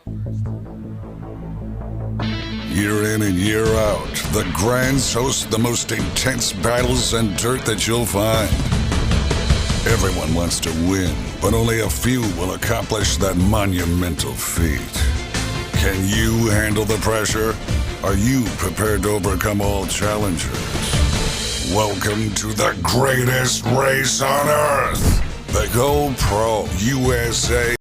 Year in and year out, the Grands host the most intense battles and dirt that you'll find. Everyone wants to win, but only a few will accomplish that monumental feat. Can you handle the pressure? Are you prepared to overcome all challenges? Welcome to the greatest race on Earth, the GoPro USA.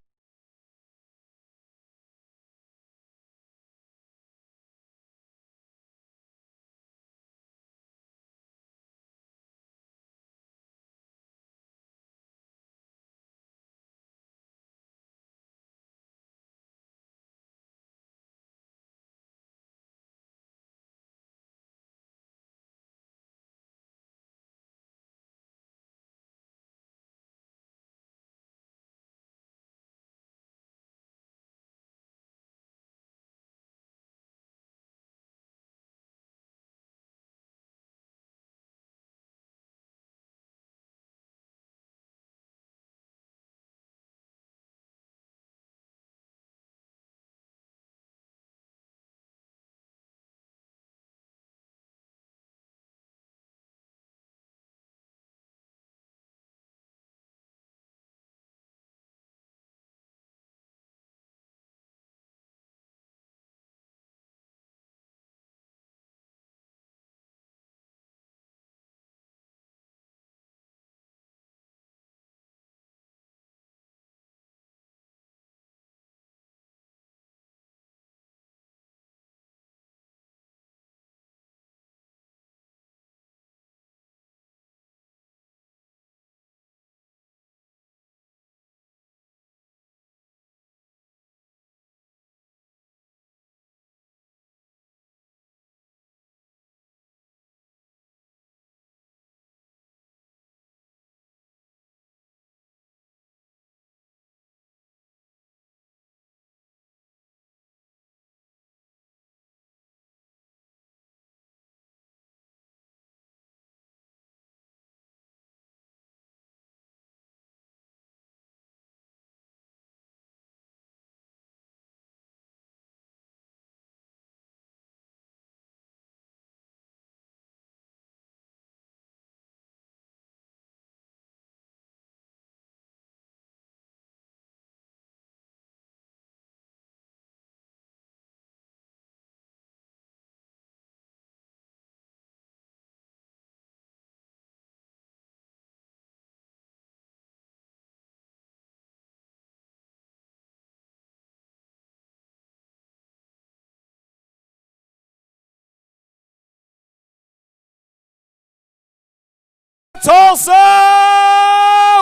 Tulsa,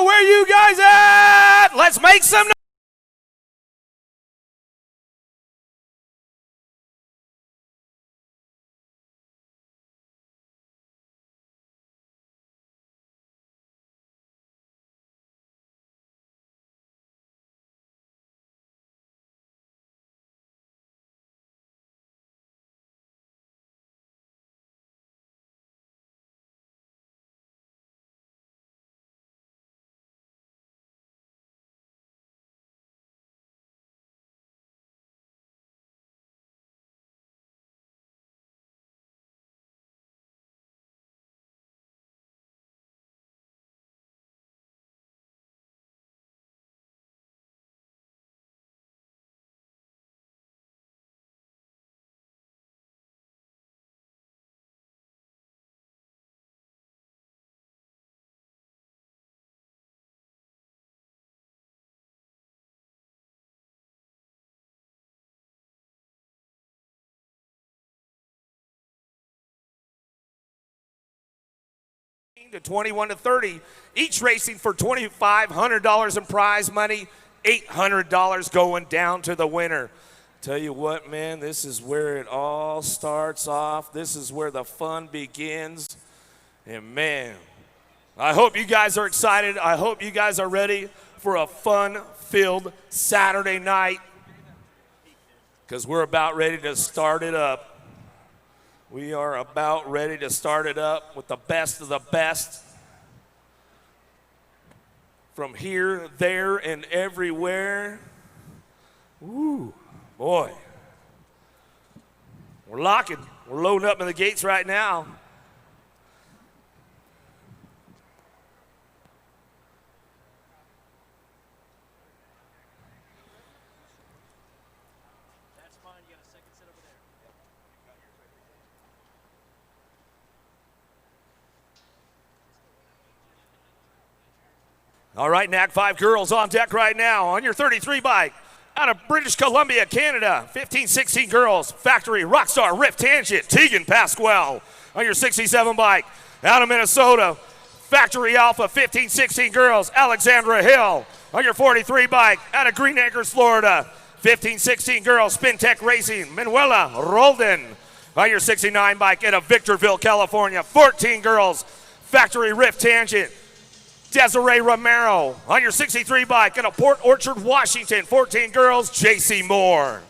where you guys at? Let's make some noise. To 21 to 30, each racing for $2,500 in prize money, $800 going down to the winner. Tell you what, man, this is where it all starts off. This is where the fun begins. And man, I hope you guys are excited. I hope you guys are ready for a fun-filled Saturday night, because we're about ready to start it up. We are about ready to start it up with the best of the best. From here, there, and everywhere. Ooh, Boy. We're locking. We're loading up in the gates right now. All right, NAC 5 girls on deck right now on your 33 bike. Out of British Columbia, Canada, 15-16 girls, factory Rockstar Rift Tangent, Tegan Pasquale. On your 67 bike, out of Minnesota, factory Alpha, 15-16 girls, Alexandra Hill. On your 43 bike, out of Green Acres, Florida, 15-16 girls, Spin Tech Racing, Manuela Roldan. On your 69 bike, out of Victorville, California, 14 girls, factory Rift Tangent, Desiree Romero. On your 63 bike out of Port Orchard, Washington, 14 girls, JC Moore.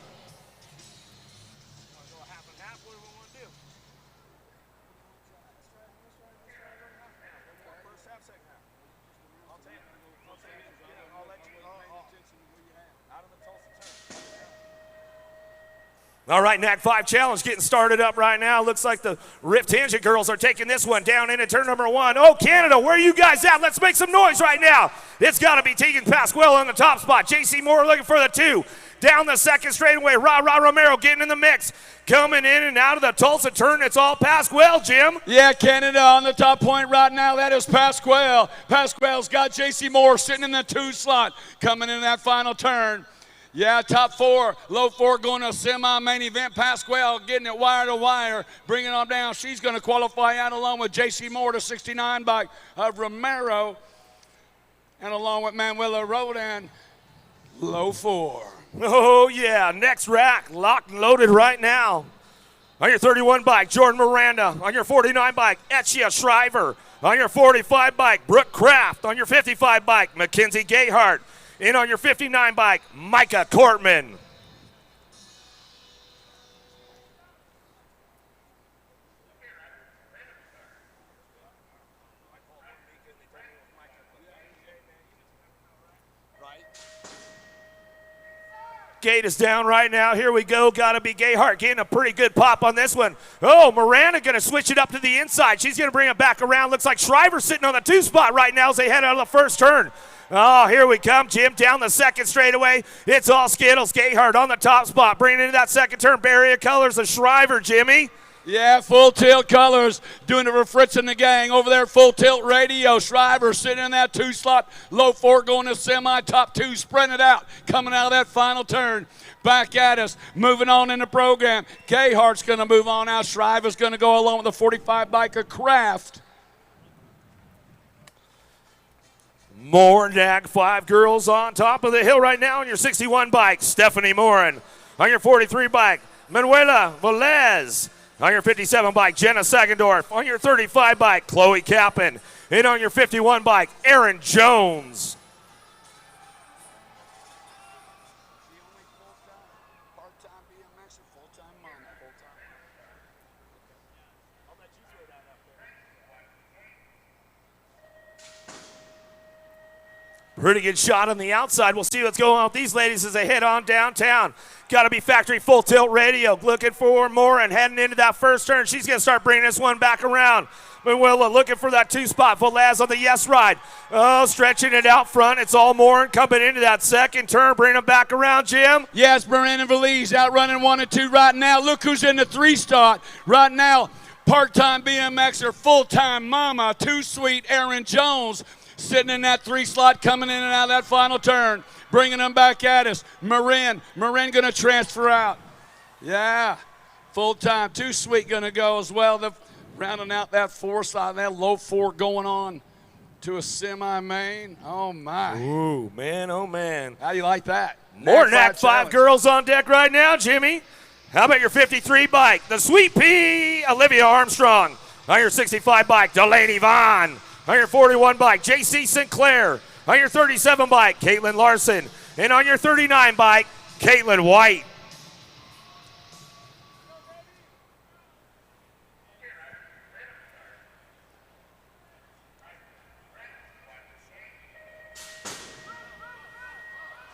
All right, NAC 5 challenge getting started up right now. Looks like the Rift Tangent girls are taking this one down into turn number 1. Oh, Canada, where are you guys at? Let's make some noise right now. It's got to be Tegan Pasquale on the top spot. JC Moore looking for the 2. Down the second straightaway, Romero getting in the mix. Coming in and out of the Tulsa turn, it's all Pasquale, Jim. Yeah, Canada on the top point right now. That is Pasquale. Pasquale's got JC Moore sitting in the 2 slot. Coming in that final turn. Yeah, top 4, low 4 going to semi-main event. Pasquale getting it wire to wire, bringing it on down. She's going to qualify out along with J.C. Moore, the 69 bike of Romero, and along with Manuela Roldan, low 4. Oh, yeah, next rack, locked and loaded right now. On your 31 bike, Jordan Miranda. On your 49 bike, Etchia Shriver. On your 45 bike, Brooke Kraft. On your 55 bike, Mackenzie Gayhart. And on your 59 bike, Micah Cortman. Gate is down right now. Here we go. Got to be Gayhart getting a pretty good pop on this one. Oh, Miranda going to switch it up to the inside. She's going to bring it back around. Looks like Shriver's sitting on the 2 spot right now as they head out of the first turn. Oh, here we come, Jim, down the second straightaway. It's all Skittles. Gayhart on the top spot, bringing into that second turn. Barrier colors of Shriver, Jimmy. Yeah, full tilt colors, doing it for Fritz and the gang over there, full tilt radio. Shriver sitting in that 2 slot, low 4 going to semi, top 2 spreading it out, coming out of that final turn. Back at us, moving on in the program. Gayhart's going to move on out. Shriver's going to go along with the 45 bike of Kraft. More NAC 5 girls on top of the hill right now on your 61 bike, Stephanie Morin. On your 43 bike, Manuela Velez. On your 57 bike, Jenna Sagendorf. On your 35 bike, Chloe Kappen. And on your 51 bike, Aaron Jones. Pretty good shot on the outside. We'll see what's going on with these ladies as they head on downtown. Got to be factory full tilt radio. Looking for more and heading into that first turn. She's going to start bringing this one back around. Manuela looking for that 2 spot. Velez on the yes ride. Oh, stretching it out front. It's all Morin coming into that second turn. Bringing them back around, Jim. Yes, Miranda Velez outrunning 1 and 2 right now. Look who's in the 3 spot right now. Part-time BMXer, full-time mama, 2 sweet Aaron Jones. Sitting in that 3 slot, coming in and out of that final turn, bringing them back at us. Marin going to transfer out. Yeah, full time. 2 sweet going to go as well. Rounding out that 4 slot, that low 4 going on to a semi-main. Oh, my. Ooh, man, oh, man. How do you like that? More NAC 5 girls on deck right now, Jimmy. How about your 53 bike? The Sweet Pea, Olivia Armstrong. On your 65 bike, Delaney Vaughn. On your 41 bike, J.C. Sinclair. On your 37 bike, Caitlin Larson. And on your 39 bike, Caitlin White.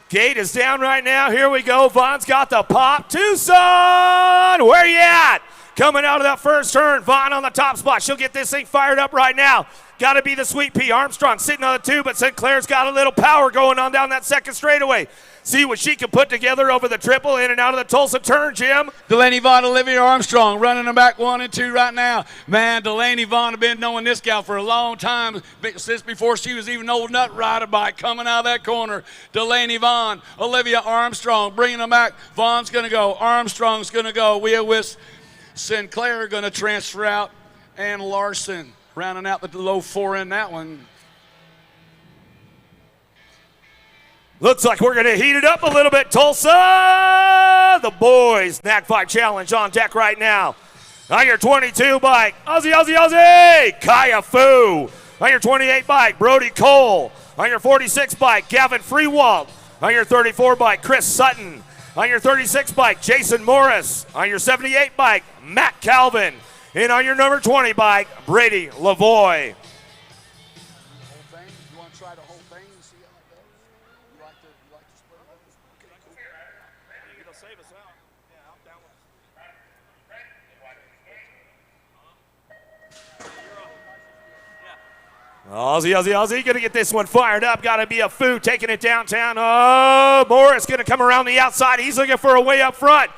Gate is down right now. Here we go. Vaughn's got the pop. Tucson, where you at? Coming out of that first turn. Vaughn on the top spot. She'll get this thing fired up right now. Got to be the Sweet Pea. Armstrong sitting on the two, but Sinclair's got a little power going on down that second straightaway. See what she can put together over the triple in and out of the Tulsa turn, Jim. Delaney Vaughn, Olivia Armstrong running them back 1 and 2 right now. Man, Delaney Vaughn have been knowing this gal for a long time, since before she was even old nut rider bike coming out of that corner. Delaney Vaughn, Olivia Armstrong bringing them back. Vaughn's going to go. Armstrong's going to go. We're with Sinclair going to transfer out, and Larson rounding out the low 4 in that one. Looks like we're going to heat it up a little bit, Tulsa. The boys, NAC 5 Challenge on deck right now. On your 22 bike, Aussie, Aussie, Aussie, Kaya Fu. On your 28 bike, Brody Cole. On your 46 bike, Gavin Freewald. On your 34 bike, Chris Sutton. On your 36 bike, Jason Morris. On your 78 bike, Matt Calvin. And on your number 20 bike, Brady Lavoie. Aussie, Aussie, Aussie, gonna get this one fired up. Gotta be a Foo taking it downtown. Oh, Morris gonna come around the outside. He's looking for a way up front.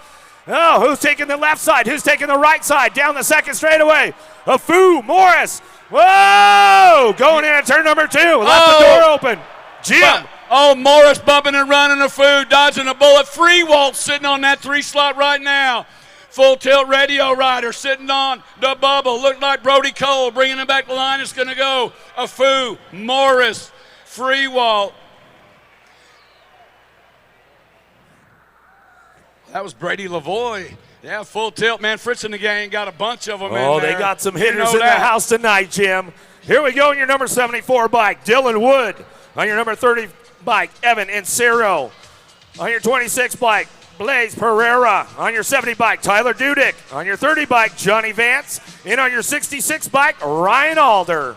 Oh, who's taking the left side? Who's taking the right side? Down the second straightaway. A Foo, Morris. Whoa! Going in at turn number 2. Left the door open. Jim. Oh, Morris bumping and running a Foo, dodging a bullet. Freewalt sitting on that 3 slot right now. Full tilt radio rider sitting on the bubble. Looked like Brody Cole bringing him back to the line. It's going to go a Foo, Morris, Freewalt. That was Brady Lavoie. Yeah, full tilt, man. Fritz and the gang got a bunch of them in there. Oh, they got some hitters in the house tonight, Jim. Here we go on your number 74 bike, Dylan Wood. On your number 30 bike, Evan Encero. On your 26 bike, Blaze Pereira. On your 70 bike, Tyler Dudick. On your 30 bike, Johnny Vance. And on your 66 bike, Ryan Alder.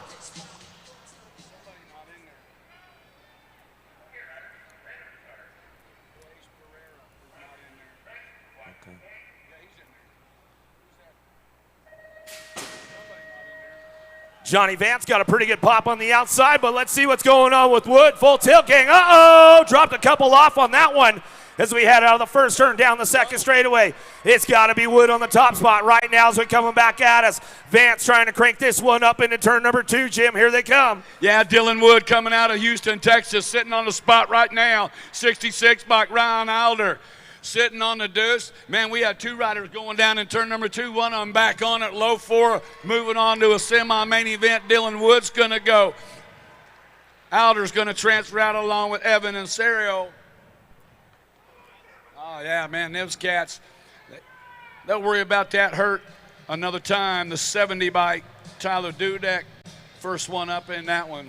Johnny Vance got a pretty good pop on the outside, but let's see what's going on with Wood. Full tilt gang. Uh-oh! Dropped a couple off on that one as we head out of the first turn down the second straightaway. It's got to be Wood on the top spot right now as we're coming back at us. Vance trying to crank this one up into turn number 2, Jim. Here they come. Yeah, Dylan Wood coming out of Houston, Texas, sitting on the spot right now. 66 bike, Ryan Alder. Sitting on the deuce. Man, we had 2 riders going down in turn number 2. One of them back on at low 4, moving on to a semi-main event. Dylan Wood's going to go. Alder's going to transfer out along with Evan and Serio. Oh, yeah, man, those cats, they'll worry about that hurt another time. The 70 bike, Tyler Dudek, first one up in that one.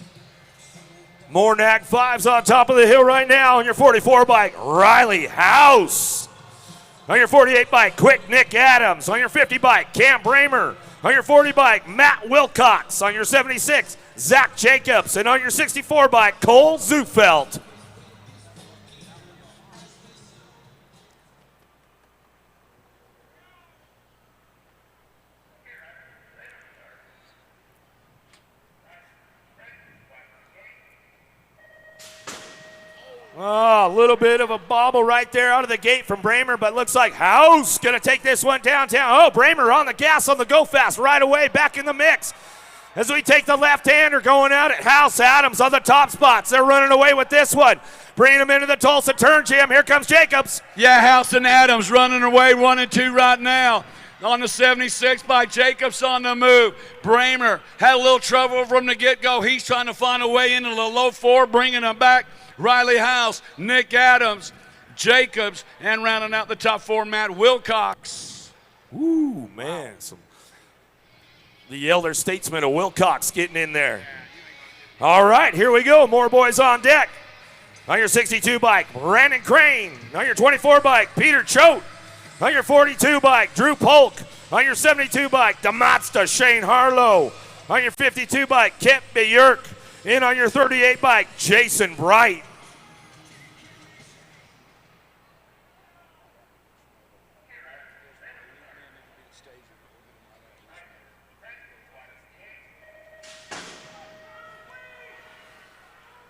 More NAC 5s on top of the hill right now. On your 44 bike, Riley House. On your 48 bike, Quick Nick Adams. On your 50 bike, Cam Bramer. On your 40 bike, Matt Wilcox. On your 76, Zach Jacobs. And on your 64 bike, Cole Zufelt. Oh, a little bit of a bobble right there out of the gate from Bramer, but looks like House going to take this one downtown. Oh, Bramer on the gas on the go fast right away, back in the mix. As we take the left-hander going out at House, Adams on the top spots. They're running away with this one. Bringing them into the Tulsa turn, Jim. Here comes Jacobs. Yeah, House and Adams running away 1 and 2 right now. On the 76 by Jacobs on the move. Bramer had a little trouble from the get-go. He's trying to find a way into the low 4, bringing them back. Riley House, Nick Adams, Jacobs, and rounding out the top 4, Matt Wilcox. Ooh, man. The elder statesman of Wilcox getting in there. All right, here we go. More boys on deck. On your 62 bike, Brandon Crane. On your 24 bike, Peter Choate. On your 42 bike, Drew Polk. On your 72 bike, Demazda, Shane Harlow. On your 52 bike, Kent Bjork. And on your 38 bike, Jason Bright.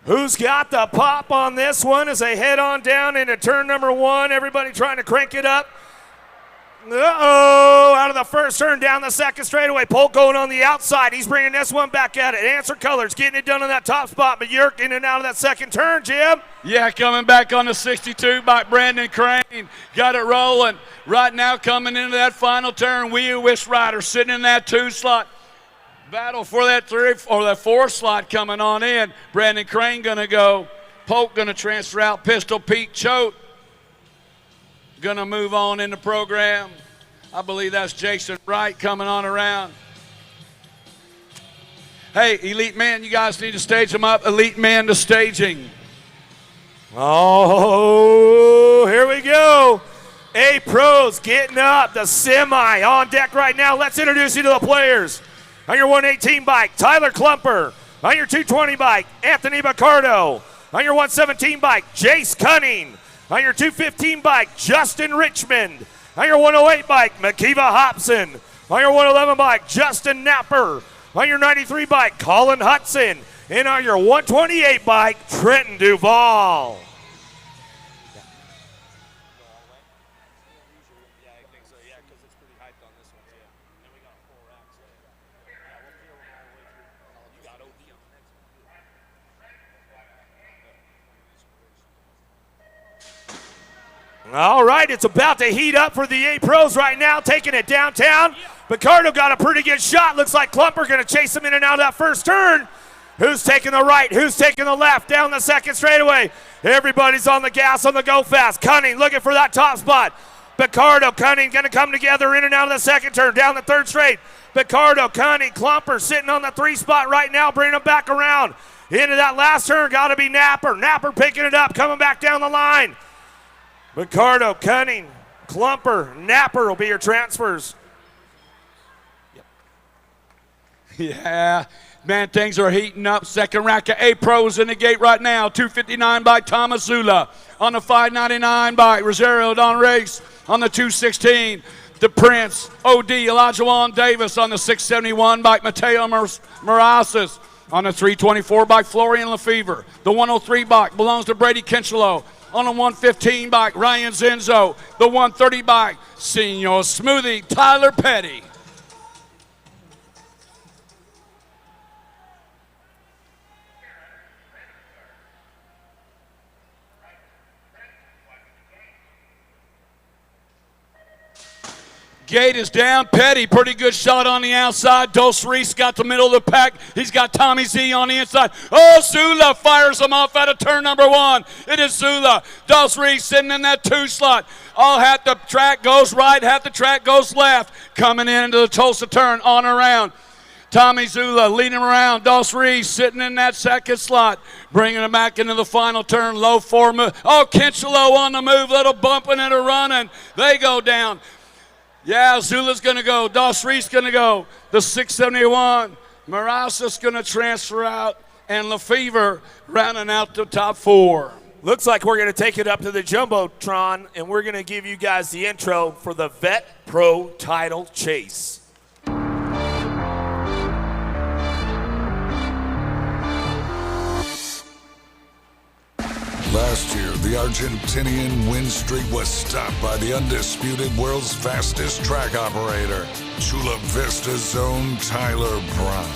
Who's got the pop on this one as they head on down into turn number 1? Everybody trying to crank it up. Uh-oh, out of the first turn, down the second straightaway. Polk going on the outside. He's bringing this one back at it. Answer Colors getting it done on that top spot, but Yerk in and out of that second turn, Jim. Yeah, coming back on the 62 by Brandon Crane. Got it rolling. Right now coming into that final turn, We Wish Rider sitting in that 2 slot. Battle for that 3 or that 4 slot coming on in. Brandon Crane gonna go. Polk gonna transfer out. Pistol Pete Choate gonna move on in the program. I believe that's Jason Wright coming on around. Hey, Elite Man, you guys need to stage them up. Elite Man to staging. Oh, here we go. A-Pros getting up. The semi on deck right now. Let's introduce you to the players. On your 118 bike, Tyler Klumper. On your 220 bike, Anthony Bacardo. On your 117 bike, Jace Cunning. On your 215 bike, Justin Richmond. On your 108 bike, Makiva Hobson. On your 111 bike, Justin Napper. On your 93 bike, Colin Hudson. And on your 128 bike, Trenton Duvall. All right, it's about to heat up for the A-Pros right now, taking it downtown. Picardo got a pretty good shot. Looks like Klumper going to chase him in and out of that first turn. Who's taking the right? Who's taking the left? Down the second straightaway. Everybody's on the gas on the go fast. Cunning looking for that top spot. Picardo, Cunning going to come together in and out of the second turn. Down the third straight. Picardo, Cunning, Klumper sitting on the 3 spot right now, bringing them back around. Into that last turn, got to be Napper. Napper picking it up, coming back down the line. Picardo, Cunning, Klumper, Napper will be your transfers. Yeah, man, things are heating up. Second rack of A-Pros in the gate right now. 259 by Thomas Zula. On the 599 by Rosario Don Race. On the 216, the Prince, OD, Elijah Juan Davis. On the 671 by Mateo Morales. On the 324 by Florian Lefevre. The 103 bike belongs to Brady Kinchelo. On the 115 bike, Ryan Zenzo. The 130 bike, Senor Smoothie, Tyler Petty. Gate is down. Petty, pretty good shot on the outside. Dos Reese got the middle of the pack. He's got Tommy Z on the inside. Oh, Zula fires him off out of turn number 1. It is Zula. Dos Reese sitting in that 2 slot. All half the track goes right, half the track goes left. Coming into the Tulsa turn, on around. Tommy Zula leading him around. Dos Reese sitting in that second slot. Bringing him back into the final turn. Low 4 move. Oh, Kinchelo on the move. Little bumping and a running. They go down. Yeah, Zula's going to go. Dos Reese going to go. The 671. Morales going to transfer out. And Lefevre rounding out the top 4. Looks like we're going to take it up to the Jumbotron, and we're going to give you guys the intro for the Vet Pro title chase. Last year, the Argentinian win streak was stopped by the undisputed world's fastest track operator, Chula Vista's own Tyler Brown.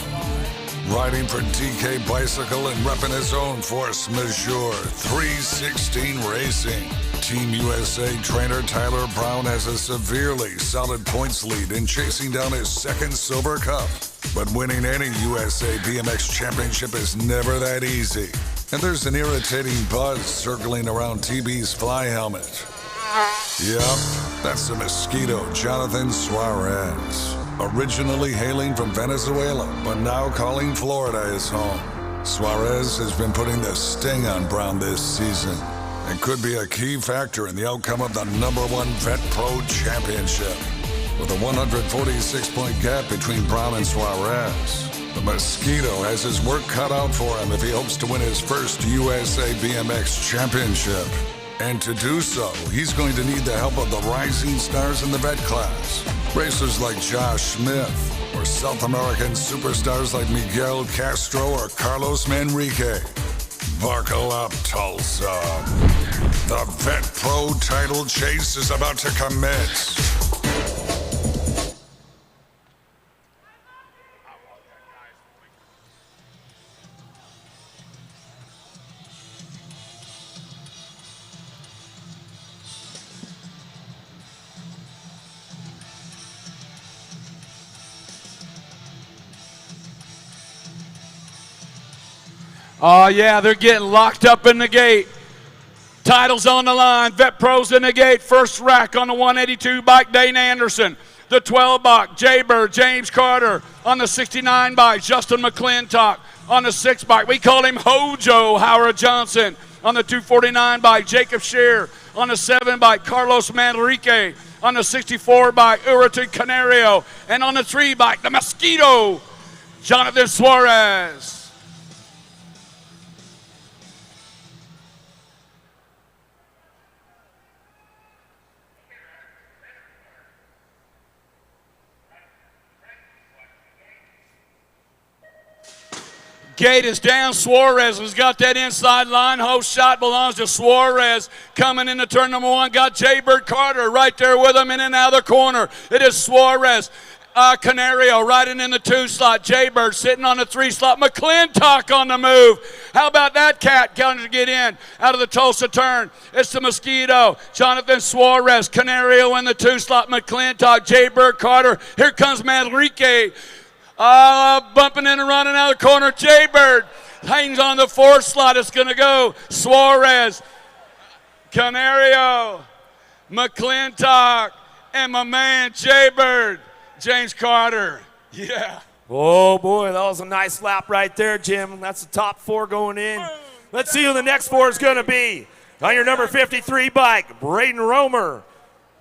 Riding for DK Bicycle and repping his own force majeure, 316 Racing. Team USA trainer Tyler Brown has a severely solid points lead in chasing down his second silver cup. But winning any USA BMX championship is never that easy. And there's an irritating buzz circling around TB's fly helmet. Yep, that's the Mosquito Jonathan Suarez. Originally hailing from Venezuela, but now calling Florida his home. Suarez has been putting the sting on Brown this season and could be a key factor in the outcome of the #1 Vet Pro Championship. With a 146-point gap between Brown and Suarez, the Mosquito has his work cut out for him if he hopes to win his first USA BMX Championship. And to do so, he's going to need the help of the rising stars in the vet class. Racers like Josh Smith, or South American superstars like Miguel Castro or Carlos Manrique. Buckle up, Tulsa. The Vet Pro title chase is about to commence. Oh, yeah, they're getting locked up in the gate. Titles on the line. Vet Pros in the gate. First rack on the 182 bike, Dane Anderson. The 12 bike, Jaybird, James Carter. On the 69 bike, Justin McClintock. On the 6 bike, we call him Hojo, Howard Johnson. On the 249 bike, Jacob Shear. On the 7 bike, Carlos Manrique. On the 64 bike, Urruti Canario. And on the 3 bike, the Mosquito, Jonathan Suarez. Gate is down. Suarez has got that inside line. Host shot belongs to Suarez. Coming into turn number 1, got Jaybird Carter right there with him in and out of the corner. It is Suarez. Canario riding in the 2 slot. Jaybird sitting on the 3 slot. McClintock on the move. How about that cat going to get in out of the Tulsa turn? It's the Mosquito. Jonathan Suarez. Canario in the 2 slot. McClintock. Jaybird Carter. Here comes Manrique. Bumping in and running out of the corner. Jaybird hangs on the 4th slot. It's going to go Suarez, Canario, McClintock, and my man Jaybird, James Carter. Yeah. Oh, boy, that was a nice lap right there, Jim. That's the top 4 going in. Let's see who the next 4 is going to be. On your number 53 bike, Braden Romer.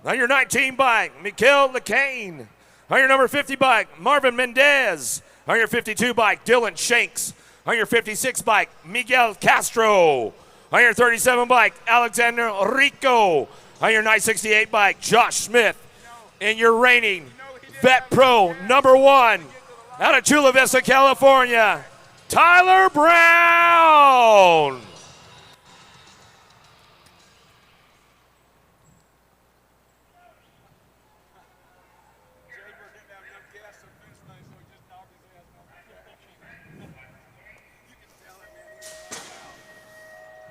On your 19 bike, Mikael LeCain. On your number 50 bike, Marvin Mendez. On your 52 bike, Dylan Shanks. On your 56 bike, Miguel Castro. On your 37 bike, Alexander Rico. On your 968 bike, Josh Smith. And your reigning Vet Pro number 1 out of Chula Vista, California, Tyler Brown.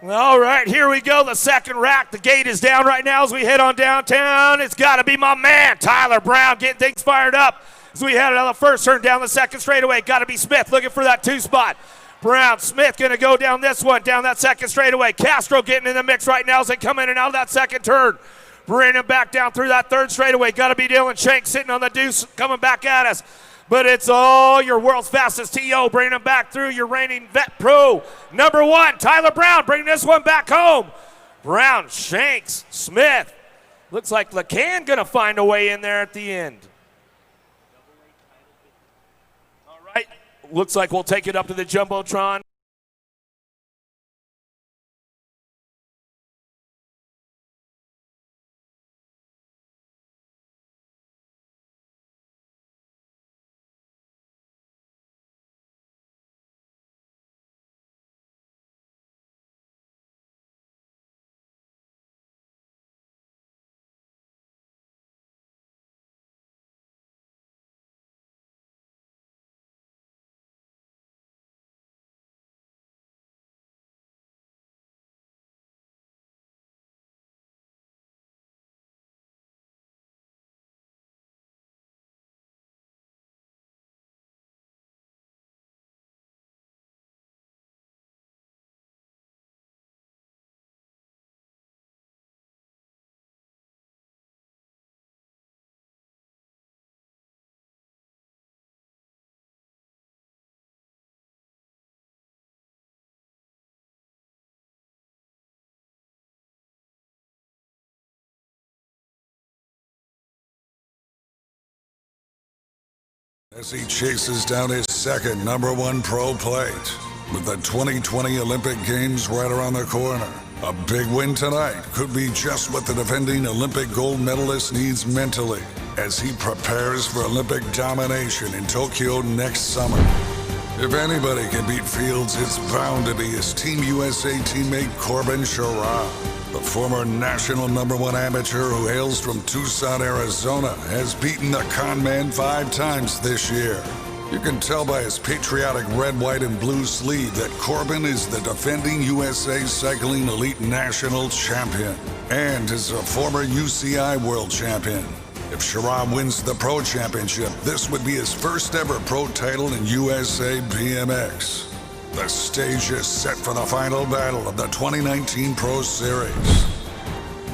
All right, here we go. The second rack. The gate is down right now as we head on downtown. It's got to be my man, Tyler Brown, getting things fired up as we head on the first turn down the second straightaway. Got to be Smith looking for that 2 spot. Brown, Smith going to go down this one, down that second straightaway. Castro getting in the mix right now as they come in and out of that second turn. Bringing him back down through that 3rd straightaway. Got to be Dylan Shanks sitting on the deuce coming back at us. But it's all your world's fastest TO, bringing them back through your reigning Vet Pro number 1, Tyler Brown, bringing this one back home. Brown, Shanks, Smith. Looks like LeCan going to find a way in there at the end. All right, looks like we'll take it up to the Jumbotron. As he chases down his second number 1 pro plate, with the 2020 Olympic Games right around the corner. A big win tonight could be just what the defending Olympic gold medalist needs mentally as he prepares for Olympic domination in Tokyo next summer. If anybody can beat Fields, it's bound to be his Team USA teammate Corbin Sherrod. The former national #1 amateur who hails from Tucson, Arizona, has beaten the con man 5 times this year. You can tell by his patriotic red, white, and blue sleeve that Corbin is the defending USA Cycling Elite National Champion and is a former UCI World Champion. If Sherrod wins the Pro Championship, this would be his first ever pro title in USA BMX. The stage is set for the final battle of the 2019 Pro Series.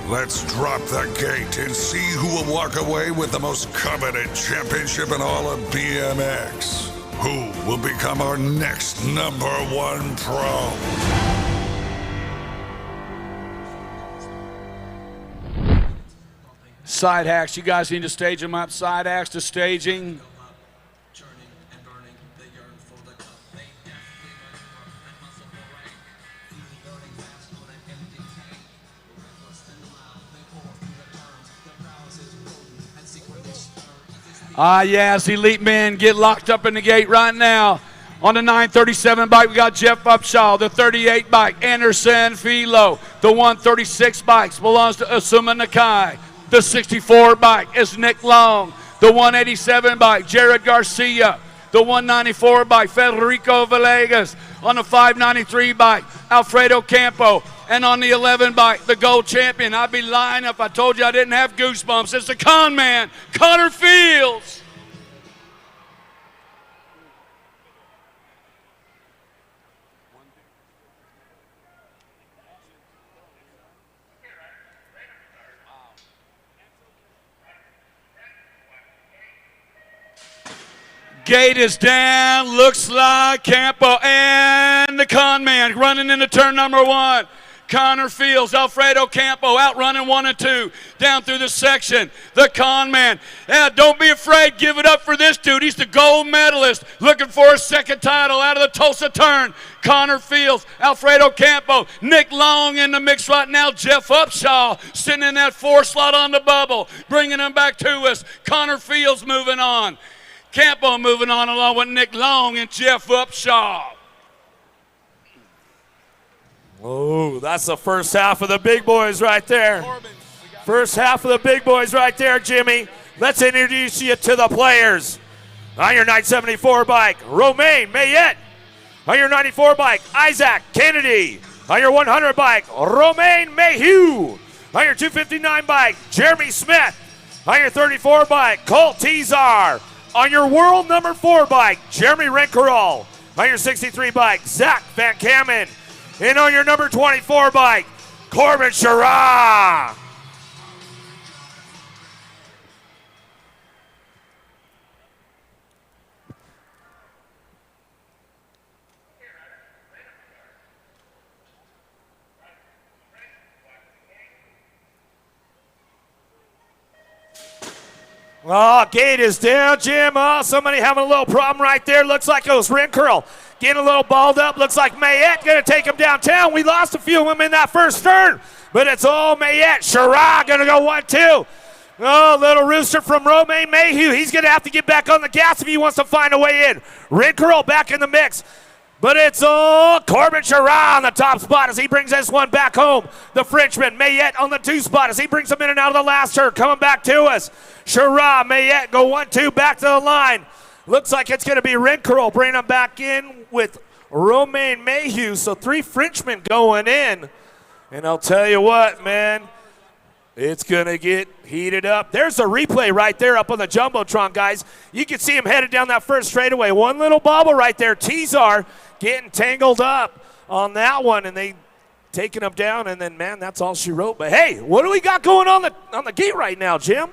Let's drop the gate and see who will walk away with the most coveted championship in all of BMX. Who will become our next #1 pro? Sidehacks, you guys need to stage them up. Sidehacks to staging. Yes, elite men get locked up in the gate right now. On the 937 bike, we got Jeff Upshaw. The 38 bike, Anderson Filo. The 136 bikes belongs to Asuma Nakai. The 64 bike is Nick Long. The 187 bike, Jared Garcia. The 194 bike, Federico Villegas. On the 593 bike, Alfredo Campo. And on the 11 bike, the gold champion. I'd be lying if I told you I didn't have goosebumps. It's the con man, Connor Fields. Gate is down, looks like Campo and the con man running into turn #1. Connor Fields, Alfredo Campo outrunning 1 and 2 down through the section. The con man. Yeah, don't be afraid. Give it up for this dude. He's the gold medalist looking for a second title out of the Tulsa turn. Connor Fields, Alfredo Campo, Nick Long in the mix right now. Jeff Upshaw sitting in that 4 slot on the bubble, bringing him back to us. Connor Fields moving on. Campo moving on along with Nick Long and Jeff Upshaw. Oh, that's the first half of the big boys right there. First half of the big boys right there, Jimmy. Let's introduce you to the players. On your 974 bike, Romain Mayette. On your 94 bike, Isaac Kennedy. On your 100 bike, Romain Mayhew. On your 259 bike, Jeremy Smith. On your 34 bike, Colt Tizar. On your world #4 bike, Jeremy Renkerall. On your 63 bike, Zach Van Kamen. And on your number 24 bike, Corbin Sherrod. Oh, gate is down, Jim. Oh, somebody having a little problem right there. Looks like it was Renkerall getting a little balled up. Looks like Mayette going to take him downtown. We lost a few of them in that first turn, but it's all Mayette. Sherrod going to go 1-2. Oh, little rooster from Romain Mayhew. He's going to have to get back on the gas if he wants to find a way in. Renkerall back in the mix. But it's all Corbin Sherrod on the top spot as he brings this one back home. The Frenchman, Mayette on the 2 spot as he brings him in and out of the last turn. Coming back to us. Sherrod, Mayette go 1-2 back to the line. Looks like it's going to be Renkerall bringing him back in with Romain Mayhew. So 3 Frenchmen going in. And I'll tell you what, man, it's going to get heated up. There's a replay right there up on the Jumbotron, guys. You can see him headed down that first straightaway. One little bobble right there. Tizar getting tangled up on that one, and they taking him down, and then, man, that's all she wrote. But, hey, what do we got going on the gate right now, Jim?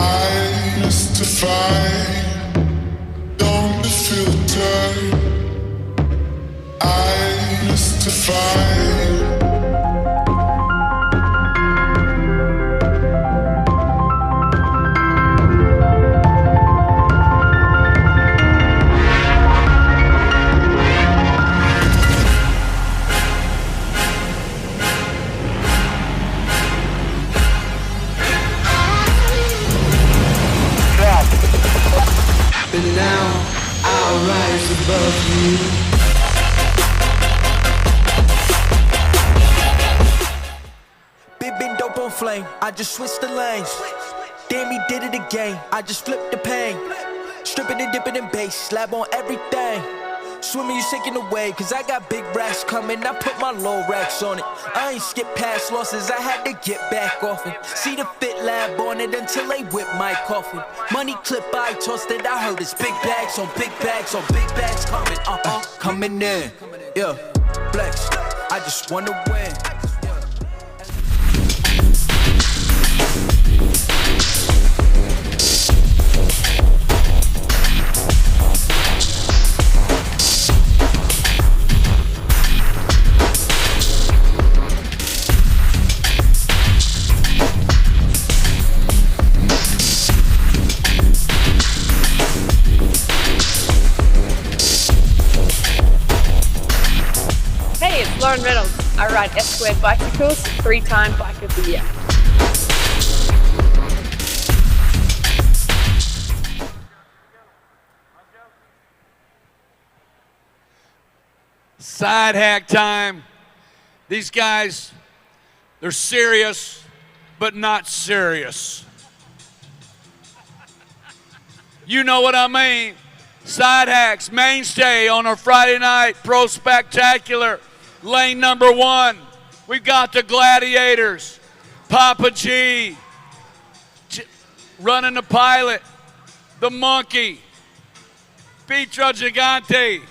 I mystify, don't be filtered. I mystify. down, I'll rise above you. Been dope on flame, I just switched the lanes. Damn, he did it again, I just flipped the pain. Stripping and dipping in bass, slab on everything. Swimming, you sinking away, cause I got big racks coming. I put my low racks on it. I ain't skip past losses, I had to get back off it. See the fit lab on it until they whip my coffin. Money clip, I tossed it, I heard it's big bags on big bags on big bags coming, coming in. Yeah, flex, I just wanna win. Lauren Reynolds. I ride S-Squared bicycles, 3-time Bike of the Year. Sidehack time. These guys, they're serious, but not serious. You know what I mean. Sidehacks, mainstay on our Friday night Pro Spectacular. Lane number 1, we've got the Gladiators, Papa G, running the Pilot, the Monkey, Pietro Gigante.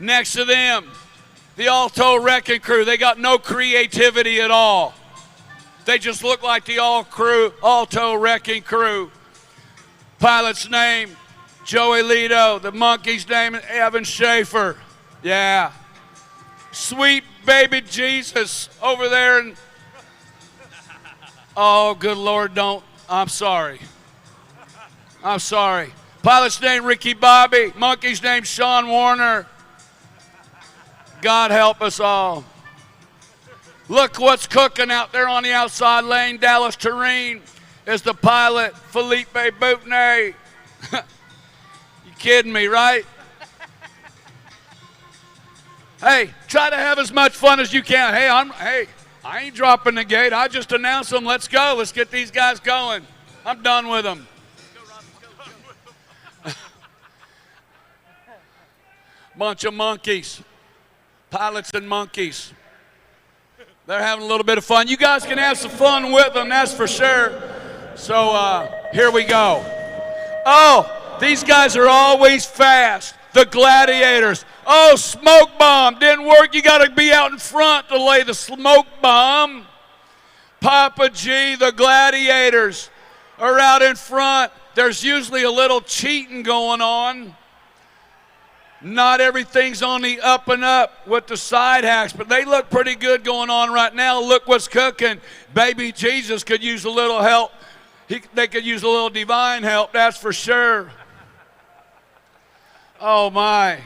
Next to them, the Alto Wrecking Crew. They got no creativity at all. They just look like the Alto Wrecking Crew. Pilot's name, Joey Lito. The Monkey's name, Evan Schaefer. Yeah. Sweet baby Jesus over there. And oh, good Lord, don't. I'm sorry. I'm sorry. Pilot's name, Ricky Bobby. Monkey's name, Sean Warner. God help us all. Look what's cooking out there on the outside lane. Dallas Terrene is the Pilot, Felipe Boutney. You kidding me, right? Hey, try to have as much fun as you can. Hey, I ain't dropping the gate. I just announced them. Let's go. Let's get these guys going. I'm done with them. Bunch of monkeys. Pilots and monkeys. They're having a little bit of fun. You guys can have some fun with them, that's for sure. So here we go. Oh, these guys are always fast. The Gladiators. Oh, smoke bomb. Didn't work. You got to be out in front to lay the smoke bomb. Papa G, the Gladiators are out in front. There's usually a little cheating going on. Not everything's on the up and up with the Sidehacks, but they look pretty good going on right now. Look what's cooking. Baby Jesus could use a little help. They could use a little divine help, that's for sure. Oh, my.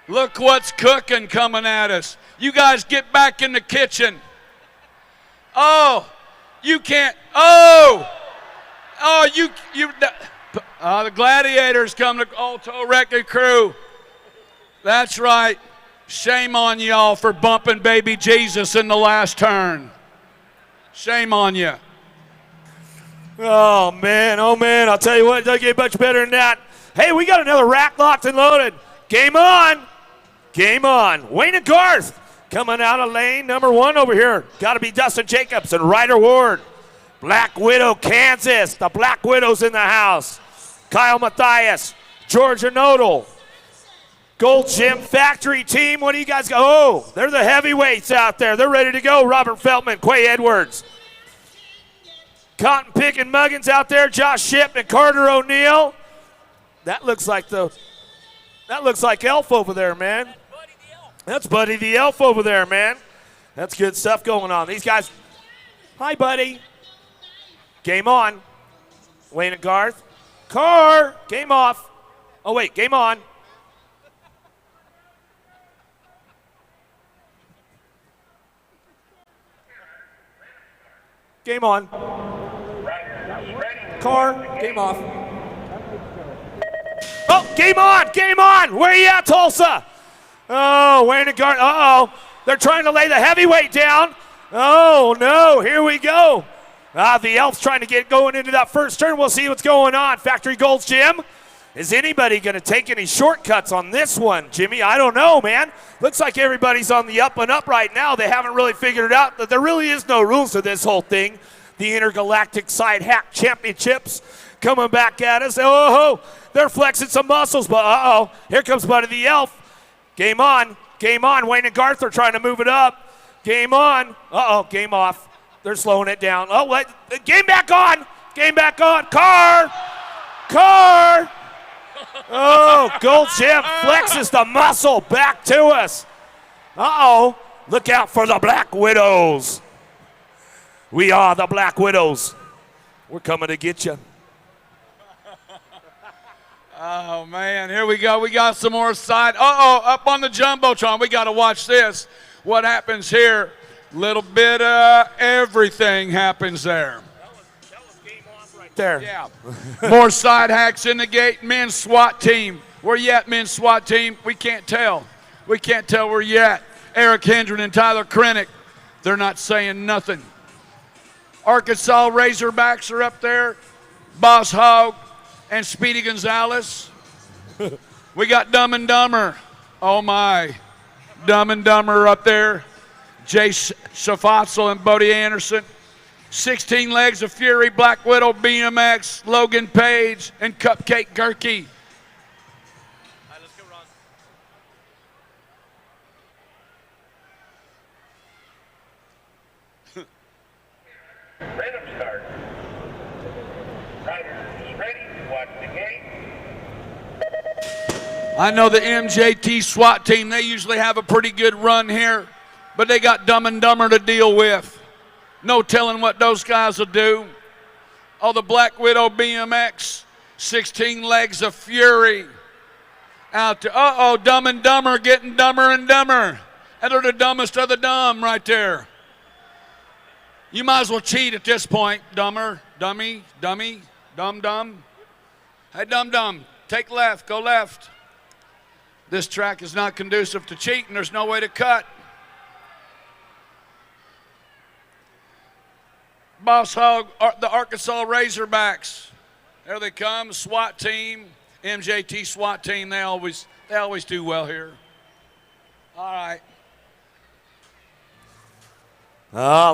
Look what's cooking coming at us. You guys get back in the kitchen. Oh, you can't. Oh, the Gladiators come to Alto Wrecking Crew. That's right. Shame on y'all for bumping baby Jesus in the last turn. Shame on you. Oh, man. I'll tell you what, it doesn't get much better than that. Hey, we got another rack locked and loaded. Game on. Game on. Wayne and Garth coming out of lane number 1 over here. Got to be Dustin Jacobs and Ryder Ward. Black Widow, Kansas. The Black Widow's in the house. Kyle Mathias, Georgia Nodal. Gold Gym Factory team, what do you guys got? Oh, they're the heavyweights out there. They're ready to go. Robert Feltman, Quay Edwards. Cotton Pick and Muggins out there. Josh Shipp and Carter O'Neill. That looks like Elf over there, man. That's Buddy the Elf over there, man. That's good stuff going on. These guys, hi, Buddy. Game on. Wayne and Garth. Car, game off. Oh, wait, game on. Game on. Car, game off. Game on, game on. Where you at, Tulsa? Oh, Wayne and Gart. Uh-oh. They're trying to lay the heavyweight down. Oh, no. Here we go. The Elf's trying to get going into that first turn. We'll see what's going on. Factory Gold's Jim. Is anybody going to take any shortcuts on this one, Jimmy? I don't know, man. Looks like everybody's on the up and up right now. They haven't really figured it out that there really is no rules to this whole thing. The Intergalactic Sidehack Championships coming back at us. Oh, they're flexing some muscles, but uh-oh. Here comes Buddy the Elf. Game on. Game on. Wayne and Garth are trying to move it up. Game on. Uh-oh, game off. They're slowing it down. Oh, what? Game back on. Game back on. Car. Oh, Gold Jim flexes the muscle back to us. Uh-oh. Look out for the Black Widows. We are the Black Widows. We're coming to get you. Oh, man, here we go. We got some more side. Uh-oh, up on the Jumbotron. We got to watch this. What happens here? Little bit of everything happens there. That was game on right there. Yeah. More side hacks in the gate. Men's SWAT team. Where you at, men's SWAT team? We can't tell. We can't tell where you at. Eric Hendren and Tyler Krennick. They're not saying nothing. Arkansas Razorbacks are up there. Boss Hogg and Speedy Gonzalez. We got Dumb and Dumber. Oh, my. Dumb and Dumber up there. Jay Shafotzel and Bodie Anderson. 16 Legs of Fury, Black Widow, BMX, Logan Page, and Cupcake Gurkey. All right, let's go, Ron. Random start. Riders ready to watch the game. I know the MJT SWAT team, they usually have a pretty good run here, but they got Dumb and Dumber to deal with. No telling what those guys will do. Oh, the Black Widow BMX, 16 Legs of Fury. Out to, uh-oh, Dumb and Dumber getting dumber and dumber. And they're the dumbest of the dumb right there. You might as well cheat at this point, dumber, dummy, dummy, dum-dum. Hey, dum-dum, take left, go left. This track is not conducive to cheating. There's no way to cut. Boss Hogg, the Arkansas Razorbacks. There they come, SWAT team, MJT SWAT team. They always do well here. All right.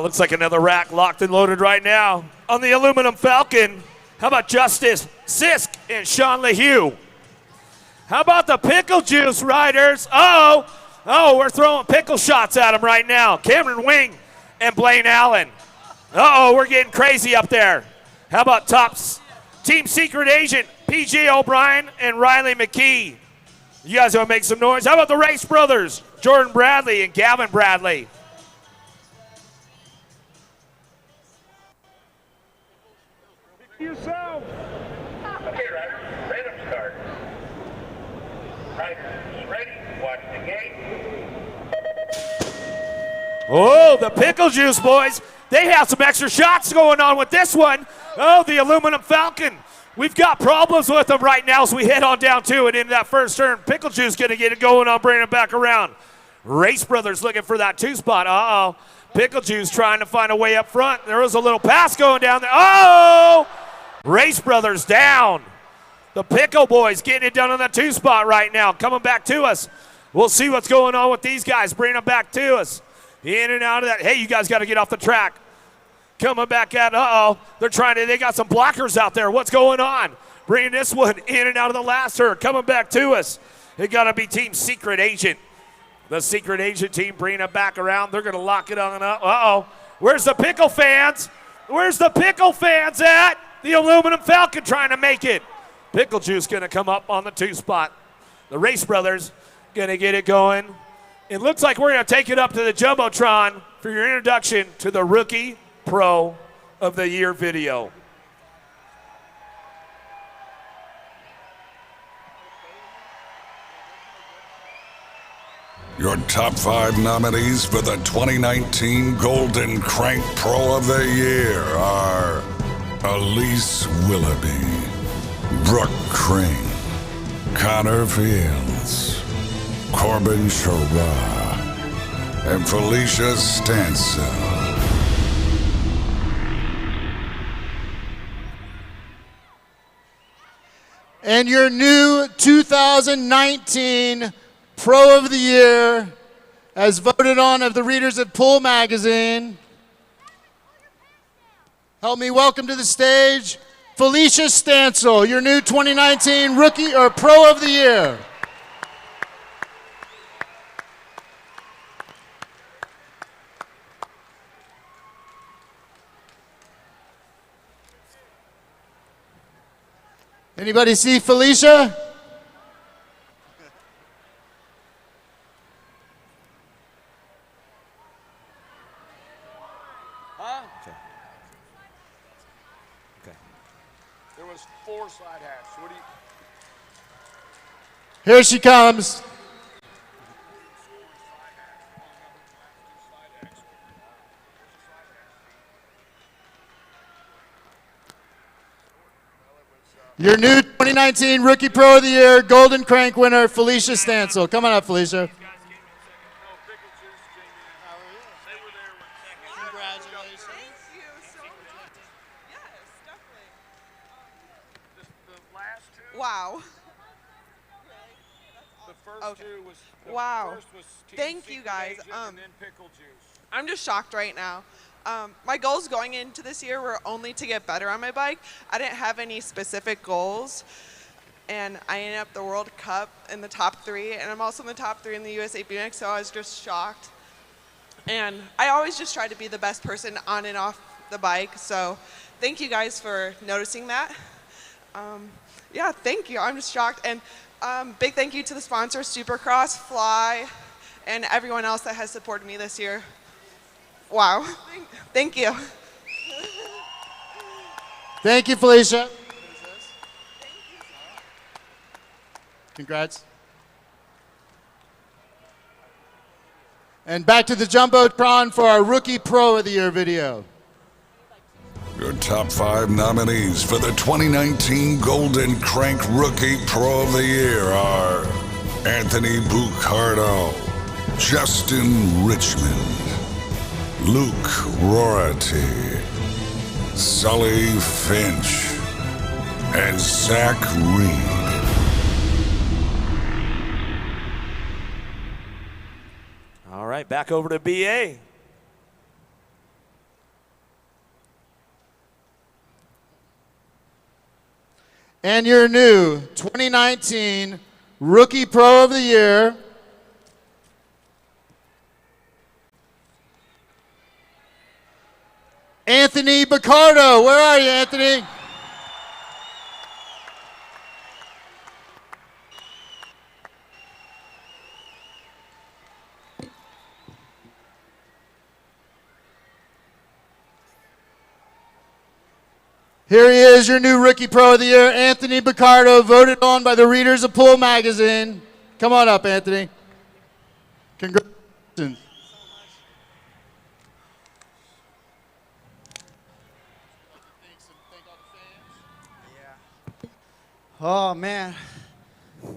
Looks like another rack locked and loaded right now. On the Aluminum Falcon, how about Justice Sisk and Sean LaHue? How about the Pickle Juice Riders? Oh, we're throwing pickle shots at them right now. Cameron Wing and Blaine Allen. We're getting crazy up there. How about Tops Team Secret Agent, PJ O'Brien and Riley McKee? You guys want to make some noise? How about the Race Brothers, Jordan Bradley and Gavin Bradley? Yourself. Okay, riders, random start. Riders ready to watch the game. Oh, the Pickle Juice boys. They have some extra shots going on with this one. Oh, the Aluminum Falcon. We've got problems with them right now as we head on down to it into that first turn. Pickle Juice going to get it going on, bringing it back around. Race Brothers looking for that 2 spot. Uh-oh. Pickle Juice trying to find a way up front. There was a little pass going down there. Oh! Race Brothers down. The Pickle Boys getting it done on that 2 spot right now. Coming back to us. We'll see what's going on with these guys. Bringing them back to us. In and out of that. Hey, you guys got to get off the track. Coming back at, they got some blockers out there. What's going on? Bringing this one in and out of the last turn. Coming back to us. It got to be Team Secret Agent. The Secret Agent team bringing it back around. They're going to lock it on up. Where's the Pickle fans? Where's the Pickle fans at? The Aluminum Falcon trying to make it. Pickle Juice going to come up on the 2 spot. The Race Brothers going to get it going. It looks like we're going to take it up to the Jumbotron for your introduction to the Rookie Pro of the Year video. Your top 5 nominees for the 2019 Golden Crank Pro of the Year are Elise Willoughby, Brooke Crane, Connor Fields, Corbin Chara, and Felicia Stansel. And your new 2019 Pro of the Year, as voted on of the readers of Pool Magazine. Help me welcome to the stage, Felicia Stansel, your new 2019 Rookie or Pro of the Year. Anybody see Felicia? Huh? Okay. There was 4 side hacks. What do you? Here she comes. Your new 2019 Rookie Pro of the Year, Golden Crank winner, Felicia Stansel. Come on up, Felicia. Congratulations. Thank you so much. Yes, definitely. Wow. The first Okay. two was. Wow. First was Thank you guys. and then pickle juice. I'm just shocked right now. My goals going into this year were only to get better on my bike. I didn't have any specific goals. And I ended up the World Cup in the top 3. And I'm also in the top 3 in the USA BMX, so I was just shocked. And I always just try to be the best person on and off the bike. So thank you guys for noticing that. Yeah, thank you. I'm just shocked. And big thank you to the sponsors, Supercross, Fly, and everyone else that has supported me this year. Wow. Thank you. Thank you, Felicia. Congrats. And back to the Jumbotron for our Rookie Pro of the Year video. Your top 5 nominees for the 2019 Golden Crank Rookie Pro of the Year are Anthony Bucardo, Justin Richmond, Luke Rorty, Sully Finch, and Zach Reed. All right, back over to BA. And your new 2019 Rookie Pro of the Year, Anthony Bucardo. Where are you, Anthony? Here he is, your new Rookie Pro of the Year, Anthony Bucardo, voted on by the readers of Pool Magazine. Come on up, Anthony. Congratulations. Oh man,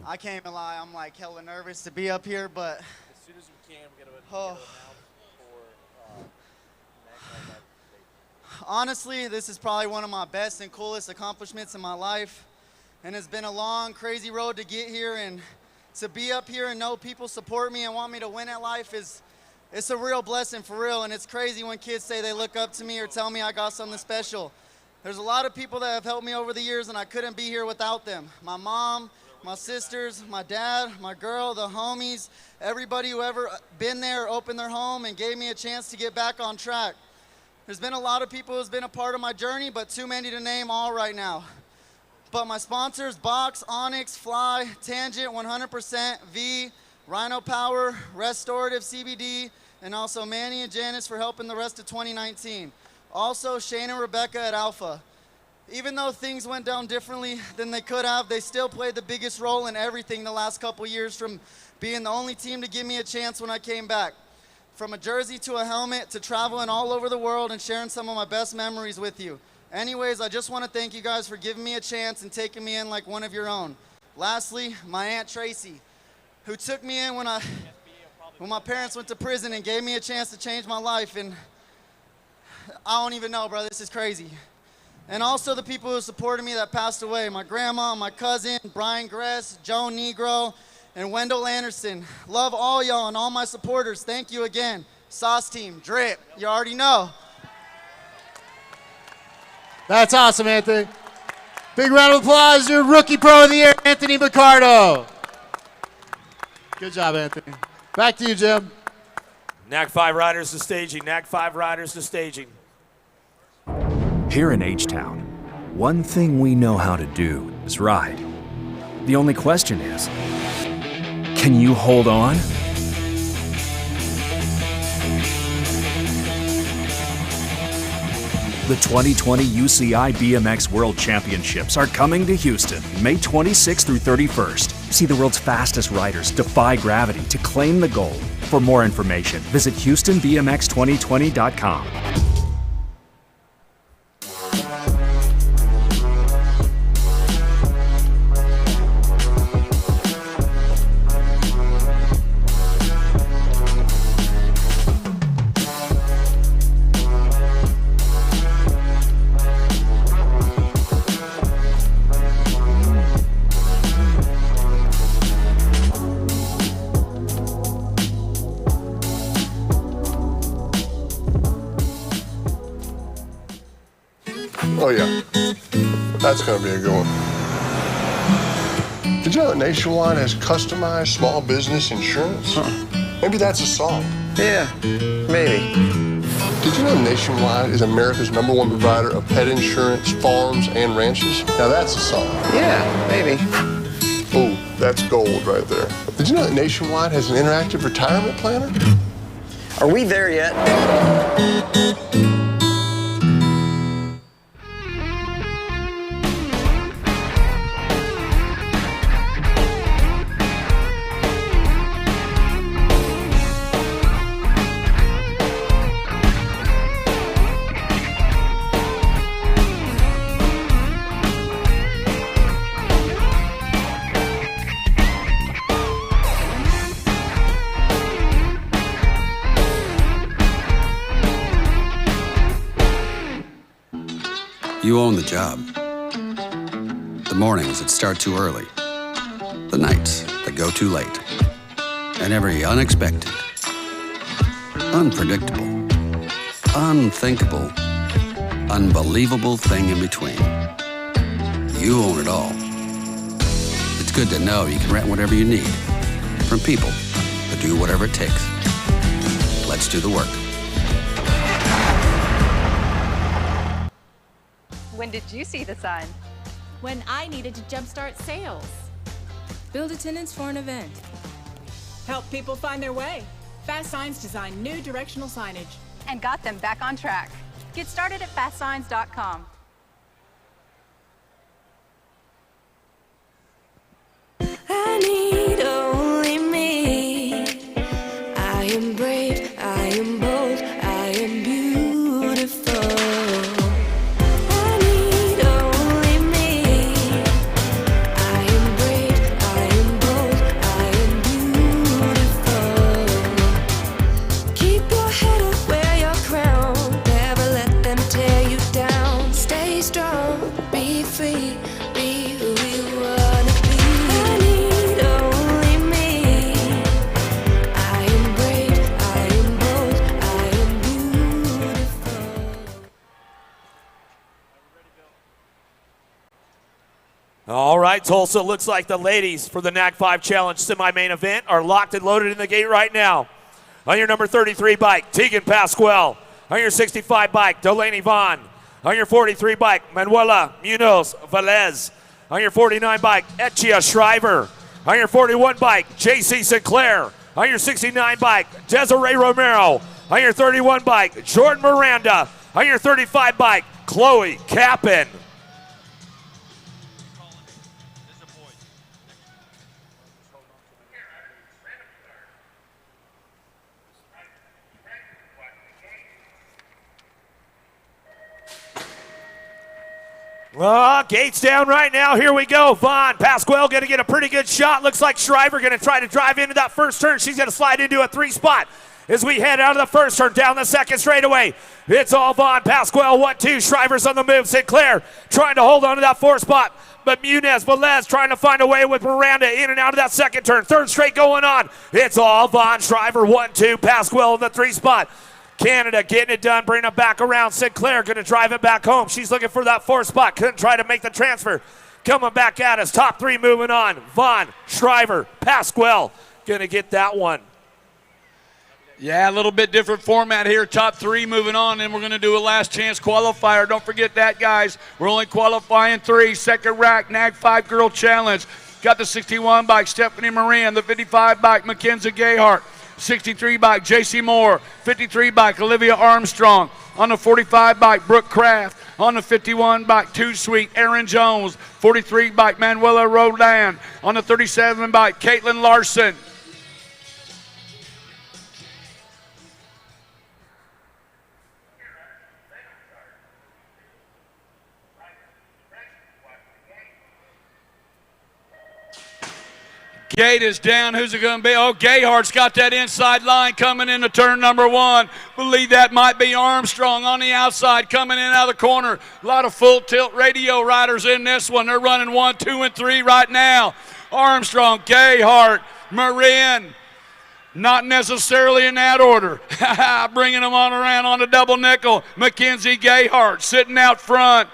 I can't even lie, I'm like hella nervous to be up here, but As soon as we can, we're going to Oh. announce for honestly, this is probably one of my best and coolest accomplishments in my life. And it's been a long, crazy road to get here, and to be up here and know people support me and want me to win at life it's a real blessing for real. And it's crazy when kids say they look up to me or tell me I got something special. There's a lot of people that have helped me over the years, and I couldn't be here without them. My mom, my sisters, my dad, my girl, the homies, everybody who ever been there, opened their home and gave me a chance to get back on track. There's been a lot of people who's been a part of my journey, but too many to name all right now. But my sponsors, Box, Onyx, Fly, Tangent, 100%, V, Rhino Power, Restorative CBD, and also Manny and Janice for helping the rest of 2019. Also, Shane and Rebecca at Alpha. Even though things went down differently than they could have, they still played the biggest role in everything the last couple years, from being the only team to give me a chance when I came back. From a jersey to a helmet to traveling all over the world and sharing some of my best memories with you. Anyways, I just want to thank you guys for giving me a chance and taking me in like one of your own. Lastly, my Aunt Tracy, who took me in when my parents went to prison and gave me a chance to change my life. And I don't even know, bro, this is crazy. And also the people who supported me that passed away, my grandma, my cousin, Brian Gress, Joan Negro, and Wendell Anderson. Love all y'all and all my supporters. Thank you again. Sauce Team, Drip, you already know. That's awesome, Anthony. Big round of applause, your Rookie Pro of the Year, Anthony Picardo. Good job, Anthony. Back to you, Jim. NAC 5 riders to staging. NAC 5 riders to staging. Here in H-Town, one thing we know how to do is ride. The only question is, can you hold on? The 2020 UCI BMX World Championships are coming to Houston, May 26th through 31st. See the world's fastest riders defy gravity to claim the gold. For more information, visit HoustonBMX2020.com. Oh yeah, that's gonna be a good one. Did you know that Nationwide has customized small business insurance? Maybe that's a song. Yeah, maybe. Did you know Nationwide is America's #1 provider of pet insurance, farms, and ranches? Now that's a song. Yeah, maybe. Oh, that's gold right there. Did you know that Nationwide has an interactive retirement planner? Are we there yet? You own the job. The mornings that start too early. The nights that go too late. And every unexpected, unpredictable, unthinkable, unbelievable thing in between. You own it all. It's good to know you can rent whatever you need from people who do whatever it takes. Let's do the work. When did you see the sign? When I needed to jumpstart sales. Build attendance for an event. Help people find their way. Fast Signs designed new directional signage. And got them back on track. Get started at fastsigns.com. I need only me. I am brave, I am bold, I am beautiful. I need only me. I am brave, I am bold, I am beautiful. Keep your head up, wear your crown. Never let them tear you down. Stay strong, be free, be who you wanna be. I need only me. I am brave, I am bold, I am beautiful. All right, Tulsa, looks like the ladies for the NAC 5 Challenge semi-main event are locked and loaded in the gate right now. On your number 33 bike, Tegan Pasquale. On your 65 bike, Delaney Vaughn. On your 43 bike, Manuela Munoz Velez. On your 49 bike, Etchia Shriver. On your 41 bike, JC Sinclair. On your 69 bike, Desiree Romero. On your 31 bike, Jordan Miranda. On your 35 bike, Chloe Kappen. Gates down right now. Here we go. Vaughn Pasquale going to get a pretty good shot. Looks like Shriver going to try to drive into that first turn. She's going to slide into a 3 spot as we head out of the first turn down the second straightaway. It's all Vaughn Pasquale. 1-2. Shriver's on the move. Sinclair trying to hold on to that 4 spot. But Velez trying to find a way with Miranda in and out of that second turn. Third straight going on. It's all Vaughn. Shriver 1-2. Pasquale in the 3 spot. Canada getting it done, bringing it back around. Sinclair going to drive it back home. She's looking for that 4 spot. Couldn't try to make the transfer. Coming back at us. Top 3 moving on. Vaughn, Shriver, Pasquale going to get that one. Yeah, a little bit different format here. Top 3 moving on, and we're going to do a last chance qualifier. Don't forget that, guys. We're only qualifying 3. Second rack, NAG 5 Girl Challenge. Got the 61 bike, Stephanie Moran. The 55 bike, Mackenzie Gayhart. 63 bike, J.C. Moore. 53 bike, Olivia Armstrong. On the 45 bike, Brooke Kraft. On the 51 bike, Too Sweet, Aaron Jones. 43 bike, Manuela Rodan. On the 37 bike, Caitlin Larson. Gate is down. Who's it going to be? Oh, Gayhart's got that inside line coming into turn number 1. Believe that might be Armstrong on the outside coming in out of the corner. A lot of full tilt radio riders in this one. They're running 1, 2, and 3 right now. Armstrong, Gayhart, Marin. Not necessarily in that order. Bringing them on around on the double nickel. Mackenzie Gayhart sitting out front.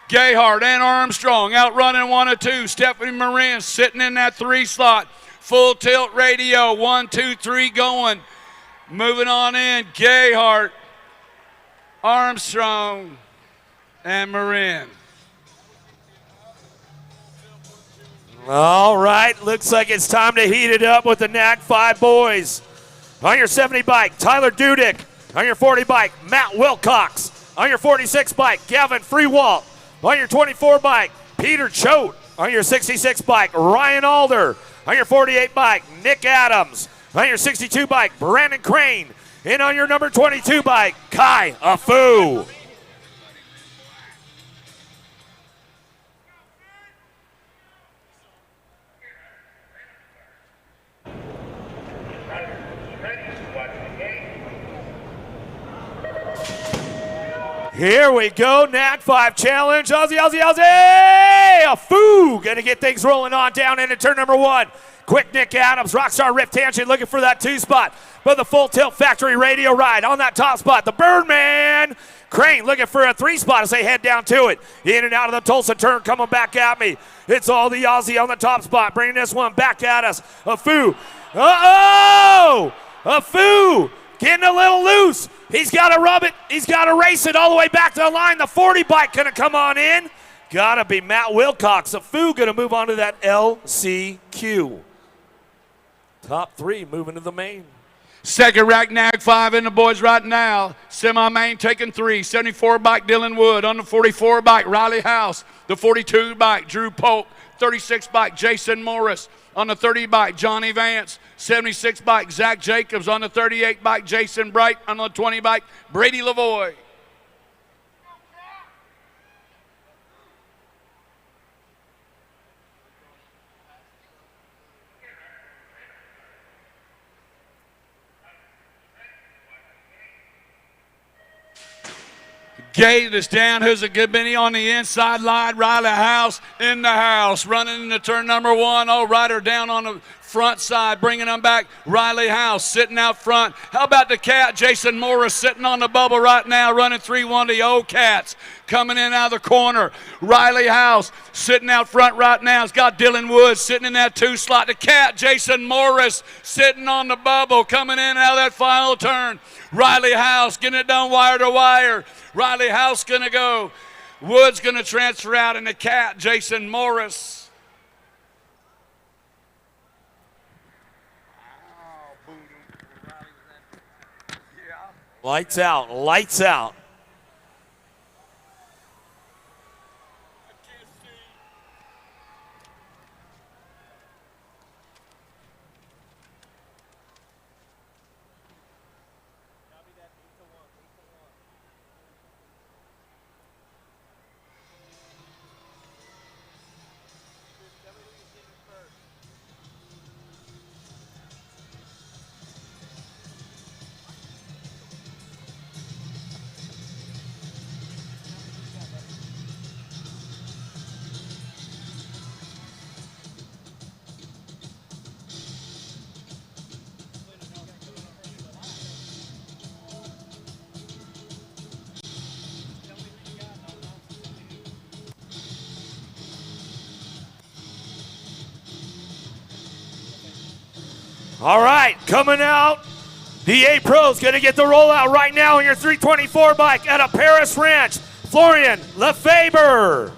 Gayhart and Armstrong out running 1 and 2. Stephanie Moran sitting in that 3 slot. Full tilt radio. 1, 2, 3 going. Moving on in. Gayhart, Armstrong, and Moran. All right. Looks like it's time to heat it up with the NAG 5 boys. On your 70 bike, Tyler Dudick. On your 40 bike, Matt Wilcox. On your 46 bike, Gavin Freewalt. On your 24 bike, Peter Choate. On your 66 bike, Ryan Alder. On your 48 bike, Nick Adams. On your 62 bike, Brandon Crane. And on your number 22 bike, Kai Afu. Here we go, NAG 5 challenge. Aussie, Aussie, Aussie! Afu gonna get things rolling on down into turn number 1. Quick Nick Adams, Rockstar Rip Tangent looking for that 2 spot. But the full tilt factory radio ride on that top spot. The Birdman. Crane looking for a 3 spot as they head down to it. In and out of the Tulsa turn, coming back at me. It's all the Aussie on the top spot, bringing this one back at us. Afu. Uh-oh! Afu getting a little loose. He's got to rub it. He's got to race it all the way back to the line. The 40 bike going to come on in. Got to be Matt Wilcox. Afu going to move on to that LCQ. Top 3 moving to the main. Second rack NAG 5 in the boys right now. Semi-main taking 3. 74 bike Dylan Wood. On the 44 bike Riley House. The 42 bike Drew Polk. 36 bike Jason Morris. On the 30 bike Johnny Vance. 76 bike Zach Jacobs. On the 38 bike Jason Bright. On the 20 bike Brady Lavoie. Gate is down. Who's a good Benny on the inside line? Riley House in the house. Running into turn number 1. Oh, Ryder down on the front side. Bringing them back. Riley House sitting out front. How about the cat? Jason Morris sitting on the bubble right now. Running 3-1 to the old Cats. Coming in out of the corner. Riley House sitting out front right now. It's got Dylan Woods sitting in that 2 slot. The cat, Jason Morris, sitting on the bubble. Coming in out of that final turn. Riley House getting it done wire to wire. Riley House going to go. Woods going to transfer out, and the cat, Jason Morris. Lights out, lights out. All right, coming out. The A Pro's going to get the rollout right now on your 324 bike at a Paris Ranch. Florian Lefebvre.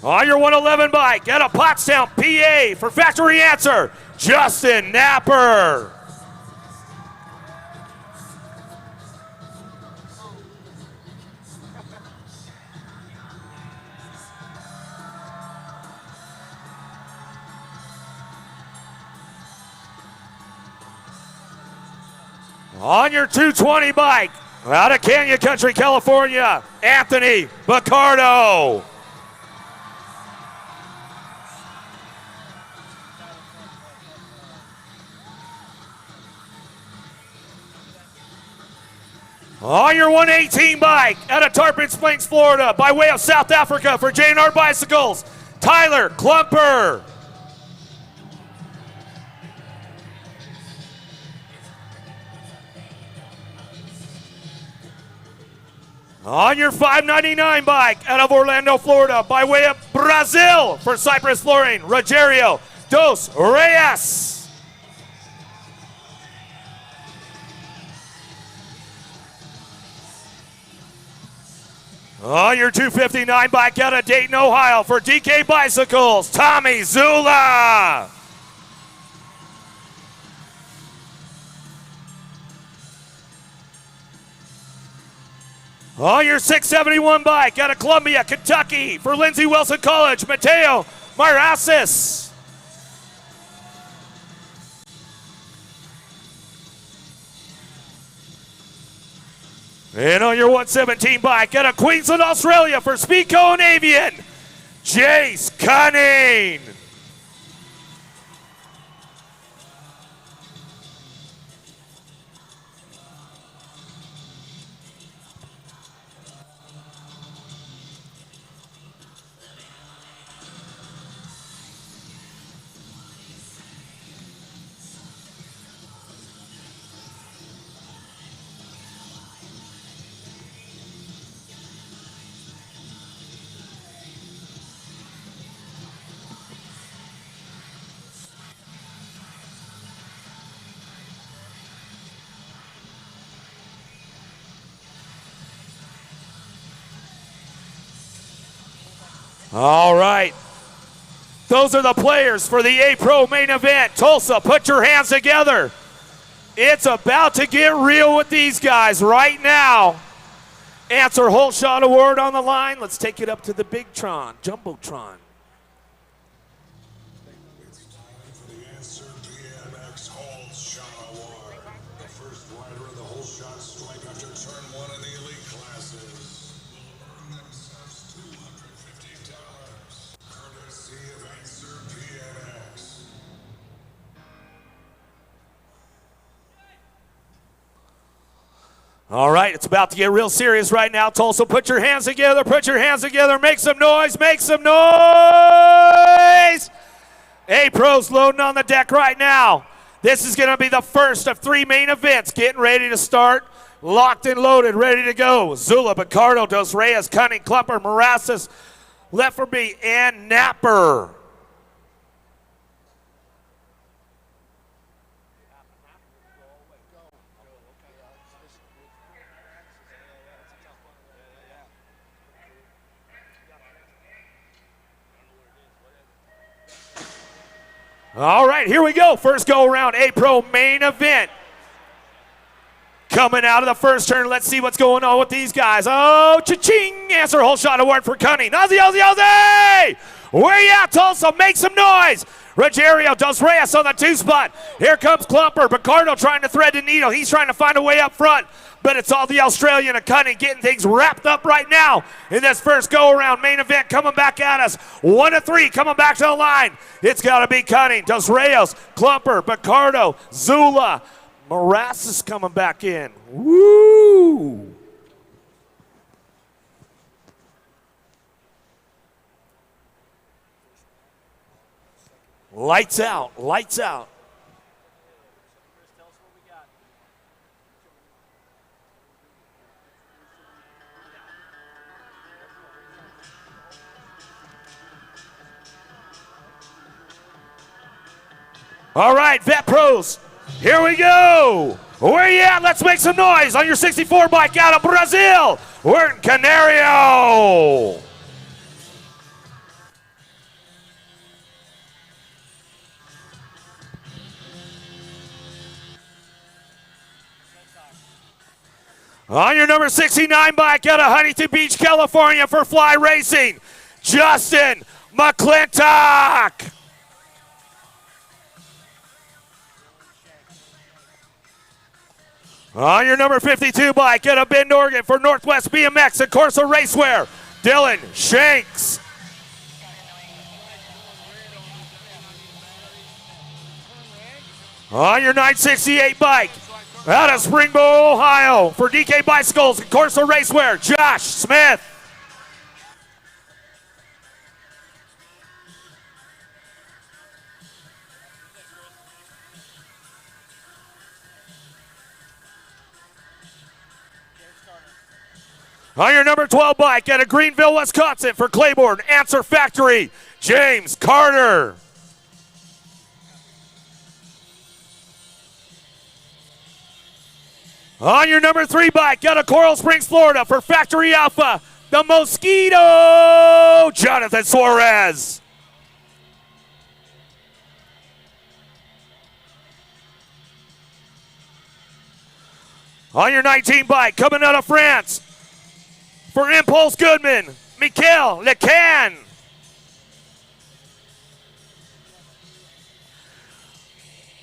On your 111 bike at a Pottstown, PA for Factory Answer, Justin Napper. On your 220 bike, out of Canyon Country, California, Anthony Baccardo. On your 118 bike, out of Tarpon Springs, Florida, by way of South Africa for J&R Bicycles, Tyler Klumper. On your 599 bike out of Orlando, Florida, by way of Brazil for Cypress Flooring, Rogerio dos Reyes. On your 259 bike out of Dayton, Ohio for DK Bicycles, Tommy Zula. On your 671 bike out of Columbia, Kentucky for Lindsey Wilson College, Mateo Marasis. And on your 117 bike out of Queensland, Australia for Speedco and Avian, Jace Cunning. All right. Those are the players for the A-Pro main event. Tulsa, put your hands together. It's about to get real with these guys right now. Answer Whole Shot Award on the line. Let's take it up to the Big Tron, Jumbotron. It's time for the Answer BMX Whole Shot Award. The first rider of the Whole Shot stripe after turn 1 in the elite classes will earn themselves $250, courtesy of Answer BMX. All right, it's about to get real serious right now. Tulsa, put your hands together, make some noise, make some noise. A-Pro's loading on the deck right now. This is going to be the first of 3 main events, getting ready to start. Locked and loaded, ready to go. Zula, Baccardo, Dos Reyes, Cunning, Klumper, Marasis, Lefferby, and Napper. All right, here we go. First go around, A-Pro main event. Coming out of the first turn, let's see what's going on with these guys. Oh, cha-ching! Answer Whole Shot Award for Cunning. Ozzy, Ozzy, Ozzy! Where you at, Tulsa? Make some noise. Rogerio Dos Reyes on the 2 spot. Here comes Klumper. Baccardo trying to thread the needle. He's trying to find a way up front. But it's all the Australian and Cunning getting things wrapped up right now in this first go-around main event coming back at us. 1 of 3 coming back to the line. It's got to be Cunning, Dos Reyes, Klumper, Baccardo, Zula. Marasis coming back in. Woo! Lights out, lights out. All right, Vet Pros, here we go. Where you at? Let's make some noise on your 64 bike out of Brazil. We're in Canario. On your number 69 bike out of Huntington Beach, California for Fly Racing, Justin McClintock. On your number 52 bike out of Bend, Oregon for Northwest BMX and Corsa Racewear, Dylan Shanks. On your 968 bike out of Springbow, Ohio for DK Bicycles and Corsa Racewear, Josh Smith. On your number 12 bike out of Greenville, Wisconsin for Claiborne Answer Factory, James Carter. On your number 3 bike out of Coral Springs, Florida for Factory Alpha, the Mosquito, Jonathan Suarez. On your 19 bike coming out of France for Impulse Goodman, Michael Lecan.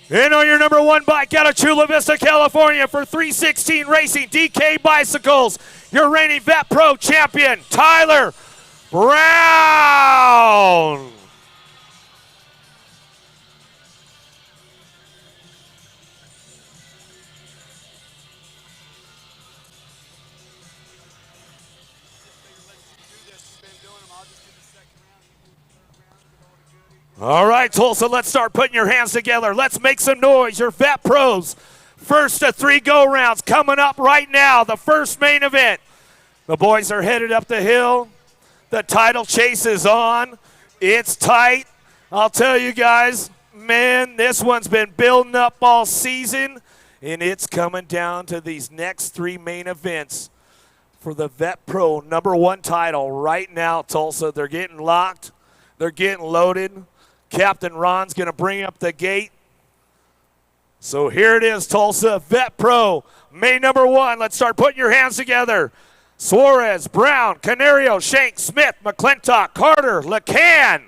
And on your number 1 bike out of Chula Vista, California for 316 Racing, DK Bicycles, your reigning Vet Pro champion, Tyler Brown. All right, Tulsa, let's start putting your hands together. Let's make some noise. Your Vet Pros, first to 3 go-rounds coming up right now, the first main event. The boys are headed up the hill. The title chase is on. It's tight. I'll tell you guys, man, this one's been building up all season, and it's coming down to these next 3 main events for the Vet Pro number 1 title right now, Tulsa. They're getting locked. They're getting loaded. Captain Ron's going to bring up the gate. So here it is, Tulsa. Vet Pro, main number 1. Let's start putting your hands together. Suarez, Brown, Canario, Shank, Smith, McClintock, Carter, Lecan.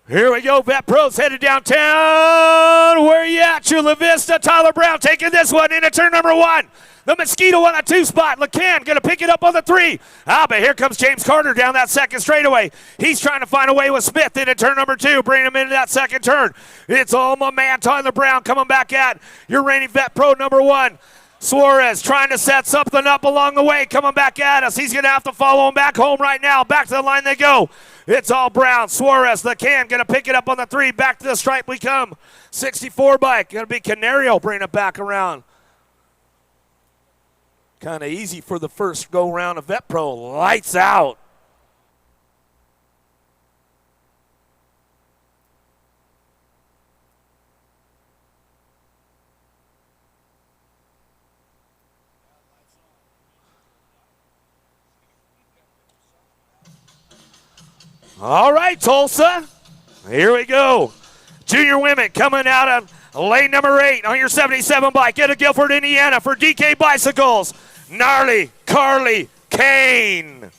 Here we go, Vet Pros headed downtown. Where you at, Chula Vista? Tyler Brown taking this one into turn number 1. The Mosquito on a 2 spot. Lecan going to pick it up on the 3. But here comes James Carter down that second straightaway. He's trying to find a way with Smith into turn number 2, bringing him into that second turn. It's all my man Tyler Brown coming back at your reigning Vet Pro number 1. Suarez trying to set something up along the way, coming back at us. He's going to have to follow him back home right now. Back to the line they go. It's all Brown. Suarez, Lecan, going to pick it up on the 3. Back to the stripe we come. 64 bike. Going to be Canario bringing it back around. Kind of easy for the first go-round of Vet Pro. Lights out. All right, Tulsa. Here we go. Junior women coming out of lane number 8 on your 77 bike out of Guilford, Indiana for DK Bicycles. Gnarly Carly Kane.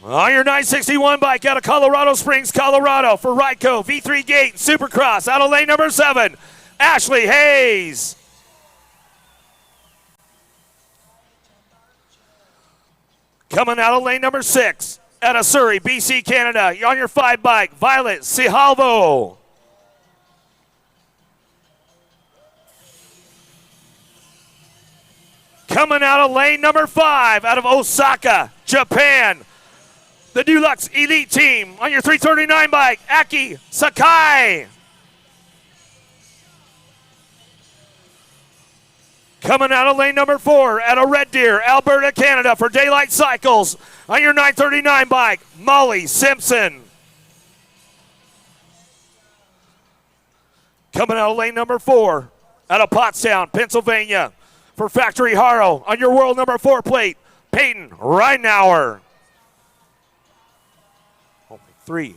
On your 961 bike out of Colorado Springs, Colorado for Ryco V3 Gate Supercross out of lane number 7, Ashley Hayes. Coming out of lane number 6, out of Surrey, BC, Canada, on your 5 bike, Violet Sihalvo. Coming out of lane number 5, out of Osaka, Japan, the Deluxe Elite Team, on your 339 bike, Aki Sakai. Coming out of lane number 4, out of Red Deer, Alberta, Canada, for Daylight Cycles, on your 939 bike, Molly Simpson. Coming out of lane number 4, out of Pottstown, Pennsylvania, for Factory Haro, on your world number 4 plate, Peyton Reinauer. 3.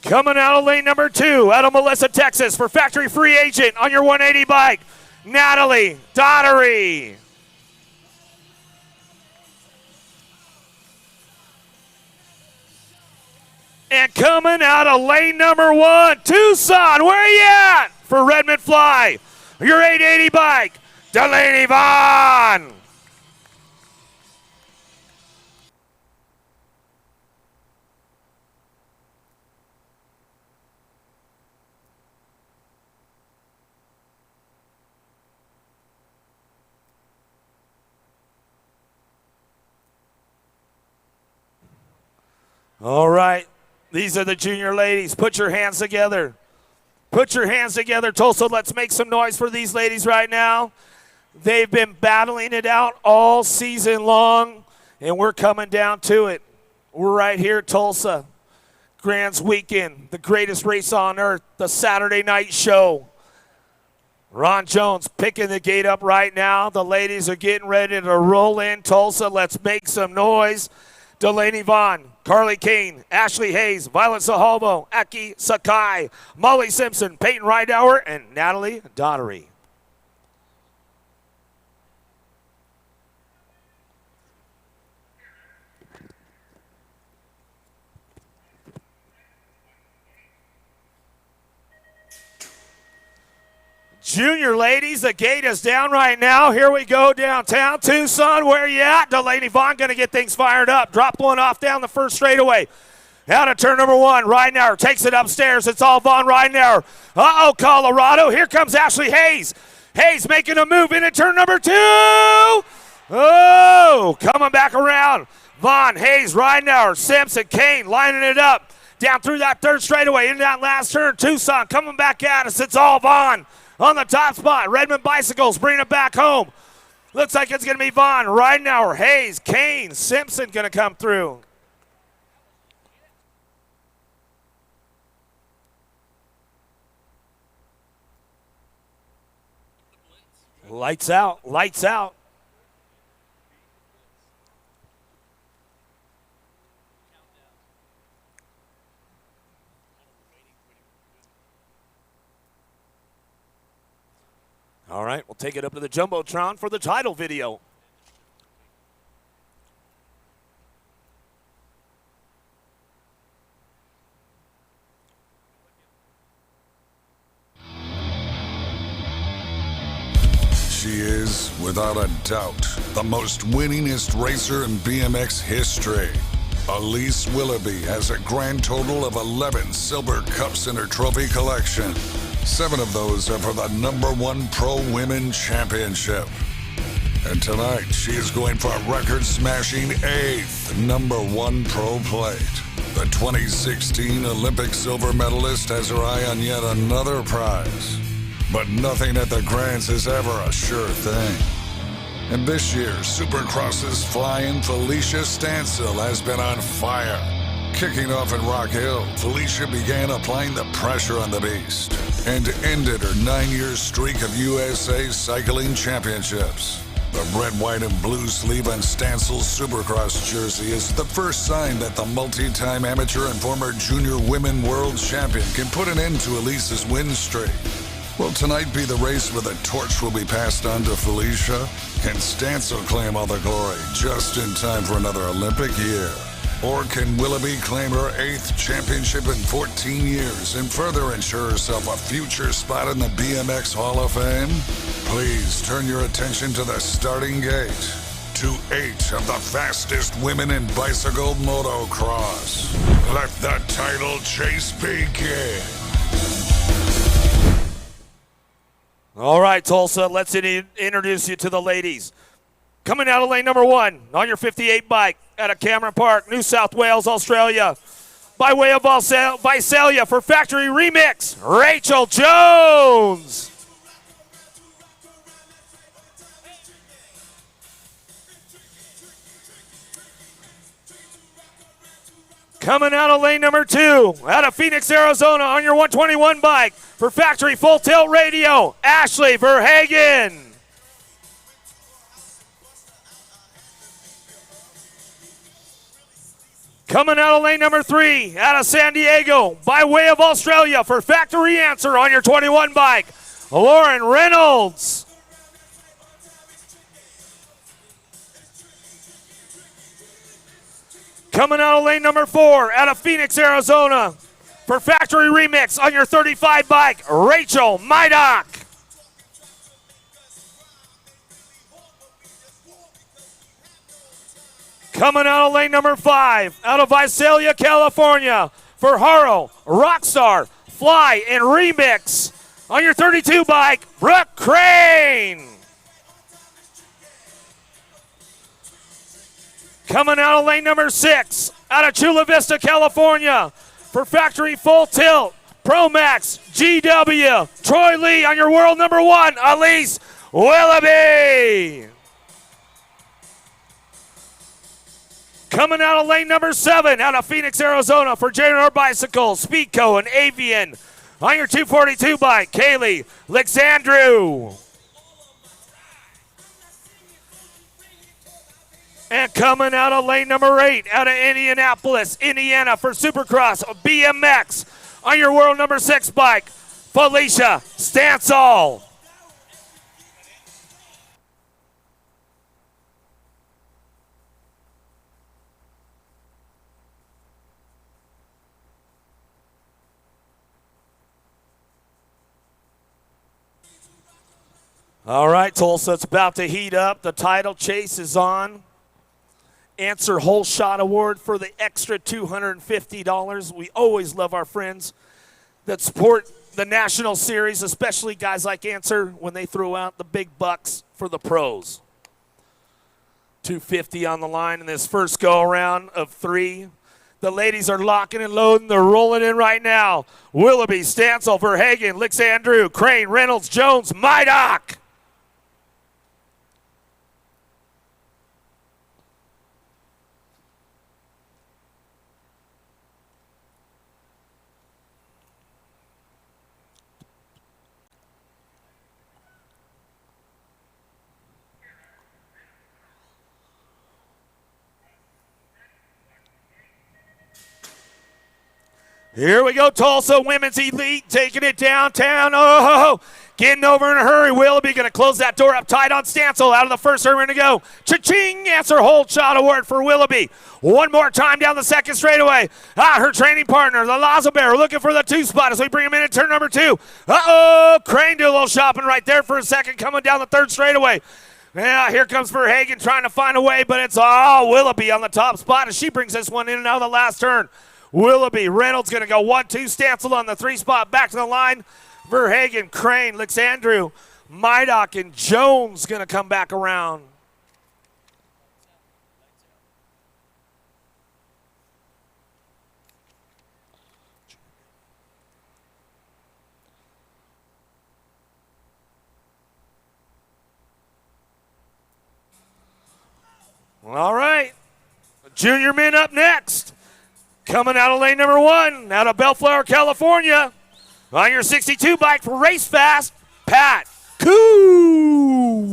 Coming out of lane number 2, out of Melissa, Texas, for Factory Free Agent, on your 180 bike, Natalie Daughtery. And coming out of lane number 1, Tucson, where you at? For Redmond Fly, your 880 bike, Delaney Vaughn. All right, these are the junior ladies. Put your hands together. Put your hands together, Tulsa. Let's make some noise for these ladies right now. They've been battling it out all season long, and we're coming down to it. We're right here at Tulsa. Grands Weekend, the greatest race on earth, the Saturday night show. Ron Jones picking the gate up right now. The ladies are getting ready to roll in Tulsa. Let's make some noise. Delaney Vaughn, Carly Kane, Ashley Hayes, Violet Sahalvo, Aki Sakai, Molly Simpson, Peyton Reinauer, and Natalie Daughtery. Junior ladies, the gate is down right now. Here we go downtown. Tucson, where you at? Delaney Vaughn going to get things fired up. Drop one off down the first straightaway. Out of turn number 1, Reinauer takes it upstairs. It's all Vaughn Reinauer. Uh-oh, Colorado. Here comes Ashley Hayes. Hayes making a move into turn number 2. Oh, coming back around. Vaughn, Hayes, Reinauer, Simpson, Kane lining it up. Down through that third straightaway into that last turn. Tucson coming back at us. It's all Vaughn. On the top spot, Redmond Bicycles bringing it back home. Looks like it's going to be Vaughn, Reinauer, Hayes, Kane, Simpson going to come through. Lights out, lights out. All right, we'll take it up to the Jumbotron for the title video. She is, without a doubt, the most winningest racer in BMX history. Elise Willoughby has a grand total of 11 silver cups in her trophy collection. 7 of those are for the #1 Pro Women Championship. And tonight, she is going for a record-smashing 8th #1 Pro plate. The 2016 Olympic silver medalist has her eye on yet another prize. But nothing at the Grands is ever a sure thing. And this year, Supercross's flying Felicia Stansel has been on fire. Kicking off in Rock Hill, Felicia began applying the pressure on the beast and ended her 9-year streak of USA Cycling Championships. The red, white, and blue sleeve on Stansel's Supercross jersey is the first sign that the multi-time amateur and former junior women world champion can put an end to Elise's win streak. Will tonight be the race where the torch will be passed on to Felicia? Can Stansel claim all the glory just in time for another Olympic year? Or can Willoughby claim her 8th championship in 14 years and further ensure herself a future spot in the BMX Hall of Fame? Please turn your attention to the starting gate. to 8 of the fastest women in bicycle motocross. Let the title chase begin. All right, Tulsa, let's introduce you to the ladies. Coming out of lane number 1 on your 58 bike out of Cameron Park, New South Wales, Australia. By way of Visalia for Factory Remix, Rachel Jones. Coming out of lane number 2, out of Phoenix, Arizona, on your 121 bike for Factory Full Tilt Radio, Ashley Verhagen. Coming out of lane number 3, out of San Diego, by way of Australia for Factory Answer on your 21 bike, Lauren Reynolds. Coming out of lane number 4, out of Phoenix, Arizona, for Factory Remix on your 35 bike, Rachel Mydock. Coming out of lane number 5, out of Visalia, California, for Haro, Rockstar, Fly, and Remix on your 32 bike, Brooke Crane. Coming out of lane number 6, out of Chula Vista, California, for Factory Full Tilt, Pro Max, GW, Troy Lee on your world number 1, Elise Willoughby. Coming out of lane number 7, out of Phoenix, Arizona, for JR Bicycles, Speedco, and Avian on your 242 bike, Kaylee Alexandru. And coming out of lane number 8, out of Indianapolis, Indiana, for Supercross BMX on your world number 6 bike, Felicia Stansall. All right, Tulsa, it's about to heat up. The title chase is on. Answer Whole Shot Award for the extra $250. We always love our friends that support the National Series, especially guys like Answer when they throw out the big bucks for the pros. $250 on the line in this first go-around of 3. The ladies are locking and loading. They're rolling in right now. Willoughby, Stansel, Verhagen, Alexandru, Crane, Reynolds, Jones, Mydock. Here we go, Tulsa Women's Elite taking it downtown. Oh, getting over in a hurry. Willoughby going to close that door up tight on Stansel. Out of the first turn, we're going to go. Cha-ching! Answer Whole Shot Award for Willoughby. One more time down the second straightaway. Her training partner, the Lazabear, looking for the 2 spot as we bring him in turn number 2. Uh-oh, Crane do a little shopping right there for a second, coming down the third straightaway. Yeah, here comes Verhagen trying to find a way, but it's Willoughby on the top spot as she brings this one in and out of the last turn. Willoughby, Reynolds going to go 1-2, Stansel on the 3 spot, back to the line. Verhagen, Crane, Alexandru, Mydock, and Jones going to come back around. All right, junior men up next. Coming out of lane number 1, out of Bellflower, California, on your 62 bike for Race Fast, Pat Koo.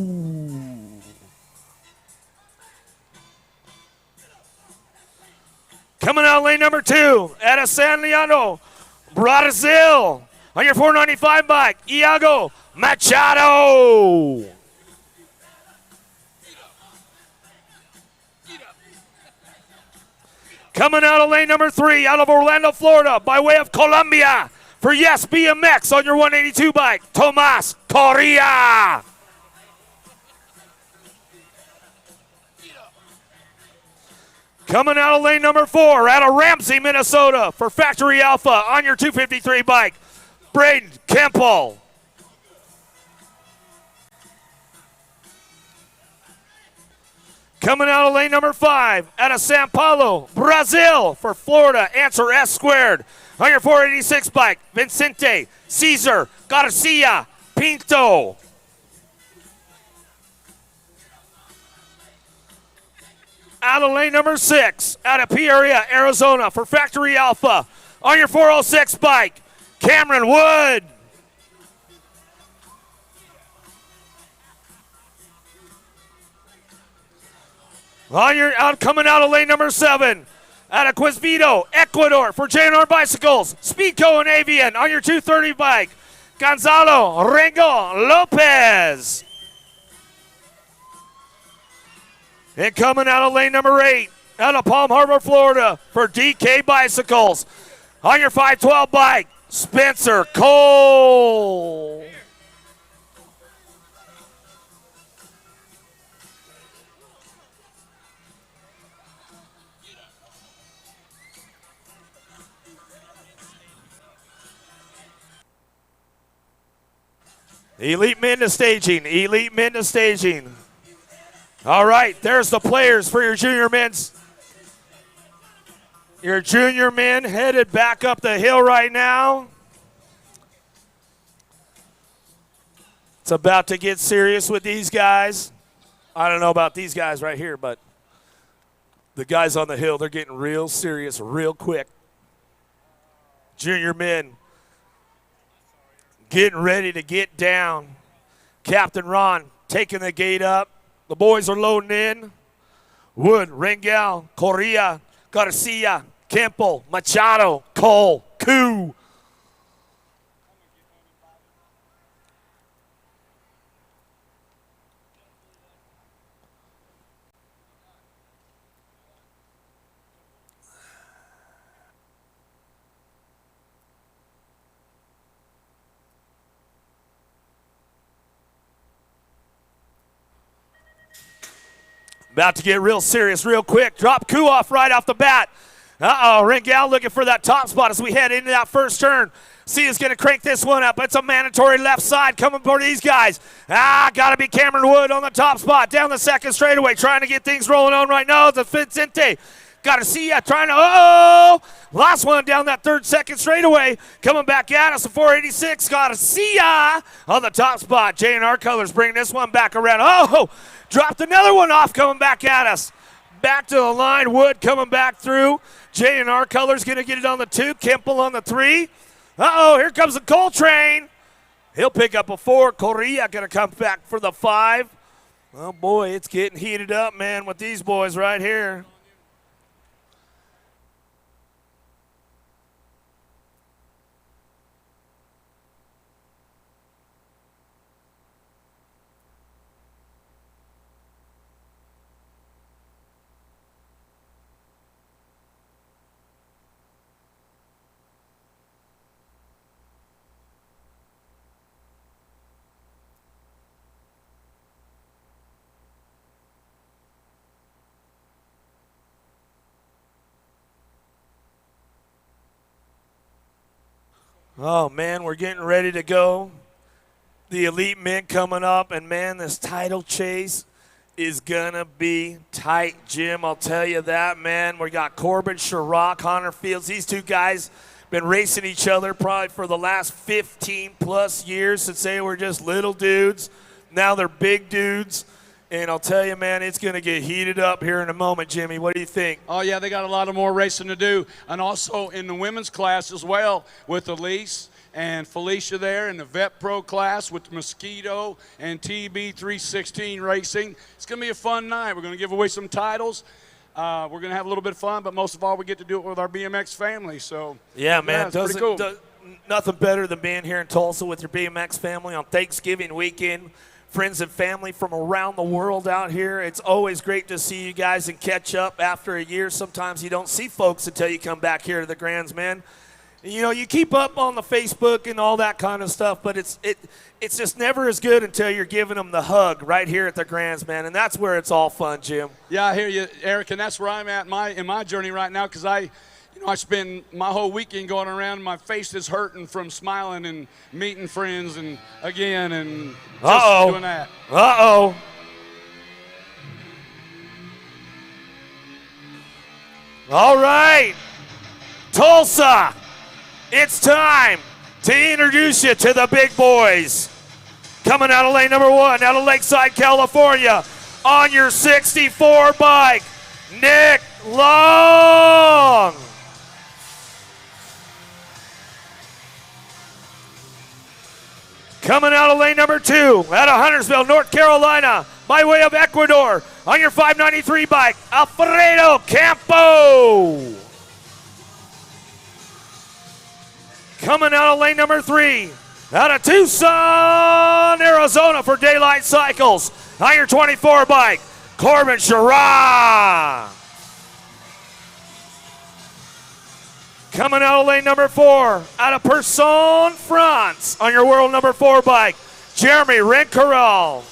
Coming out of lane number 2, out of San Leandro, Brazil, on your 495 bike, Iago Machado. Coming out of lane number 3, out of Orlando, Florida, by way of Colombia, for Yes BMX on your 182 bike, Tomas Correa. Coming out of lane number 4 out of Ramsey, Minnesota for Factory Alpha on your 253 bike, Braden Kempel. Coming out of lane number 5 out of Sao Paulo, Brazil for Florida, Answer S Squared. On your 486 bike, Vicente Cesar Garcia Pinto. Out of lane number 6, out of Peoria, Arizona for Factory Alpha. On your 406 bike, Cameron Wood. Coming out of lane number 7, out of Quisvito, Ecuador for JNR Bicycles, Speedco and Avian on your 230 bike, Gonzalo Rengo Lopez. And coming out of lane number 8, out of Palm Harbor, Florida for DK Bicycles, on your 512 bike, Spencer Cole. Elite men to staging, elite men to staging. All right, there's the players for your junior men's. Your junior men headed back up the hill right now. It's about to get serious with these guys. I don't know about these guys right here, but the guys on the hill, they're getting real serious real quick. Junior men getting ready to get down. Captain Ron taking the gate up. The boys are loading in. Wood, Rengel, Correa, Garcia, Kempel, Machado, Cole, Koo. About to get real serious real quick. Drop Koo off right off the bat. Rengel looking for that top spot as we head into that first turn. C is going to crank this one up. It's a mandatory left side coming for these guys. Got to be Cameron Wood on the top spot. Down the second straightaway, trying to get things rolling on right now. The Vicente Garcia trying to, last one down that second straightaway. Coming back at us, the 486, Garcia on the top spot. J&R Colors bringing this one back around. Dropped another one off coming back at us. Back to the line, Wood coming back through. J&R Colors going to get it on the 2, Kempel on the 3. Here comes the Coltrane. He'll pick up a 4. Correa going to come back for the 5. Oh, boy, it's getting heated up, man, with these boys right here. Oh, man, we're getting ready to go. The elite men coming up, and, man, this title chase is going to be tight, Jim. I'll tell you that, man. We got Corbin Sherrock, Connor Fields. These two guys been racing each other probably for the last 15-plus years since they were just little dudes. Now they're big dudes. And I'll tell you, man, it's going to get heated up here in a moment, Jimmy. What do you think? Oh, yeah, they got a lot of more racing to do. And also in the women's class as well with Elise and Felicia there in the Vet Pro class with Mosquito and TB 316 racing. It's going to be a fun night. We're going to give away some titles. We're going to have a little bit of fun, but most of all, we get to do it with our BMX family. So, yeah, man, it's pretty cool. Nothing better than being here in Tulsa with your BMX family on Thanksgiving weekend. Friends and family from around the world out here. It's always great to see you guys and catch up after a year. Sometimes you don't see folks until you come back here to the Grands, man. You know, you keep up on the Facebook and all that kind of stuff, but it's just never as good until you're giving them the hug right here at the Grands, man, and that's where it's all fun, Jim. Yeah, I hear you, Eric, and that's where I'm at in my journey right now, because I spend my whole weekend going around. My face is hurting from smiling and meeting friends and just doing that. Uh-oh. All right, Tulsa, it's time to introduce you to the big boys. Coming out of lane number 1, out of Lakeside, California, on your 64 bike, Nick Long. Coming out of lane number 2, out of Huntersville, North Carolina, by way of Ecuador, on your 593 bike, Alfredo Campo. Coming out of lane number 3, out of Tucson, Arizona for Daylight Cycles, on your 24 bike, Corbin Sherrod. Coming out of lane number 4, out of Person, France, on your world number 4 bike, Jeremy Rincarel.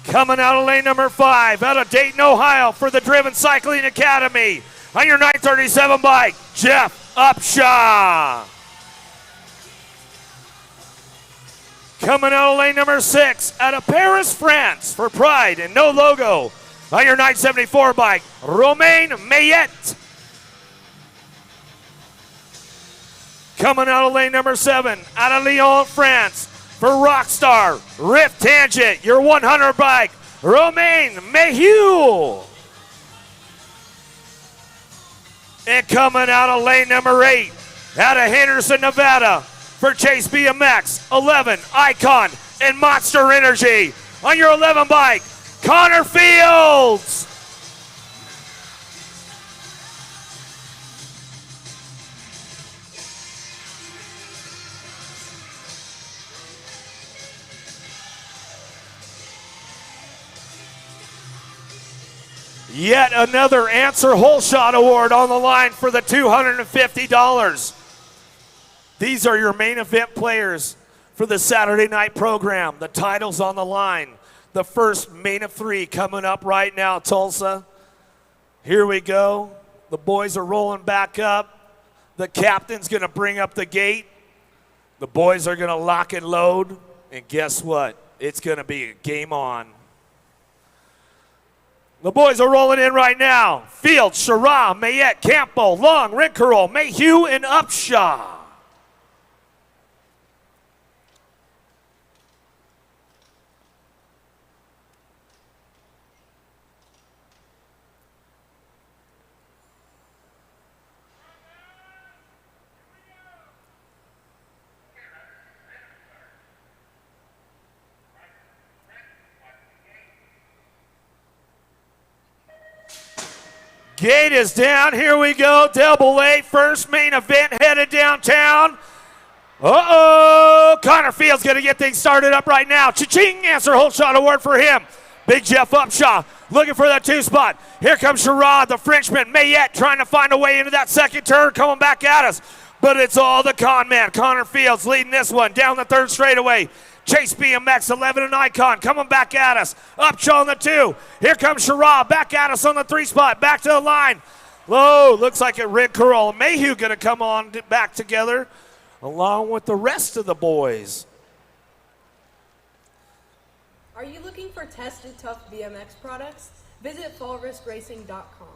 Coming out of lane number 5, out of Dayton, Ohio, for the Driven Cycling Academy, on your 937 bike, Jeff Upshaw. Coming out of lane number 6, out of Paris, France, for Pride and No Logo, on your 974 bike, Romain Mayet. Coming out of lane number 7, out of Lyon, France, for Rockstar, Rift Tangent, your 100 bike, Romain Mayhew. And coming out of lane number 8, out of Henderson, Nevada, for Chase BMX, 11, Icon, and Monster Energy, on your 11 bike, Connor Fields. Yet another Answer Hole Shot Award on the line for the $250. These are your main event players for the Saturday night program. The title's on the line. The first main of 3 coming up right now, Tulsa. Here we go. The boys are rolling back up. The captain's going to bring up the gate. The boys are going to lock and load. And guess what? It's going to be a game on. The boys are rolling in right now. Fields, Sherrod, Mayette, Campo, Long, Rincarel, Mayhew, and Upshaw. Gate is down. Here we go. Double A, first main event headed downtown. Uh-oh. Connor Fields going to get things started up right now. Cha-ching. Answer Hole Shot Award for him. Big Jeff Upshaw looking for that 2 spot. Here comes Sherrod, the Frenchman. Mayette trying to find a way into that second turn, coming back at us. But it's all the con man. Connor Fields leading this one down the 3rd straightaway. Chase BMX, 11 and Icon, coming back at us. Upshaw on the 2. Here comes Sherrod, back at us on the 3 spot. Back to the line. Low, looks like a Rincarel. Mayhew going to come on back together along with the rest of the boys. Are you looking for tested, tough BMX products? Visit fallriskracing.com.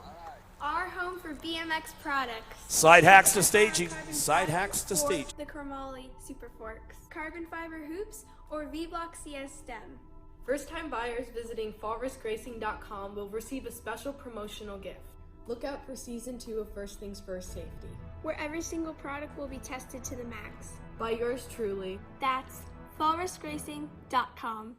Our home for BMX products. Sidehacks to staging. Sidehacks to stage. The Chromoly Super Forks, carbon fiber hoops, or V-Block CS stem. First-time buyers visiting fallriskracing.com will receive a special promotional gift. Look out for Season 2 of First Things First Safety, where every single product will be tested to the max. By yours truly. That's fallriskracing.com.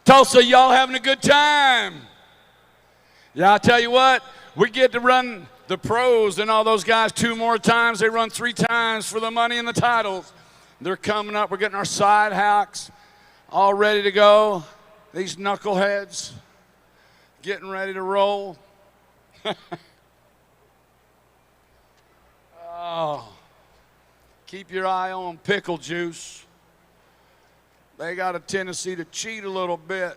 Tulsa, y'all having a good time? Yeah, I tell you what, we get to run the pros and all those guys 2 more times. They run 3 times for the money and the titles. They're coming up. We're getting our side hacks all ready to go. These knuckleheads getting ready to roll. Oh, keep your eye on Pickle Juice. They got a tendency to cheat a little bit.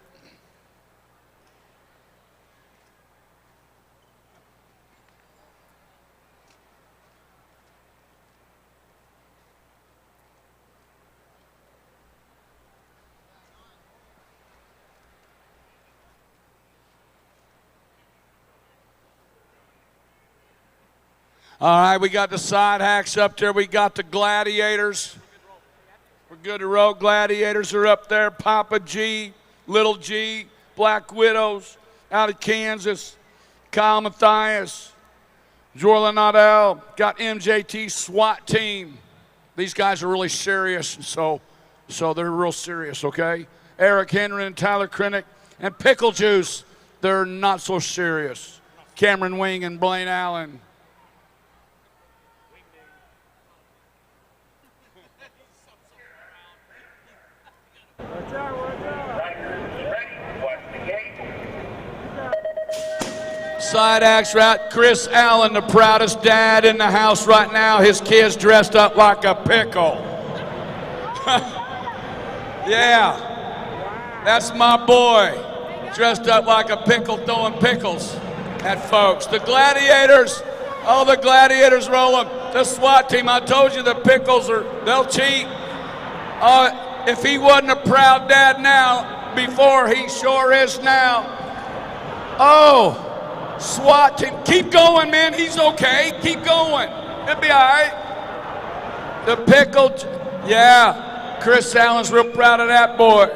All right, we got the side hacks up there. We got the gladiators. We're good to roll. Gladiators are up there. Papa G, Little G, Black Widows out of Kansas. Kyle Mathias, Jordan Nadell, got MJT SWAT team. These guys are really serious, so they're real serious, okay? Eric Henry and Tyler Krennick and Pickle Juice, they're not so serious. Cameron Wing and Blaine Allen. Side acts right. Chris Allen, the proudest dad in the house right now. His kid's dressed up like a pickle. Yeah, that's my boy. Dressed up like a pickle, throwing pickles at folks. The gladiators, all the gladiators rolling. The SWAT team, I told you the pickles they'll cheat. If he wasn't a proud dad now, before, he sure is now. Oh. SWAT team, keep going, man. He's okay. Keep going. It'll be all right. The pickle, yeah. Chris Allen's real proud of that boy.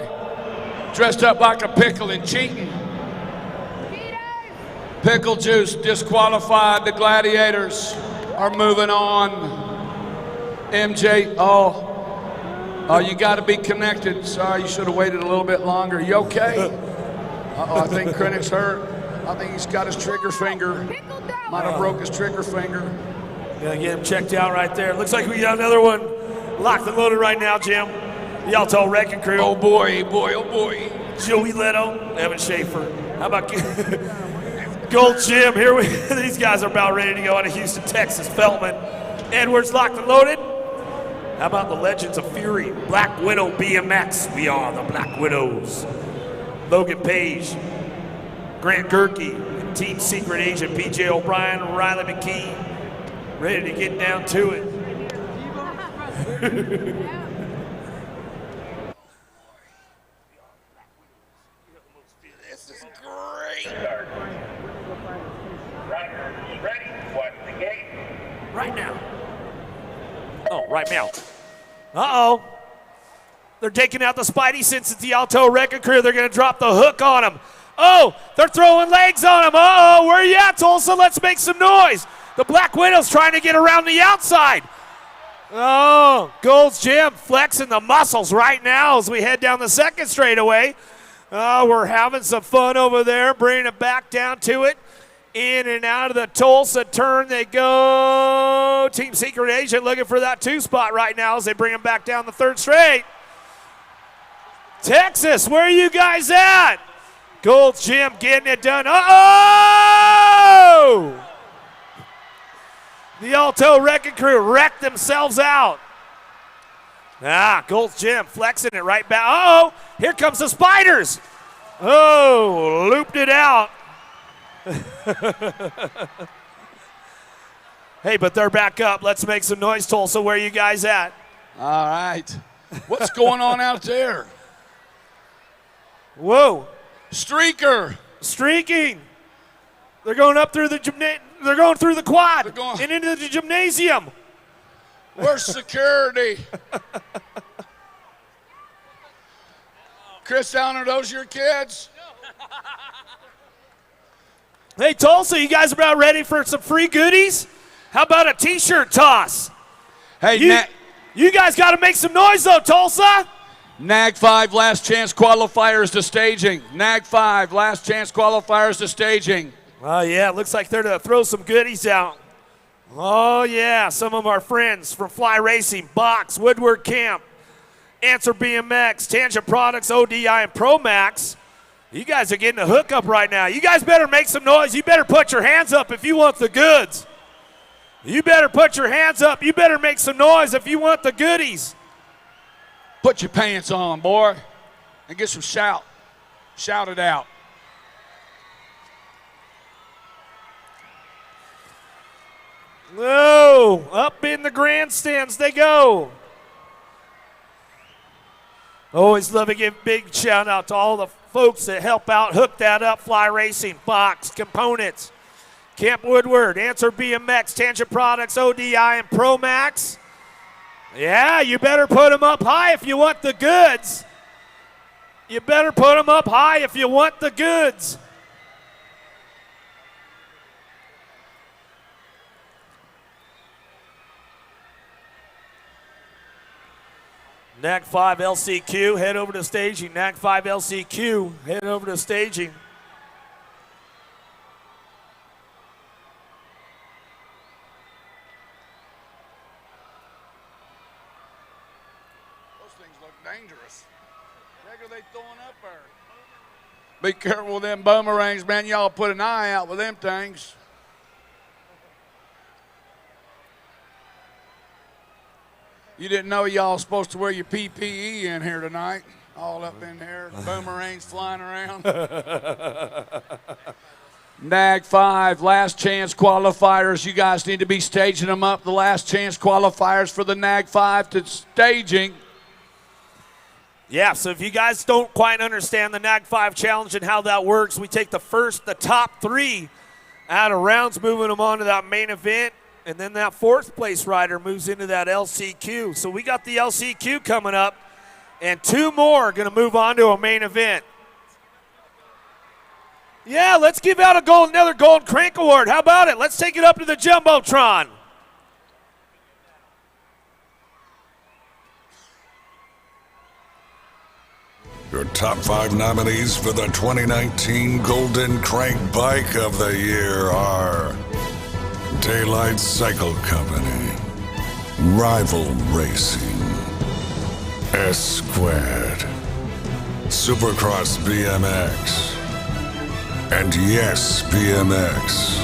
Dressed up like a pickle and cheating. Pickle Juice disqualified. The gladiators are moving on. MJ, oh, you got to be connected. Sorry, you should have waited a little bit longer. You okay? Uh-oh, I think Krennick's hurt. I think he's got his trigger finger. Might have broke his trigger finger. Gonna get him checked out right there. Looks like we got another one locked and loaded right now, Jim. The Alto Wrecking Crew. Oh boy, oh boy. Joey Leto, Evan Schaefer. How about Gold Jim? These guys are about ready to go out of Houston, Texas. Feltman, Edwards locked and loaded. How about the Legends of Fury? Black Widow BMX. We are the Black Widows. Logan Page. Grant Gerke, Team Secret Agent, PJ O'Brien, Riley McKee, ready to get down to it. This is great. Riders ready, watch the gate. Right now. Oh, right now. Uh-oh. They're taking out the Spidey since it's the Alto Wrecking Crew. They're going to drop the hook on him. Oh, they're throwing legs on him. Uh-oh, where you at, Tulsa? Let's make some noise. The Black Widow's trying to get around the outside. Oh, Gold's Gym flexing the muscles right now as we head down the second straightaway. Oh, we're having some fun over there, bringing it back down to it. In and out of the Tulsa turn they go. Team Secret Agent looking for that 2 spot right now as they bring him back down the third straight. Texas, where are you guys at? Gold's Gym getting it done. Uh-oh! The Alto Wrecking Crew wrecked themselves out. Gold's Gym flexing it right back. Uh-oh! Here comes the Spiders. Oh, looped it out. Hey, but they're back up. Let's make some noise, Tulsa. Where are you guys at? All right. What's going on out there? Whoa. Streaking. They're going up through the they're going through the quad and into the gymnasium. Where's security? Chris Allen, are those your kids? Hey, Tulsa, you guys about ready for some free goodies? How about a t-shirt toss? Hey, you guys got to make some noise, though, Tulsa. Nag 5, last chance qualifiers to staging. Nag 5, last chance qualifiers to staging. Oh, yeah, it looks like they're to throw some goodies out. Oh, yeah, some of our friends from Fly Racing, Box, Woodward Camp, Answer BMX, Tangent Products, ODI, and Pro Max. You guys are getting a hookup right now. You guys better make some noise. You better put your hands up if you want the goods. You better put your hands up. You better make some noise if you want the goodies. Put your pants on, boy, and get some shout. Shout it out. Whoa, up in the grandstands they go. Always love to give a big shout out to all the folks that help out, hook that up, Fly Racing, Box, Components, Camp Woodward, Answer BMX, Tangent Products, ODI, and Pro Max. Yeah, you better put them up high if you want the goods. You better put them up high if you want the goods. NAC 5 LCQ, head over to staging. NAC 5 LCQ, head over to staging. Those things look dangerous. Heck are they throwing up there? Be careful with them boomerangs, man. Y'all put an eye out with them things. You didn't know y'all supposed to wear your PPE in here tonight. All up in there, boomerangs flying around. NAG 5, last chance qualifiers. You guys need to be staging them up. The last chance qualifiers for the NAG 5 to staging. Yeah, so if you guys don't quite understand the NAG 5 challenge and how that works, we take the top 3 out of rounds, moving them on to that main event. And then that 4th place rider moves into that LCQ. So we got the LCQ coming up, and 2 more are going to move on to a main event. Yeah, let's give out another Golden Crank Award. How about it? Let's take it up to the Jumbotron. Your top 5 nominees for the 2019 Golden Crank Bike of the Year are Daylight Cycle Company, Rival Racing, S Squared, Supercross BMX, and Yes BMX.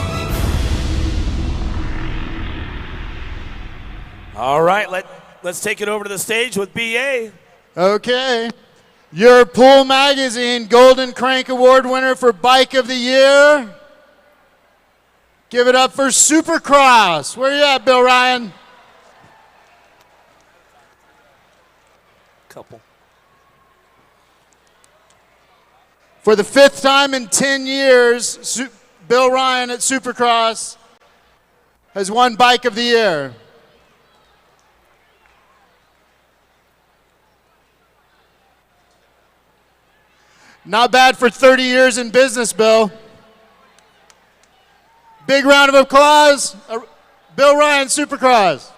All right, let's take it over to the stage with BA. Okay. Your Pool Magazine Golden Crank Award winner for Bike of the Year. Give it up for Supercross. Where you at, Bill Ryan? Couple. For the 5th time in 10 years, Bill Ryan at Supercross has won Bike of the Year. Not bad for 30 years in business, Bill. Big round of applause. Bill Ryan, Supercross.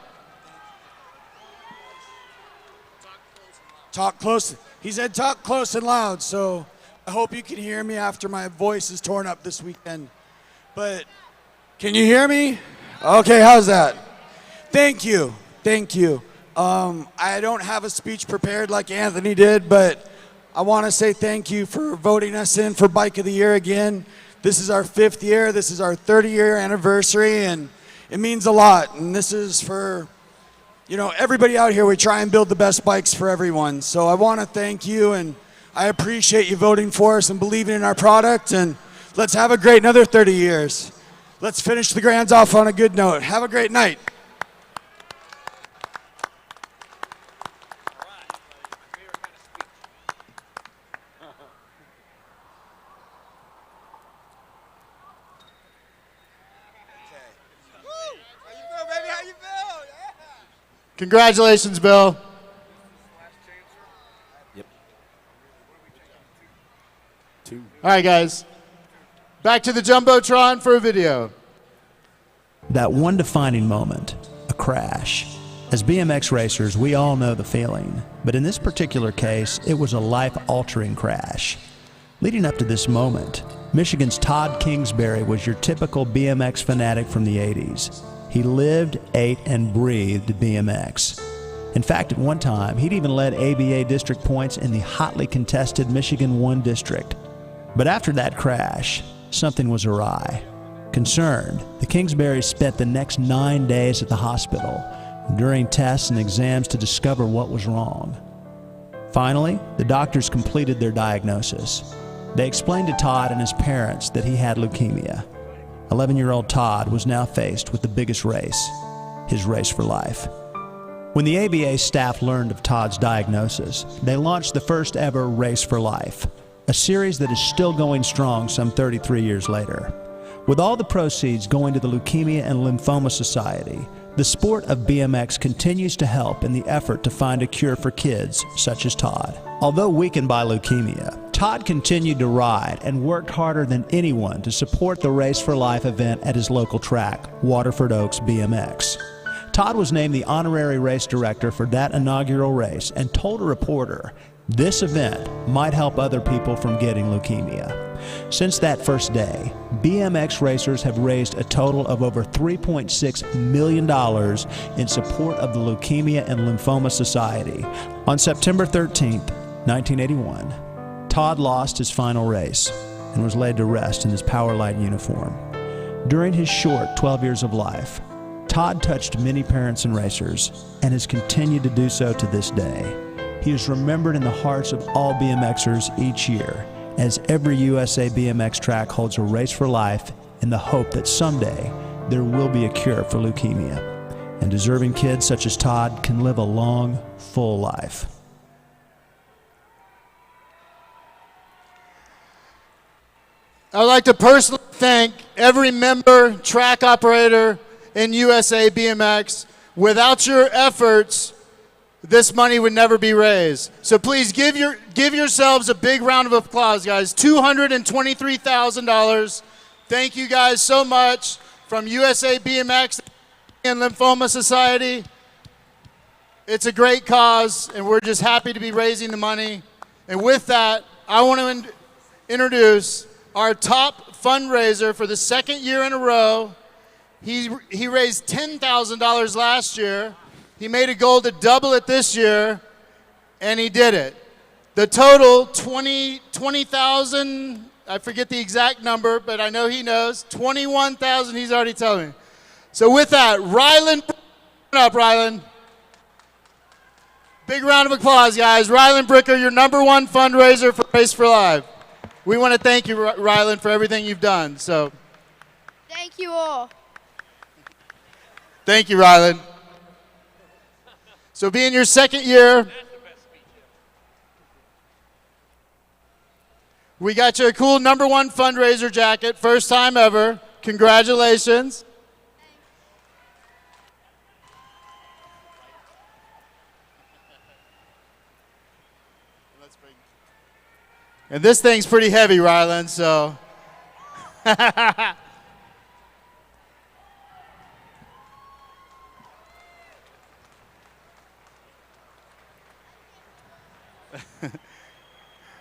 Talk close. He said talk close and loud, so I hope you can hear me after my voice is torn up this weekend. But can you hear me? Okay, how's that? Thank you. Thank you. I don't have a speech prepared like Anthony did, but I want to say thank you for voting us in for Bike of the Year again. This is our 5th year. This is our 30-year anniversary, and it means a lot. And this is for, everybody out here. We try and build the best bikes for everyone. So I want to thank you, and I appreciate you voting for us and believing in our product. And let's have another 30 years. Let's finish the Grands off on a good note. Have a great night. Congratulations, Bill. Yep. 2. All right, guys. Back to the Jumbotron for a video. That one defining moment, a crash, As BMX racers, we all know the feeling, but in this particular case, it was a life-altering crash. Leading up to this moment, Michigan's Todd Kingsbury was your typical BMX fanatic from the 80s. He lived, ate, and breathed BMX. In fact, at one time, he'd even led ABA district points in the hotly contested Michigan 1 district. But after that crash, something was awry. Concerned, the Kingsburys spent the next 9 days at the hospital, during tests and exams to discover what was wrong. Finally, the doctors completed their diagnosis. They explained to Todd and his parents that he had leukemia. 11-year-old Todd was now faced with the biggest race, his race for life. When the ABA staff learned of Todd's diagnosis, they launched the first ever Race for Life, a series that is still going strong some 33 years later. With all the proceeds going to the Leukemia and Lymphoma Society, the sport of BMX continues to help in the effort to find a cure for kids such as Todd. Although weakened by leukemia, Todd continued to ride and worked harder than anyone to support the Race for Life event at his local track, Waterford Oaks BMX. Todd was named the honorary race director for that inaugural race and told a reporter this event might help other people from getting leukemia. Since that first day, BMX racers have raised a total of over $3.6 million in support of the Leukemia and Lymphoma Society. On September 13, 1981, Todd lost his final race and was laid to rest in his Powerline uniform. During his short 12 years of life, Todd touched many parents and racers and has continued to do so to this day. He is remembered in the hearts of all BMXers each year, as every USA BMX track holds a Race for Life in the hope that someday there will be a cure for leukemia, and deserving kids such as Todd can live a long, full life. I'd like to personally thank every member, track operator in USA BMX. Without your efforts, this money would never be raised. So please give yourselves a big round of applause, guys. $223,000. Thank you guys so much from USA BMX and Lymphoma Society. It's a great cause, and we're just happy to be raising the money. And with that, I want to introduce our top fundraiser for the second year in a row. He raised $10,000 last year. He made a goal to double it this year, and he did it. The total, 20,000, I forget the exact number, but I know he knows. 21,000, he's already telling me. So with that, Rylan, up, Rylan. Big round of applause, guys. Rylan Bricker, your #1 fundraiser for Race for Life. We want to thank you, Rylan, for everything you've done. So, Thank you all. thank you, Rylan. So being your second year, we got you a cool #1 fundraiser jacket, first time ever. Congratulations. And this thing's pretty heavy, Rylan, so.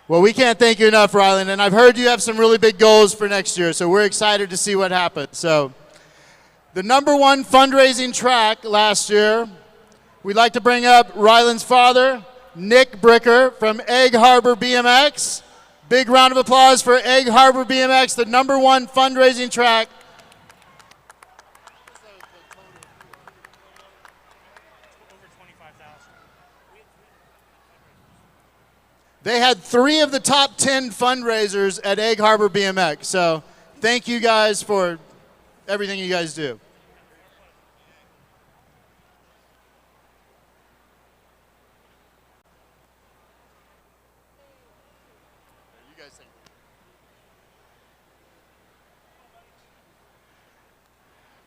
Well, we can't thank you enough, Rylan, and I've heard you have some really big goals for next year, so we're excited to see what happens. So, the #1 fundraising track last year, we'd like to bring up Rylan's father, Nick Bricker from Egg Harbor BMX. Big round of applause for Egg Harbor BMX, the #1 fundraising track. They had 3 of the top 10 fundraisers at Egg Harbor BMX. So thank you guys for everything you guys do.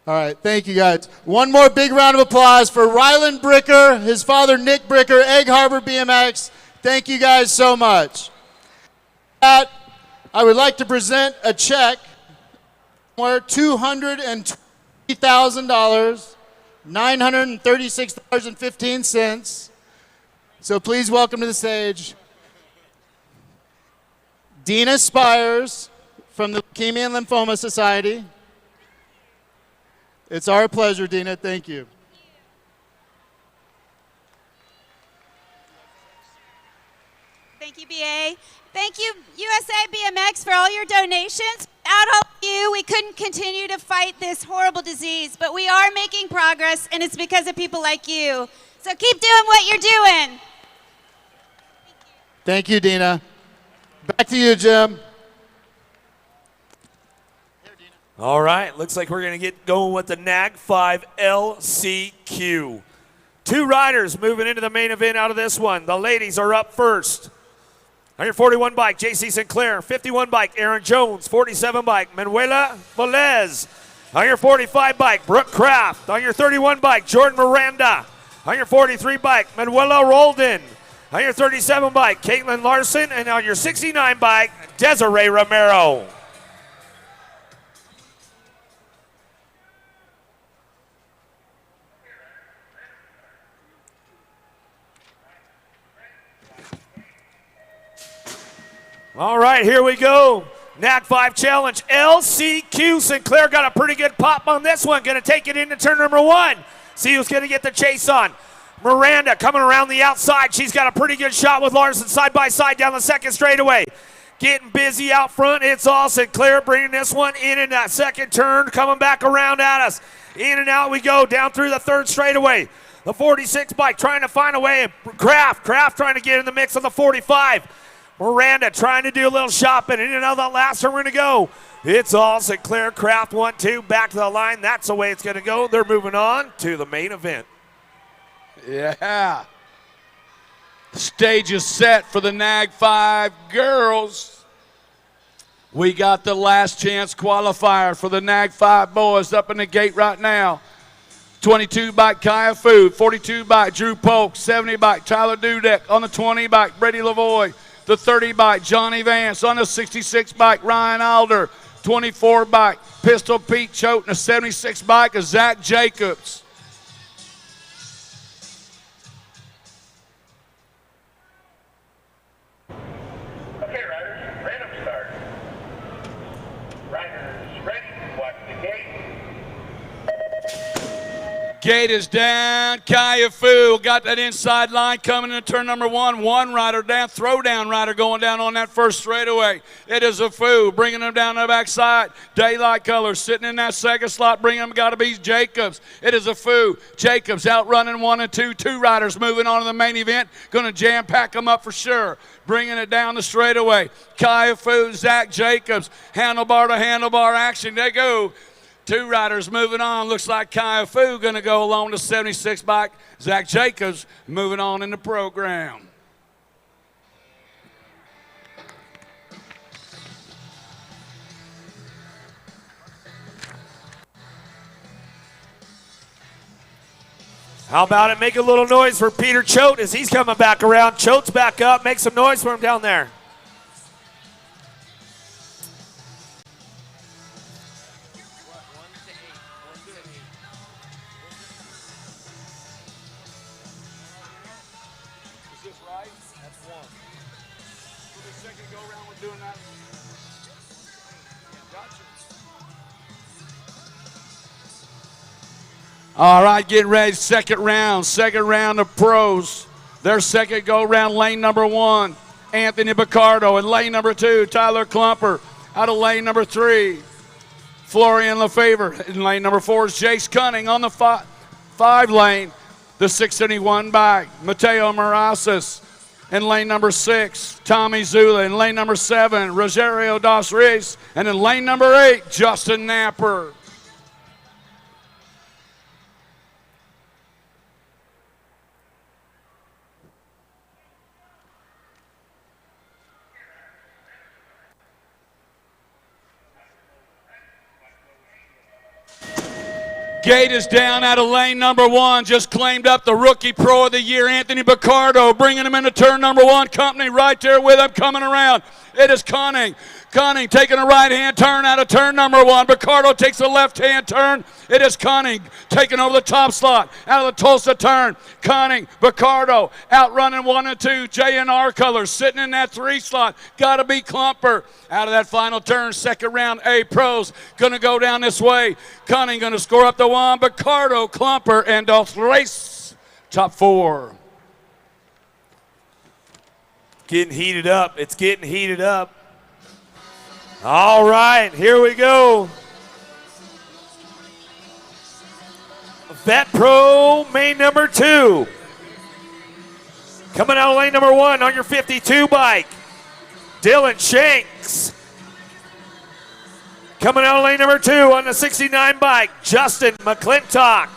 All right, thank you guys. One more big round of applause for Rylan Bricker, his father Nick Bricker, Egg Harbor BMX. Thank you guys so much. I would like to present a check for $220,000 $936.15. So please welcome to the stage Dina Spires from the Leukemia and Lymphoma Society. It's our pleasure, Dina. Thank you. Thank you, BA. Thank you, USA BMX, for all your donations. Without all of you, we couldn't continue to fight this horrible disease, but we are making progress, and it's because of people like you. So keep doing what you're doing. Thank you, Dina. Back to you, Jim. All right, looks like we're going to get going with the NAG 5 LCQ. 2 riders moving into the main event out of this one. The ladies are up first. On your 41 bike, JC Sinclair. 51 bike, Aaron Jones. 47 bike, Manuela Velez. On your 45 bike, Brooke Kraft. On your 31 bike, Jordan Miranda. On your 43 bike, Manuela Roldan. On your 37 bike, Caitlin Larson. And on your 69 bike, Desiree Romero. All right, here we go. NAG 5 Challenge, LCQ. Sinclair got a pretty good pop on this one. Going to take it into turn number 1. See who's going to get the chase on. Miranda coming around the outside. She's got a pretty good shot with Larson side by side down the second straightaway. Getting busy out front. It's all Sinclair bringing this one in that second turn. Coming back around at us. In and out we go down through the third straightaway. The 46 bike trying to find a way. Kraft trying to get in the mix on the 45. Miranda trying to do a little shopping. In and out of that last turn we're going to go. It's all Sinclair, Kraft 1-2, back to the line. That's the way it's going to go. They're moving on to the main event. Yeah. The stage is set for the NAG 5 girls. We got the last chance qualifier for the NAG 5 boys up in the gate right now. 22 bike Kaya Food, 42 bike Drew Polk, 70 bike Tyler Dudek, on the 20 bike Brady Lavoie. The 30 bike, Johnny Vance. On the 66 bike, Ryan Alder. 24 bike, Pistol Pete Choate. And the 76 bike is Zach Jacobs. Okay, riders, random start. Riders ready, watch the gate. Gate is down. Kaya Fu got that inside line coming into turn number 1. One rider down, throwdown rider going down on that first straightaway. It is a Fu bringing them down the backside. Daylight Colors sitting in that second slot, bringing them, got to be Jacobs. It is a Fu. Jacobs outrunning 1 and 2. 2 riders moving on to the main event. Going to jam pack them up for sure. Bringing it down the straightaway. Kaya Fu, Zach Jacobs. Handlebar to handlebar action. They go. 2 riders moving on. Looks like Kaya Fu going to go along to 76 bike. Zach Jacobs moving on in the program. How about it? Make a little noise for Peter Choate as he's coming back around. Choate's back up. Make some noise for him down there. All right, getting ready, second round of pros. Their second go-round, lane number 1, Anthony Picardo. In lane number 2, Tyler Klumper. Out of lane number 3, Florian Lefevre. In lane number 4 is Jace Cunning. On the 5 lane, the 671 bike, Mateo Marasas. In lane number 6, Tommy Zula. In lane number 7, Rogerio Dos Reis. And in lane number 8, Justin Napper. Gate is down out of lane number 1. Just claimed up the Rookie Pro of the Year, Anthony Picardo, bringing him into turn number 1. Company right there with him, coming around. It is Cunning. Cunning taking a right-hand turn out of turn number 1. Picardo takes a left-hand turn. It is Cunning taking over the top slot out of the Tulsa turn. Cunning, Picardo outrunning 1 and 2. J&R colors sitting in that 3 slot. Got to be Klumper out of that final turn. Second round A pros going to go down this way. Cunning going to score up the 1. Picardo, Klumper, and Dos Reis. Top 4. Getting heated up. It's getting heated up. All right, here we go. Vet Pro main number 2. Coming out of lane number 1 on your 52 bike, Dylan Shanks. Coming out of lane number 2 on the 69 bike, Justin McClintock.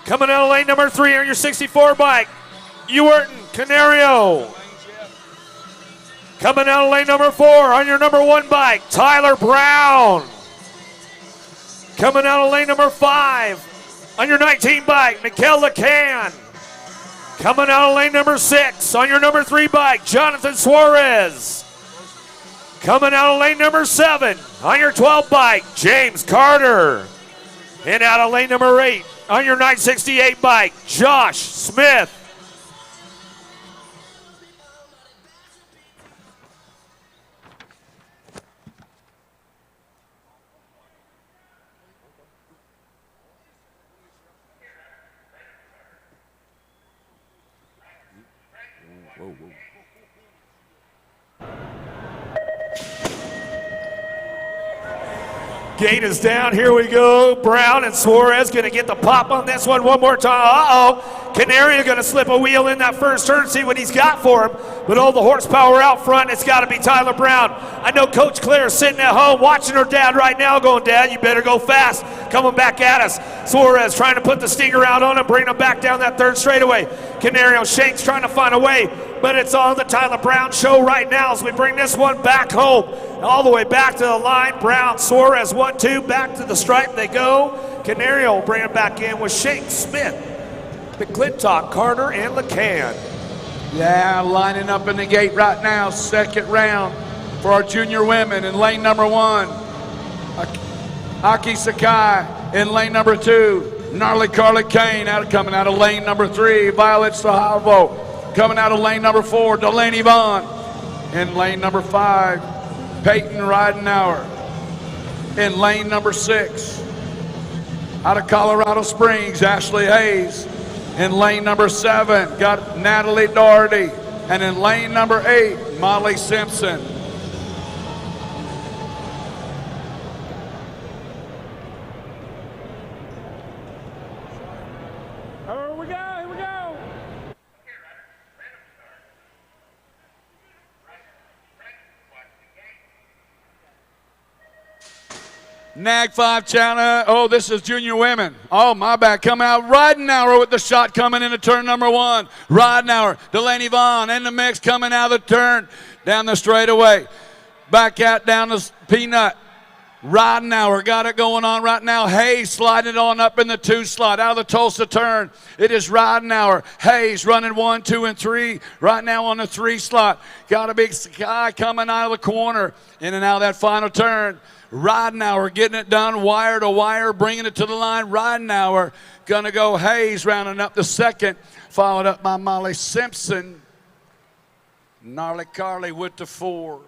Coming out of lane number 3 on your 64 bike, Ewerton Canario. Coming out of lane number 4 on your number 1 bike, Tyler Brown. Coming out of lane number 5 on your 19 bike, Mikael LeCan. Coming out of lane number 6 on your number 3 bike, Jonathan Suarez. Coming out of lane number 7 on your 12 bike, James Carter. And out of lane number 8 on your 968 bike, Josh Smith. Gate is down. Here we go. Brown and Suarez going to get the pop on this one more time. Uh-oh. Canario going to slip a wheel in that first turn, see what he's got for him. But all the horsepower out front, it's got to be Tyler Brown. I know Coach Claire is sitting at home watching her dad right now going, Dad, you better go fast. Coming back at us. Suarez trying to put the stinger out on him, bring him back down that third straightaway. Canario Shanks trying to find a way, but it's on the Tyler Brown show right now as we bring this one back home. All the way back to the line. Brown, Suarez, 1-2, back to the stripe they go. Canario will bring it back in with Shanks, Smith, McClintock, Carter, and LeCan. Yeah, lining up in the gate right now, second round for our junior women in lane number 1. Aki Sakai in lane number 2. Gnarly Carly Kane coming out of lane number 3. Violet Sahavo coming out of lane number 4. Delaney Vaughn in lane number 5. Peyton Ridenauer in lane number 6. Out of Colorado Springs, Ashley Hayes. In lane number 7, got Natalie Doherty. And in lane number 8, Molly Simpson. Here we go. Nag 5 channel. Oh, this is junior women. Oh, my bad. Coming out. Ridenauer with the shot coming into turn number 1. Ridenauer, Delaney Vaughn in the mix coming out of the turn. Down the straightaway. Back out down the Peanut. Ridenauer got it going on right now. Hayes sliding it on up in the 2 slot out of the Tulsa turn. It is Ridenauer. Hayes running 1, 2, and 3 right now on the 3 slot. Got a big guy coming out of the corner in and out of that final turn. Ridenauer getting it done wire to wire, bringing it to the line. Ridenauer going to go. Hayes rounding up the second, followed up by Molly Simpson. Gnarly Carly with the 4.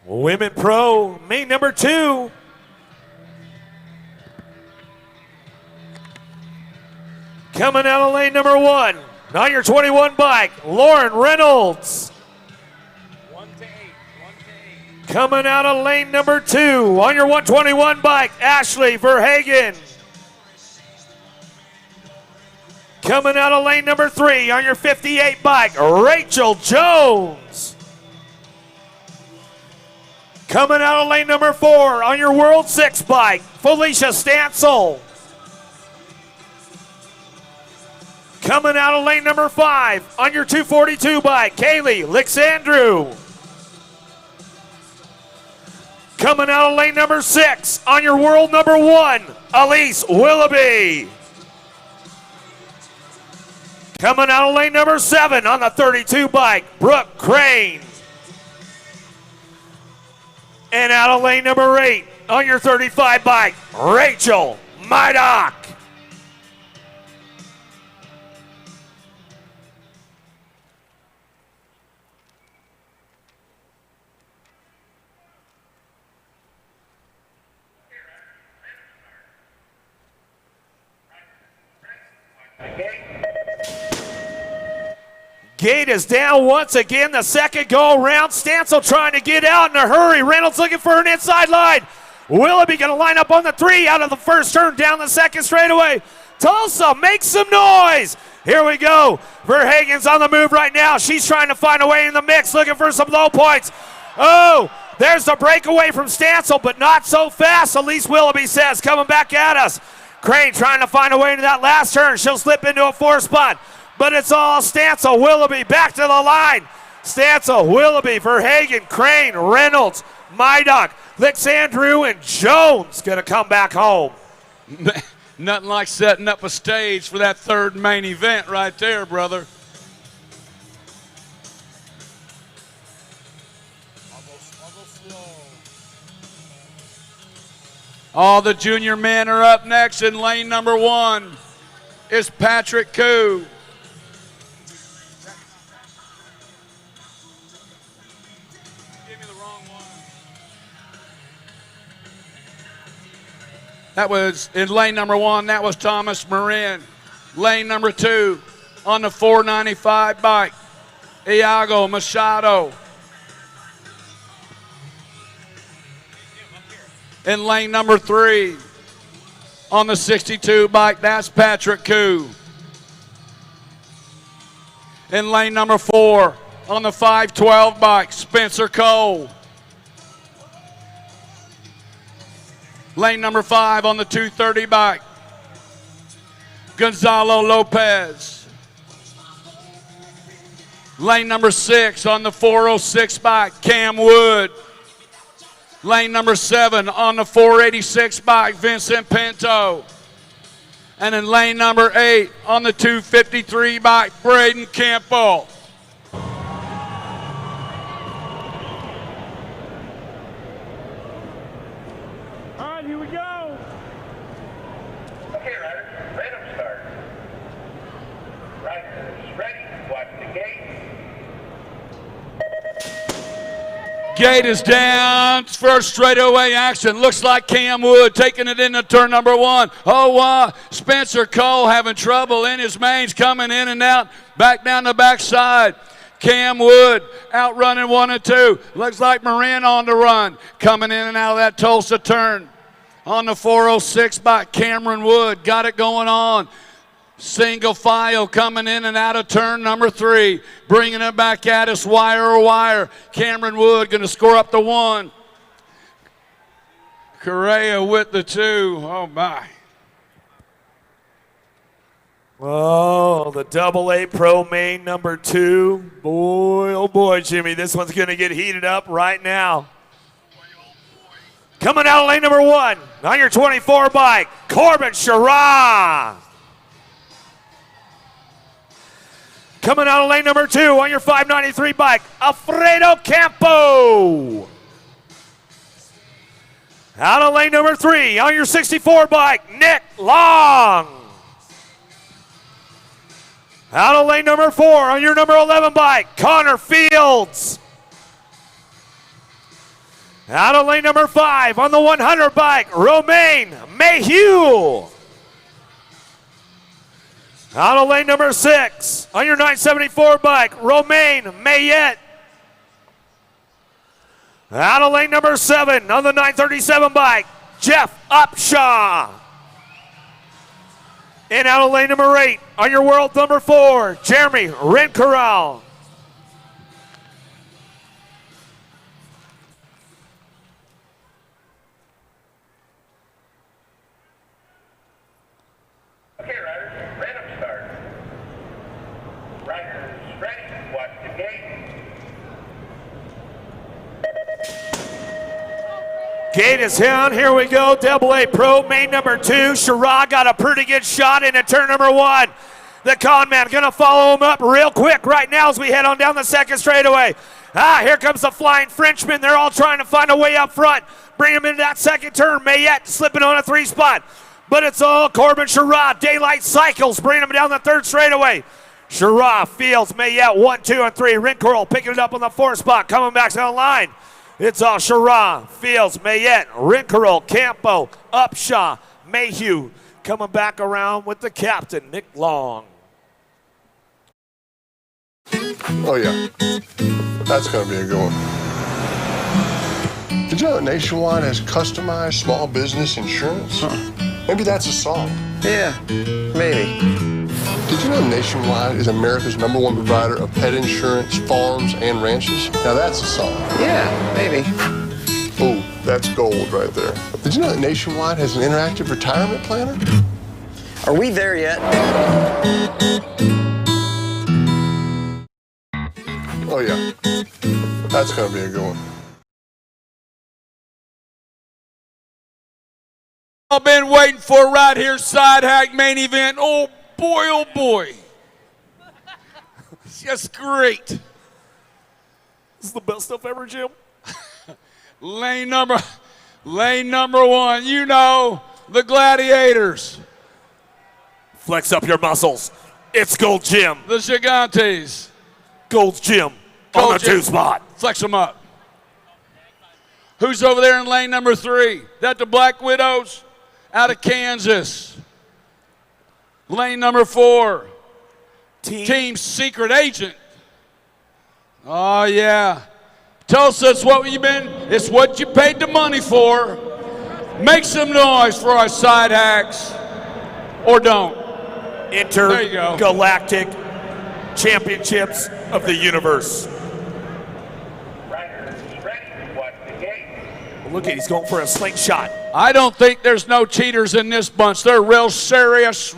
Women Pro, main number 2. Coming out of lane number 1, on your 21 bike, Lauren Reynolds. Coming out of lane number 2, on your 121 bike, Ashley Verhagen. Coming out of lane number 3, on your 58 bike, Rachel Jones. Coming out of lane number 4, on your World 6 bike, Felicia Stansel. Coming out of lane number 5, on your 242 bike, Kaylee Lixandrew. Coming out of lane number 6, on your world number 1, Elise Willoughby. Coming out of lane number 7 on the 32 bike, Brooke Crane. And out of lane number 8 on your 35 bike, Rachel Mydock. Gate is down once again, the second go around. Stancil trying to get out in a hurry. Reynolds looking for an inside line. Willoughby going to line up on the 3 out of the first turn, down the second straightaway. Tulsa, make some noise. Here we go. Verhagen's on the move right now. She's trying to find a way in the mix, looking for some low points. Oh, there's the breakaway from Stancil, but not so fast, Elise Willoughby says, coming back at us. Crane trying to find a way into that last turn. She'll slip into a 4 spot. But it's all Stancil, Willoughby back to the line. Stancil, Willoughby, Verhagen, Crane, Reynolds, Mydock, Alexandru, and Jones gonna come back home. Nothing like setting up a stage for that third main event right there, brother. All the junior men are up next. In lane number 1 is Patrick Koo. That was in lane number 1, that was Thomas Marin. Lane number 2 on the 495 bike, Iago Machado. In lane number 3 on the 62 bike, that's Patrick Koo. In lane number 4 on the 512 bike, Spencer Cole. Lane number 5 on the 230 bike, Gonzalo Lopez. Lane number 6 on the 406 bike, Cam Wood. Lane number 7 on the 486 bike, Vincent Pinto. And in lane number 8 on the 253 bike, Braden Campbell. Gate is down, first straightaway action. Looks like Cam Wood taking it into turn number 1. Oh, wow. Spencer Cole having trouble in his mains, coming in and out, back down the backside. Cam Wood outrunning 1 and 2. Looks like Marin on the run, coming in and out of that Tulsa turn. On the 406 by Cameron Wood, got it going on. Single file coming in and out of turn number 3. Bringing it back at us, wire to wire. Cameron Wood going to score up the 1. Correa with the 2. Oh, my. Oh, the AA Pro main number 2. Boy, oh boy, Jimmy, this one's going to get heated up right now. Coming out of lane number 1 on your 24 bike, Corbin Shiraz. Coming out of lane number 2 on your 593 bike, Alfredo Campo. Out of lane number 3 on your 64 bike, Nick Long. Out of lane number 4 on your number 11 bike, Connor Fields. Out of lane number 5 on the 100 bike, Romaine Mayhew. Out of lane number 6 on your 974 bike, Romaine Mayette. Out of lane number 7 on the 937 bike, Jeff Upshaw. And out of lane number 8 on your world number 4, Jeremy Rencoral. Okay, riders, random start. Riders ready, watch the gate. Gate is down, here we go, AA Pro, main number 2. Shiraz got a pretty good shot into turn number 1. The con man gonna follow him up real quick right now as we head on down the second straightaway. Here comes the flying Frenchman. They're all trying to find a way up front. Bring him into that second turn. Mayette slipping on a 3 spot. But it's all Corbin Sherrod. Daylight Cycles bringing him down the third straightaway. Sherrod, Fields, Mayette, 1, 2, and 3. Rincoral picking it up on the 4 spot. Coming back down the line. It's all Sherrod, Fields, Mayette, Rincoral, Campo, Upshaw, Mayhew. Coming back around with the captain, Nick Long. Oh, yeah. That's going to be a good one. Did you know that Nationwide has customized small business insurance? Maybe that's a song. Yeah, maybe. Did you know Nationwide is America's #1 provider of pet insurance, farms, and ranches? Now that's a song. Yeah, maybe. Oh, that's gold right there. Did you know that Nationwide has an interactive retirement planner? Are we there yet? Oh, yeah. That's going to be a good one. I've been waiting for right here, Sidehack main event. Oh boy. It's just great. This is the best stuff ever, Jim. Lane number 1, you know, the Gladiators. Flex up your muscles. It's Gold Jim. The Gigantes. Gold's Jim on the 2 spot. Flex them up. Who's over there in lane number 3? That the Black Widows out of Kansas. Lane number 4. Team Secret Agent. Oh, yeah. Tulsa, it's what you paid the money for. Make some noise for our side hacks. Or don't. Intergalactic Championships of the Universe. Look at, he's going for a slingshot. I don't think there's no cheaters in this bunch. They're real serious.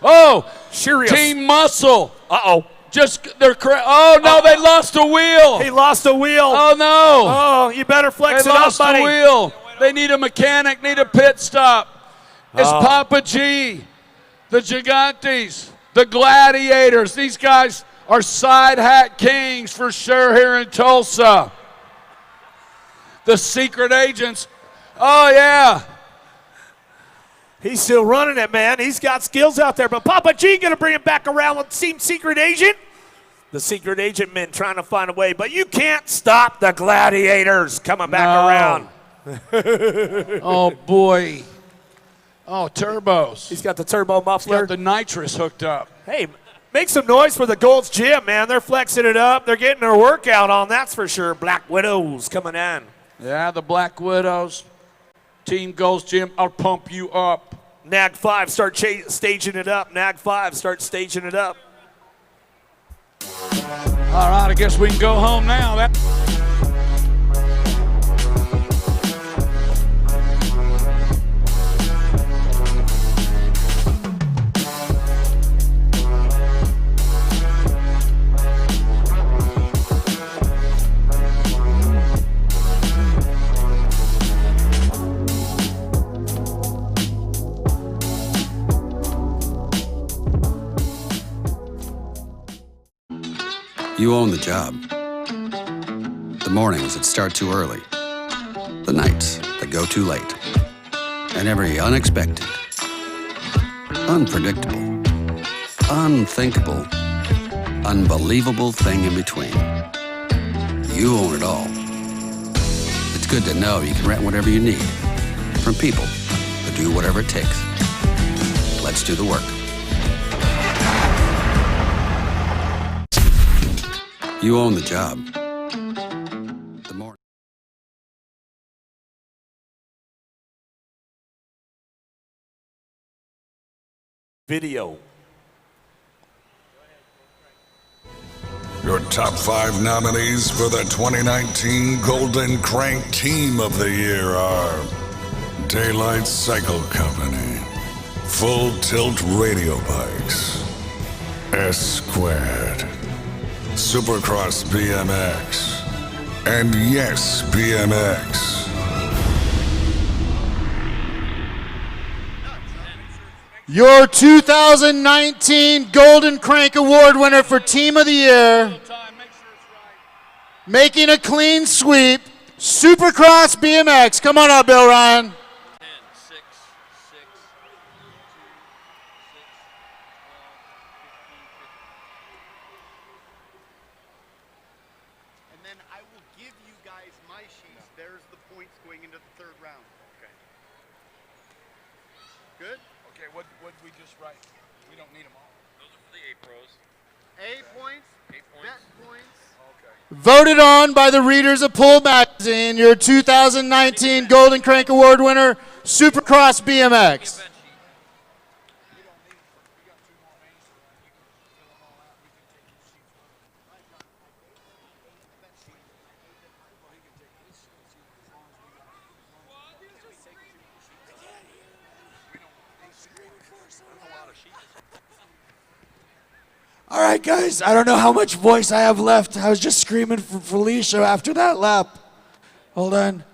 Oh, serious. Team Muscle. Uh-oh. Oh, no, they lost a wheel. He lost a wheel. Oh, no. Oh, you better flex they it up, lost buddy. a wheel. They need a mechanic, need a pit stop. It's Papa G, the Gigantes, the Gladiators. These guys are side hack kings for sure here in Tulsa. The Secret Agents. Oh, yeah. He's still running it, man. He's got skills out there. But Papa G going to bring it back around with Team Secret Agent. The Secret Agent men trying to find a way. But you can't stop the Gladiators coming back around. Oh, boy. Oh, turbos. He's got the turbo muffler. He's got the nitrous hooked up. Hey, make some noise for the Gold's Gym, man. They're flexing it up. They're getting their workout on, that's for sure. Black Widows coming in. Yeah, the Black Widows. Team Gold's Gym, I'll pump you up. Nag 5, start staging it up. Nag 5, start staging it up. All right, I guess we can go home now. You own the job. The mornings that start too early. The nights that go too late. And every unexpected, unpredictable, unthinkable, unbelievable thing in between. You own it all. It's good to know you can rent whatever you need from people who do whatever it takes. Let's do the work. You own the job. The more. Video. Your top 5 nominees for the 2019 Golden Crank Team of the Year are Daylight Cycle Company, Full Tilt Radio Bikes, S Squared, Supercross BMX, and Yes BMX. Your 2019 Golden Crank Award winner for Team of the Year, making a clean sweep, Supercross BMX. Come on up, Bill Ryan. And then I will give you guys my sheets. There's the points going into the third round. Okay. Good? Okay, what did we just write? We don't need them all. Those are for the A pros. A points. Bet points. Voted on by the readers of Pull Magazine, your 2019 Golden Crank Award winner, Supercross BMX. All right, guys, I don't know how much voice I have left. I was just screaming for Felicia after that lap. Hold on.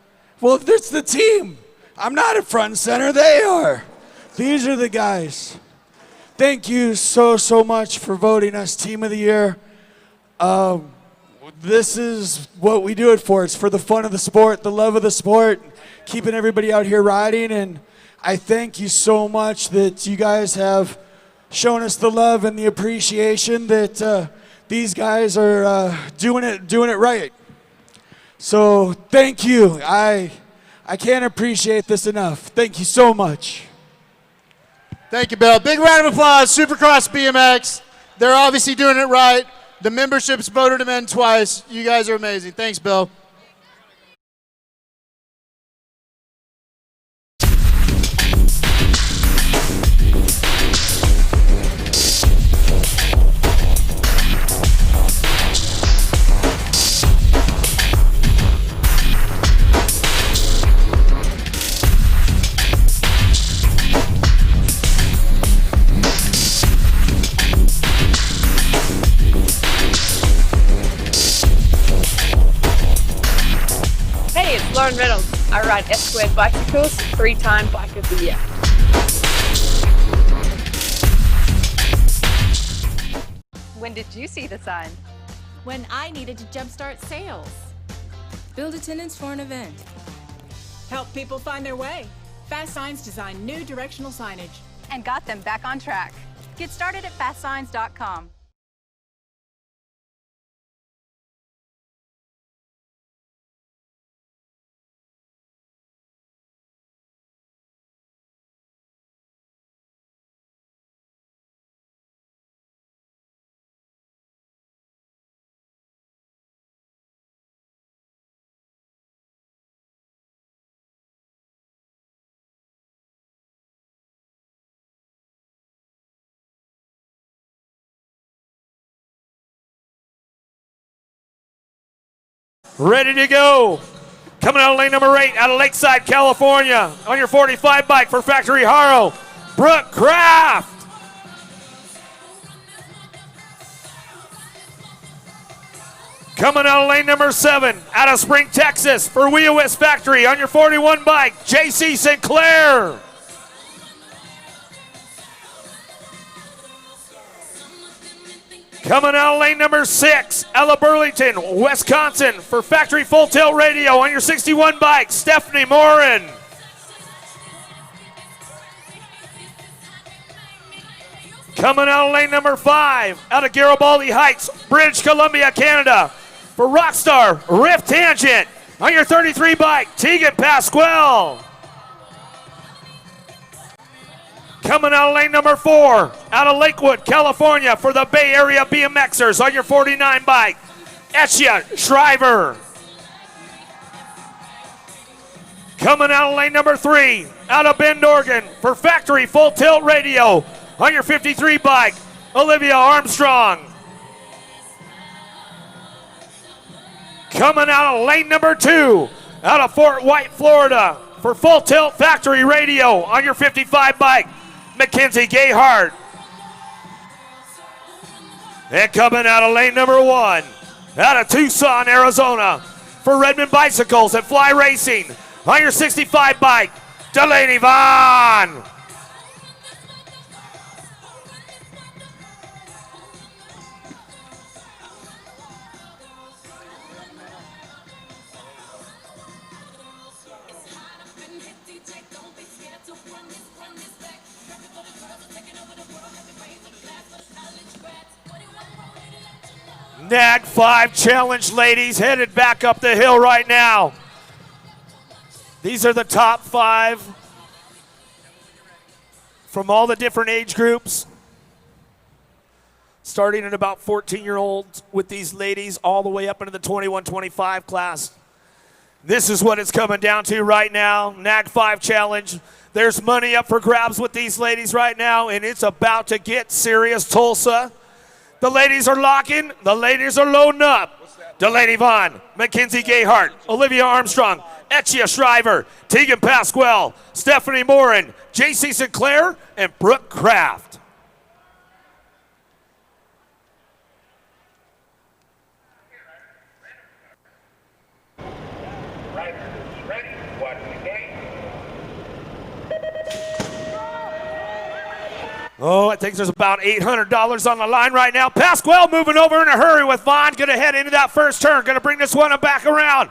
Well, it's the team. I'm not at front and center. They are. These are the guys. Thank you so much for voting us Team of the Year. This is what we do it for. It's for the fun of the sport, the love of the sport, keeping everybody out here riding. And I thank you so much that you guys have showing us the love and the appreciation that these guys are doing it right. So thank you. I can't appreciate this enough. Thank you so much. Thank you, Bill. Big round of applause, Supercross BMX. They're obviously doing it right. The membership's voted them in twice. You guys are amazing. Thanks, Bill. Lauren Reynolds. I ride S-Squared bicycles, 3-time Bike of the Year. When did you see the sign? When I needed to jumpstart sales. Build attendance for an event. Help people find their way. Fast Signs designed new directional signage. And got them back on track. Get started at fastsigns.com. Ready to go. Coming out of lane number 8 out of Lakeside, California. On your 45 bike for Factory Haro, Brooke Kraft. Coming out of lane number 7 out of Spring, Texas for Wheel West Factory on your 41 bike, JC Sinclair. Coming out of lane number 6, out of Burlington, Wisconsin, for Factory Full Tilt Radio on your 61 bike, Stephanie Morin. Coming out of lane number 5, out of Garibaldi Heights, British Columbia, Canada, for Rockstar Rift Tangent on your 33 bike, Tegan Pasquale. Coming out of lane number 4, out of Lakewood, California, for the Bay Area BMXers on your 49 bike, Etchia Shriver. Coming out of lane number 3, out of Bend, Oregon, for Factory Full Tilt Radio on your 53 bike, Olivia Armstrong. Coming out of lane number 2, out of Fort White, Florida, for Full Tilt Factory Radio on your 55 bike, Mackenzie Gayhart. And coming out of lane number 1, out of Tucson, Arizona, for Redmond Bicycles and Fly Racing on your 65 bike, Delaney Vaughn. Nag 5 Challenge ladies headed back up the hill right now. These are the top 5 from all the different age groups. Starting at about 14-year-olds with these ladies all the way up into the 21-25 class. This is what it's coming down to right now. Nag 5 Challenge. There's money up for grabs with these ladies right now, and it's about to get serious, Tulsa. The ladies are locking. The ladies are loading up. Delaney Vaughn, Mackenzie Gayhart, Olivia Armstrong, Etchia Shriver, Tegan Pasquale, Stephanie Morin, JC Sinclair, and Brooke Kraft. Oh, I think there's about $800 on the line right now. Pasquale moving over in a hurry with Vaughn. Going to head into that first turn. Going to bring this one back around.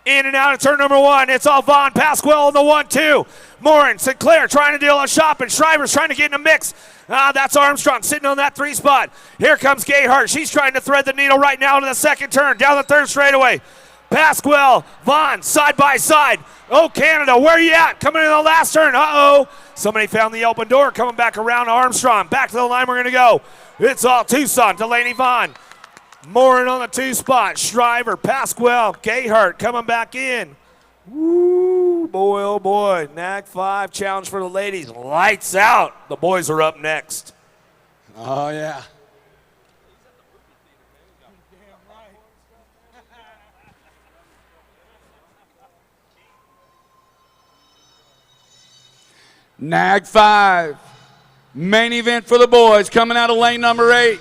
In and out of turn number 1. It's all Vaughn. Pasquale on the 1-2. Morin, Sinclair trying to deal a shop, and Shriver's trying to get in a mix. That's Armstrong sitting on that 3 spot. Here comes Gayhart. She's trying to thread the needle right now to the second turn. Down the third straightaway. Pasquale, Vaughn, side by side. Oh, Canada, where you at? Coming in the last turn. Uh-oh. Somebody found the open door. Coming back around to Armstrong. Back to the line we're going to go. It's all Tucson. Delaney Vaughn. Morin on the 2 spot. Shriver, Pasquale, Gayhart coming back in. Woo, boy, oh boy. Nag 5 Challenge for the ladies. Lights out. The boys are up next. Oh, yeah. Nag 5, main event for the boys, coming out of lane number 8,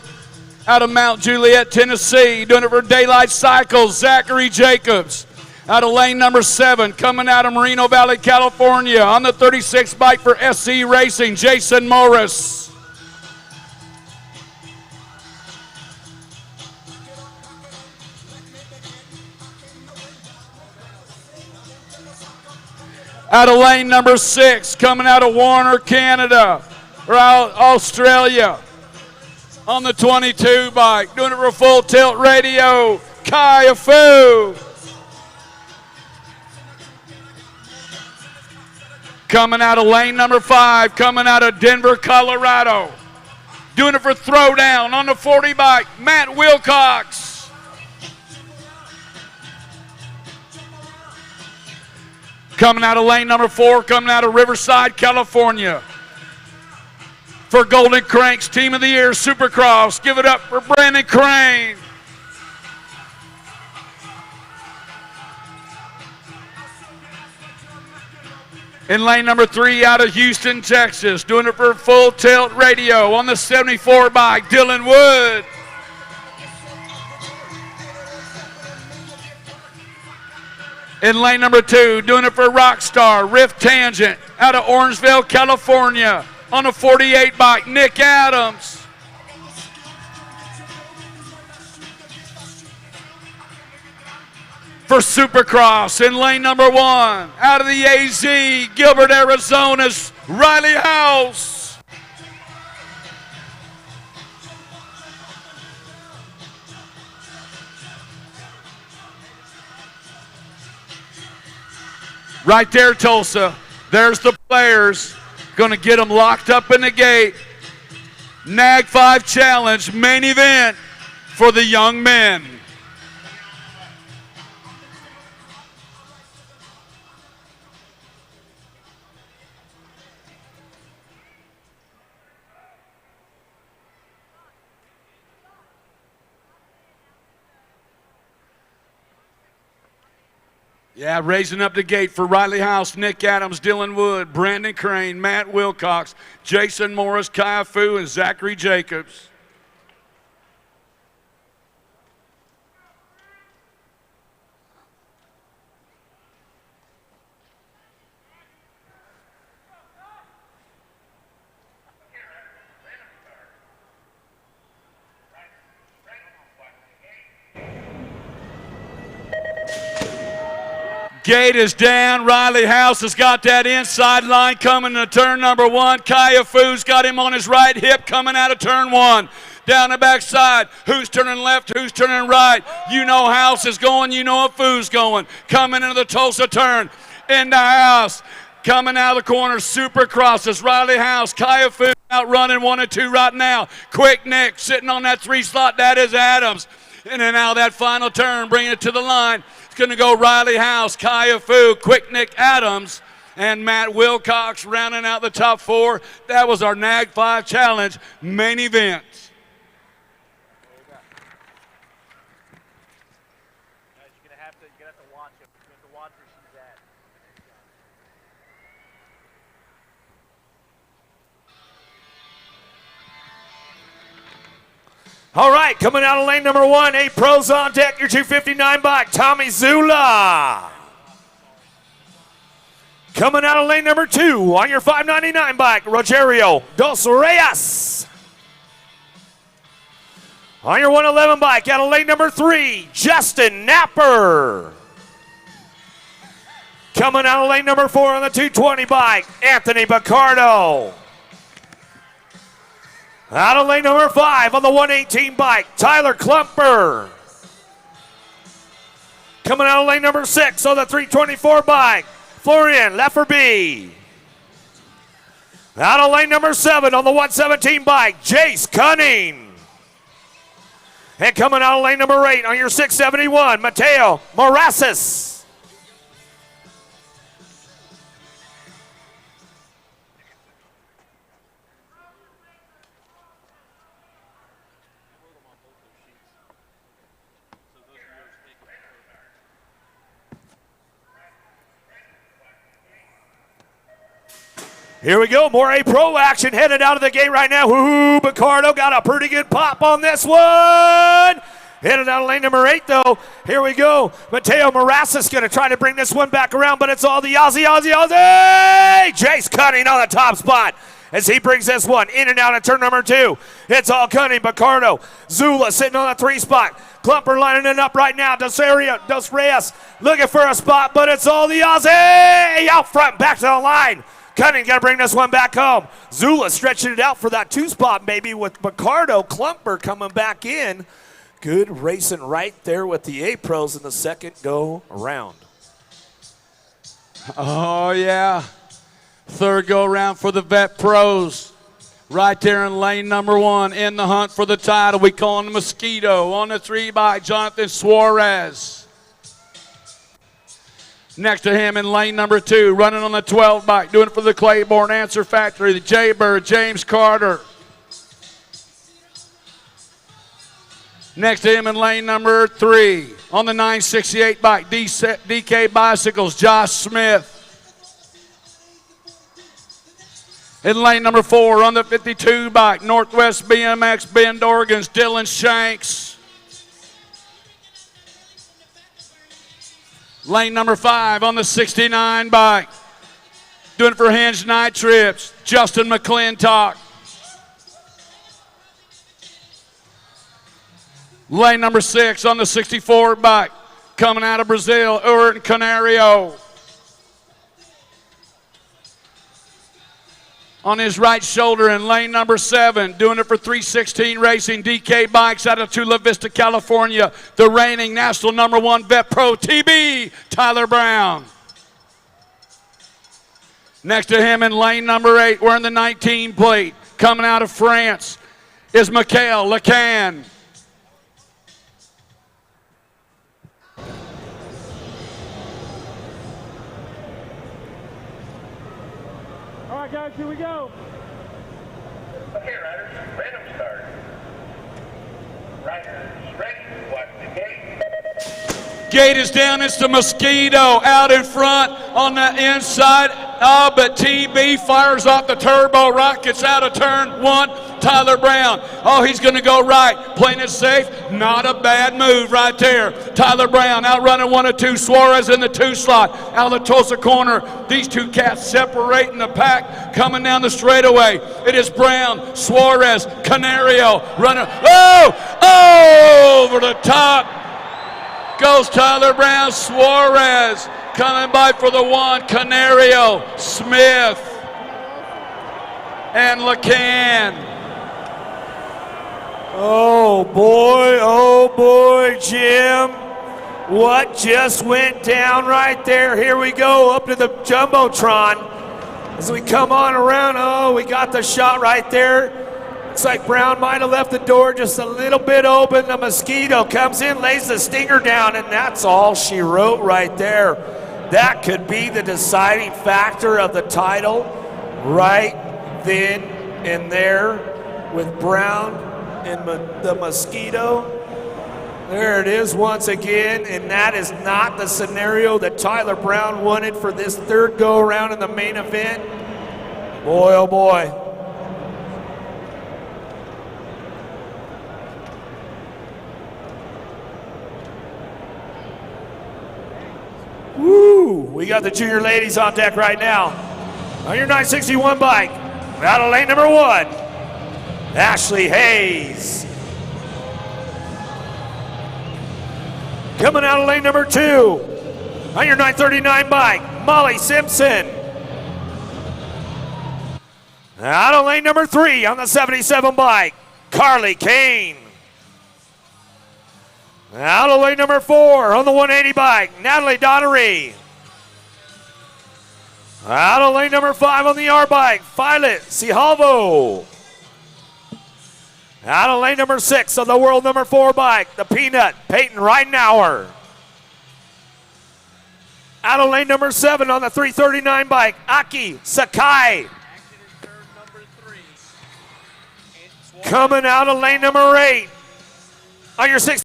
out of Mount Juliet, Tennessee, doing it for Daylight Cycles, Zachary Jacobs. Out of lane number 7, coming out of Moreno Valley, California, on the 36 bike for SC Racing, Jason Morris. Out of lane number 6, coming out of Warner, Canada, or out Australia, on the 22 bike, doing it for Full Tilt Radio, Kaya Fu. Coming out of lane number 5, coming out of Denver, Colorado, doing it for Throwdown on the 40 bike, Matt Wilcox. Coming out of lane number 4, coming out of Riverside, California. For Golden Cranks Team of the Year Supercross, give it up for Brandon Crane. In lane number 3, out of Houston, Texas, doing it for Full Tilt Radio on the 74 bike, Dylan Wood. In lane number 2, doing it for Rockstar, Rift Tangent, out of Orangeville, California, on a 48 bike, Nick Adams. For Supercross, in lane number 1, out of the AZ, Gilbert, Arizona's Riley House. Right there, Tulsa. There's the players. Going to get them locked up in the gate. Nag 5 Challenge, main event for the young men. Yeah, raising up the gate for Riley House, Nick Adams, Dylan Wood, Brandon Crane, Matt Wilcox, Jason Morris, Kai Fu, and Zachary Jacobs. Gate is down. Riley House has got that inside line coming to turn number 1. Kaya Fu's got him on his right hip coming out of turn 1. down the backside. Who's turning left? Who's turning right? You know House is going. You know Foo's going. Coming into the Tulsa turn. Into House. Coming out of the corner. Supercross is Riley House. Kaya Fu out running 1 and 2 right now. Quick Nick sitting on that 3 slot. That is Adams. And then out that final turn, bringing it to the line. It's going to go Riley House, Kaya Fu, Quick Nick Adams, and Matt Wilcox rounding out the top 4. That was our NAG 5 Challenge main event. All right, coming out of lane number 1, 8 pros on deck, your 259 bike, Tommy Zula. Coming out of lane number 2, on your 599 bike, Rogerio Dos Reyes. On your 111 bike, out of lane number 3, Justin Napper. Coming out of lane number 4 on the 220 bike, Anthony Baccardo. Out of lane number 5 on the 118 bike, Tyler Klumper. Coming out of lane number 6 on the 324 bike, Florian Lefferby. Out of lane number 7 on the 117 bike, Jace Cunning. And coming out of lane number 8 on your 671, Mateo Morasis. Here we go, more A-Pro action headed out of the gate right now. Ooh, Baccardo got a pretty good pop on this one. Headed out of lane number 8, though. Here we go. Mateo Morasis going to try to bring this one back around, but it's all the Aussie. Jace Cunning on the top spot as he brings this one in and out of turn number 2. It's all Cunning, Baccardo. Zula sitting on the 3 spot. Klumper lining it up right now. Dos Reyes looking for a spot, but it's all the Aussie. Out front, back to the line. Cunning got to bring this one back home. Zula stretching it out for that 2 spot maybe with Baccardo. Klumper coming back in. Good racing right there with the A-Pros in the second go around. Oh, yeah. Third go around for the Vet Pros. Right there in lane number 1 in the hunt for the title. We call him Mosquito on the 3 by Jonathan Suarez. Next to him in lane number 2, running on the 12 bike, doing it for the Claiborne Answer Factory, the Jaybird, James Carter. Next to him in lane number 3, on the 968 bike, DK Bicycles, Josh Smith. In lane number 4, on the 52 bike, Northwest BMX, Bend, Oregon's Dylan Shanks. Lane number 5 on the 69 bike. Doing it for Hinge Night Trips, Justin McClintock. Lane number 6 on the 64 bike. Coming out of Brazil, Urt Canario. On his right shoulder in lane number 7, doing it for 316 Racing, DK Bikes out of Chula Vista, California, the reigning national number 1 Vet Pro TB, Tyler Brown. Next to him in lane number 8, wearing the 19 plate, coming out of France, is Mikhail Lacan. All right, guys, here we go. Okay, riders, random start. Riders, ready, watch the gate. Gate is down, it's the Mosquito out in front on the inside. But TB fires off the turbo, rockets out of turn 1. Tyler Brown, oh, he's going to go right, playing it safe. Not a bad move right there. Tyler Brown outrunning 1 and 2. Suarez in the 2 slot out of the Tulsa corner. These 2 cats separating the pack, coming down the straightaway. It is Brown, Suarez, Canario running. Oh, over the top goes Tyler Brown. Suarez coming by for the 1. Canario, Smith, and Lacan. Oh boy, Jim. What just went down right there? Here we go, up to the Jumbotron. As we come on around, oh, we got the shot right there. Looks like Brown might have left the door just a little bit open. The Mosquito comes in, lays the stinger down, and that's all she wrote right there. That could be the deciding factor of the title right then and there with Brown and the Mosquito. There it is once again, and that is not the scenario that Tyler Brown wanted for this third go-around in the main event. Boy, oh boy. Woo! We got the junior ladies on deck right now. On your 961 bike, out of lane number 1, Ashley Hayes. Coming out of lane number 2, on your 939 bike, Molly Simpson. Out of lane number 3 on the 77 bike, Carly Kane. Out of lane number 4 on the 180 bike, Natalie Donnery. Out of lane number 5 on the R bike, Violet Cihalvo. Out of lane number 6 on the world number 4 bike, the Peanut, Peyton Reidenauer. Out of lane number 7 on the 339 bike, Aki Sakai. Coming out of lane number 8 on your 6.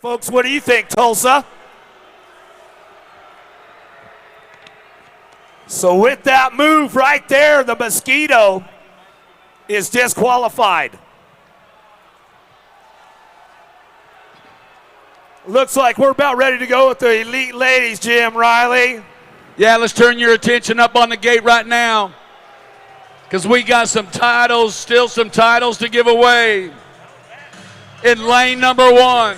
Folks, what do you think, Tulsa? So with that move right there, the Mosquito is disqualified. Looks like we're about ready to go with the elite ladies, Jim Riley. Yeah, let's turn your attention up on the gate right now, because we got some titles, still some titles to give away. In lane number 1,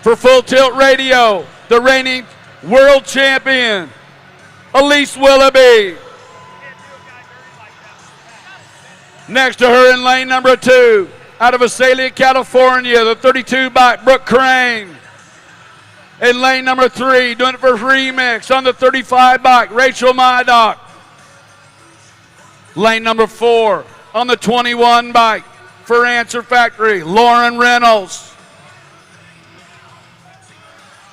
for Full Tilt Radio, the reigning world champion, Elise Willoughby. Next to her in lane number 2, out of Visalia, California, the 32 bike, Brooke Crane. In lane number 3, doing it for Remix on the 35 bike, Rachel Mydock. Lane number 4, on the 21 bike, for Answer Factory, Lauren Reynolds.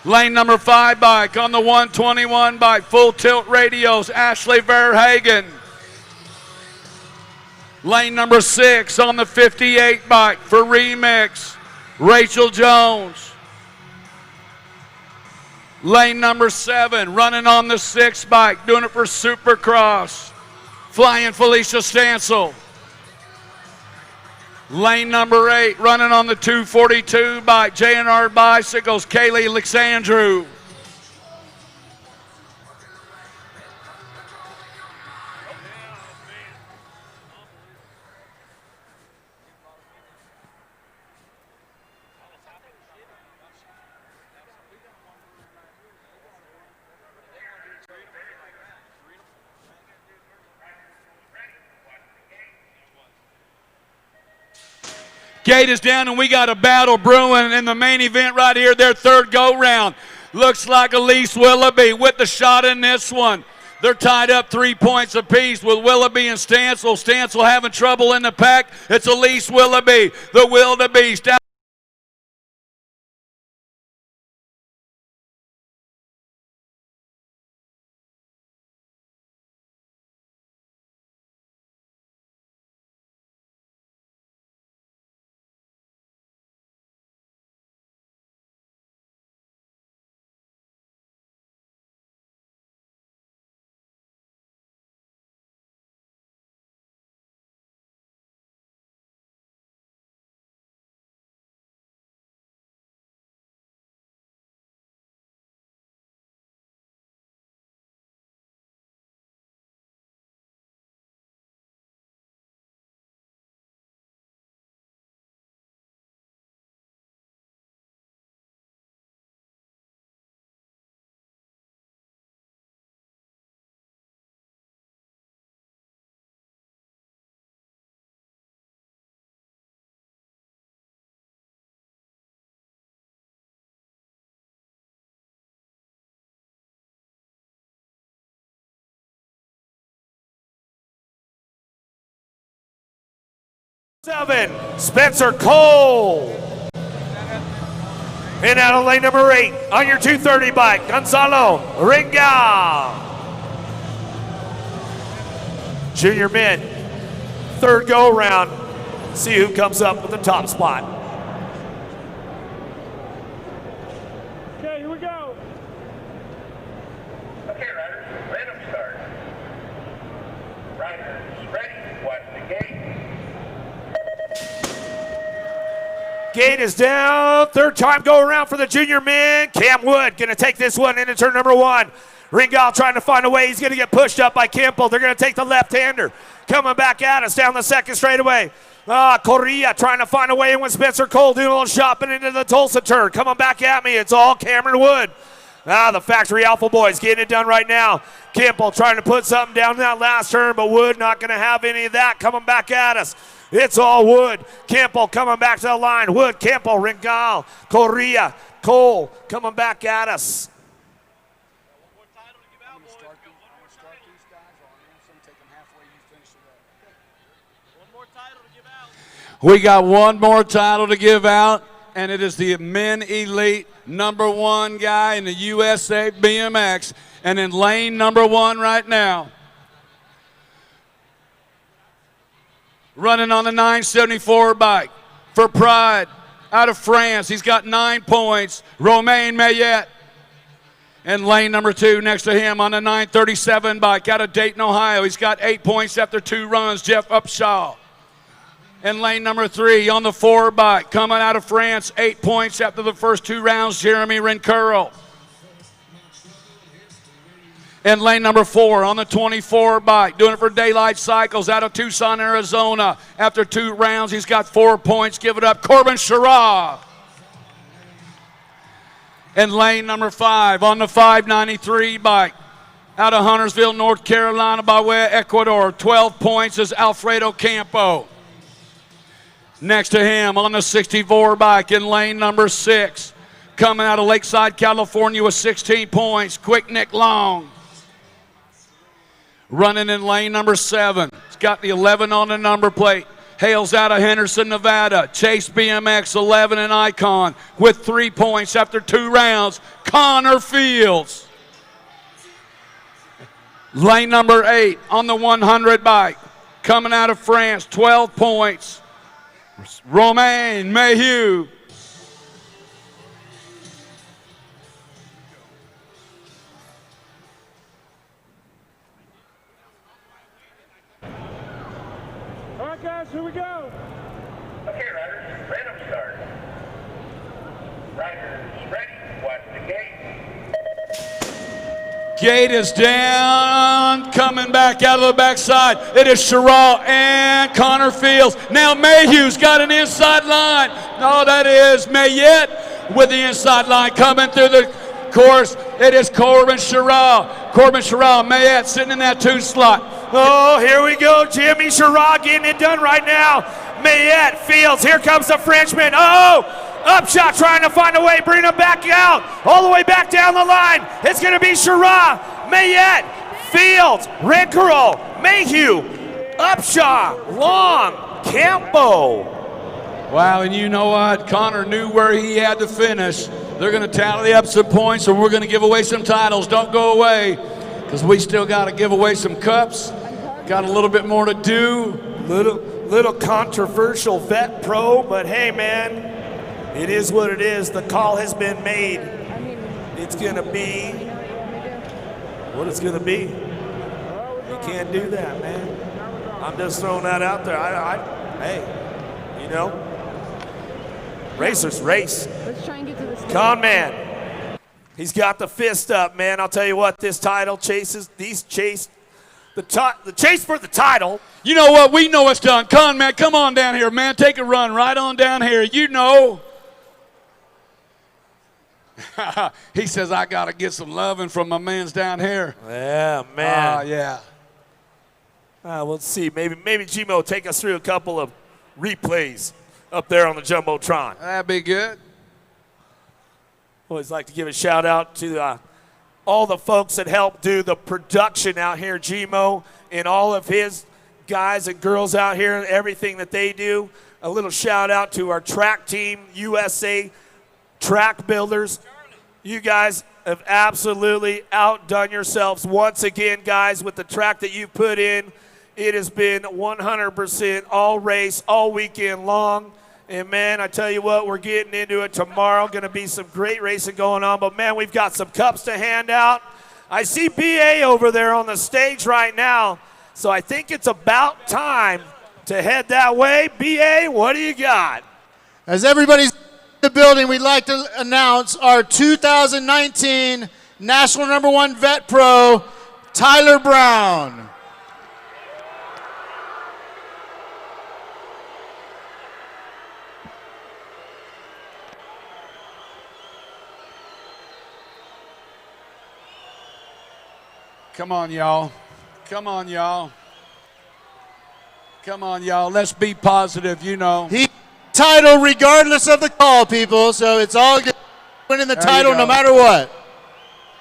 Lane number 5 bike on the 121 bike, Full Tilt Radios, Ashley Verhagen. Lane number 6 on the 58 bike for Remix, Rachel Jones. Lane number 7, running on the 6 bike, doing it for Supercross, Flying Felicia Stansel. Lane number 8, running on the 242 bike, J&R Bicycles, Kaylee Alexandru. Gate is down, and we got a battle brewing in the main event right here, their third go-round. Looks like Elise Willoughby with the shot in this one. They're tied up 3 points apiece with Willoughby and Stansel. Stansel having trouble in the pack. It's Elise Willoughby, the wildebeest. Seven, Spencer Cole. In out of lane number 8, on your 230 bike, Gonzalo Ringal. Junior men, third go around. See who comes up with the top spot. Okay, here we go. Okay, riders, random start. Riders, ready, watch the gate. Gate is down. Third time go around for the junior men. Cam Wood going to take this one into turn number 1. Ringal trying to find a way. He's going to get pushed up by Kimple. They're going to take the left-hander. Coming back at us down the second straightaway. Correa trying to find a way in with Spencer Cole doing a little shopping into the Tulsa turn. Coming back at me. It's all Cameron Wood. The Factory Alpha boys getting it done right now. Kimple trying to put something down that last turn, but Wood not going to have any of that coming back at us. It's all Wood. Campbell coming back to the line. Wood, Campbell, Ringal, Correa, Cole coming back at us. We got one more title to give out, and it is the Men Elite #1 guy in the USA BMX. And in lane number 1 right now, running on the 974 bike for Pride out of France. He's got 9 points. Romain Mayette. And lane number 2 next to him on the 937 bike out of Dayton, Ohio. He's got 8 points after 2 runs. Jeff Upshaw. And lane number 3 on the 4 bike coming out of France. 8 points after the first 2 rounds. Jeremy Rincurl. And lane number 4 on the 24 bike, doing it for Daylight Cycles out of Tucson, Arizona. After 2 rounds, he's got 4 points. Give it up, Corbin Sherrod. And lane number 5 on the 593 bike, out of Huntersville, North Carolina, by way of Ecuador. 12 points is Alfredo Campo. Next to him on the 64 bike in lane number 6, coming out of Lakeside, California with 16 points, Quick Nick Long. Running in lane number 7. He's got the 11 on the number plate. Hails out of Henderson, Nevada. Chase BMX 11 and Icon with 3 points after 2 rounds. Connor Fields. Lane number 8 on the 100 bike. Coming out of France, 12 points. Romain Mayhew. All right, guys, here we go. Okay, riders, random start. Riders, ready, watch the gate. Gate is down, coming back out of the backside. It is Sherrod and Connor Fields. Now Mayhew's got an inside line. No, that is Mayette with the inside line coming through the course. It is Corbin Sherrod. Corbin Sherrod, Mayette sitting in that 2 slot. Oh, here we go. Jimmy Sherrod getting it done right now. Mayette, Fields, here comes the Frenchman. Oh, Upshot trying to find a way, bring him back out, all the way back down the line. It's going to be Sherrod, Mayette, Fields, Renkerl, Mayhew, Upshaw, Long, Campo. Wow, and you know what? Connor knew where he had to finish. They're going to tally up some points, and we're going to give away some titles. Don't go away, because we still got to give away some cups. Got a little bit more to do. Little controversial vet pro, but hey, man, it is what it is. The call has been made. It's going to be what it's going to be. You can't do that, man. I'm just throwing that out there. Hey, you know, racers race. Let's try and get to the stage. Con man, he's got the fist up, man. I'll tell you what, this title the chase for the title. You know what? We know it's done. Con man, come on down here, man. Take a run right on down here. You know. He says, I got to get some loving from my mans down here. Yeah, man. Yeah. We'll see. Maybe Gmo will take us through a couple of replays up there on the Jumbotron. That'd be good. Always like to give a shout out to all the folks that helped do the production out here, Gmo, and all of his guys and girls out here and everything that they do. A little shout out to our track team, USA Track Builders. You guys have absolutely outdone yourselves once again, guys, with the track that you put in. It has been 100% all race, all weekend long. And, man, I tell you what, we're getting into it tomorrow. Going to be some great racing going on. But, man, we've got some cups to hand out. I see BA over there on the stage right now. So I think it's about time to head that way. BA, what do you got? As everybody's in the building, we'd like to announce our 2019 National #1 Vet Pro, Tyler Brown. Come on, y'all. Come on, y'all. Come on, y'all. Let's be positive, you know. He title regardless of the call, people, so it's all good. Winning the title no matter what.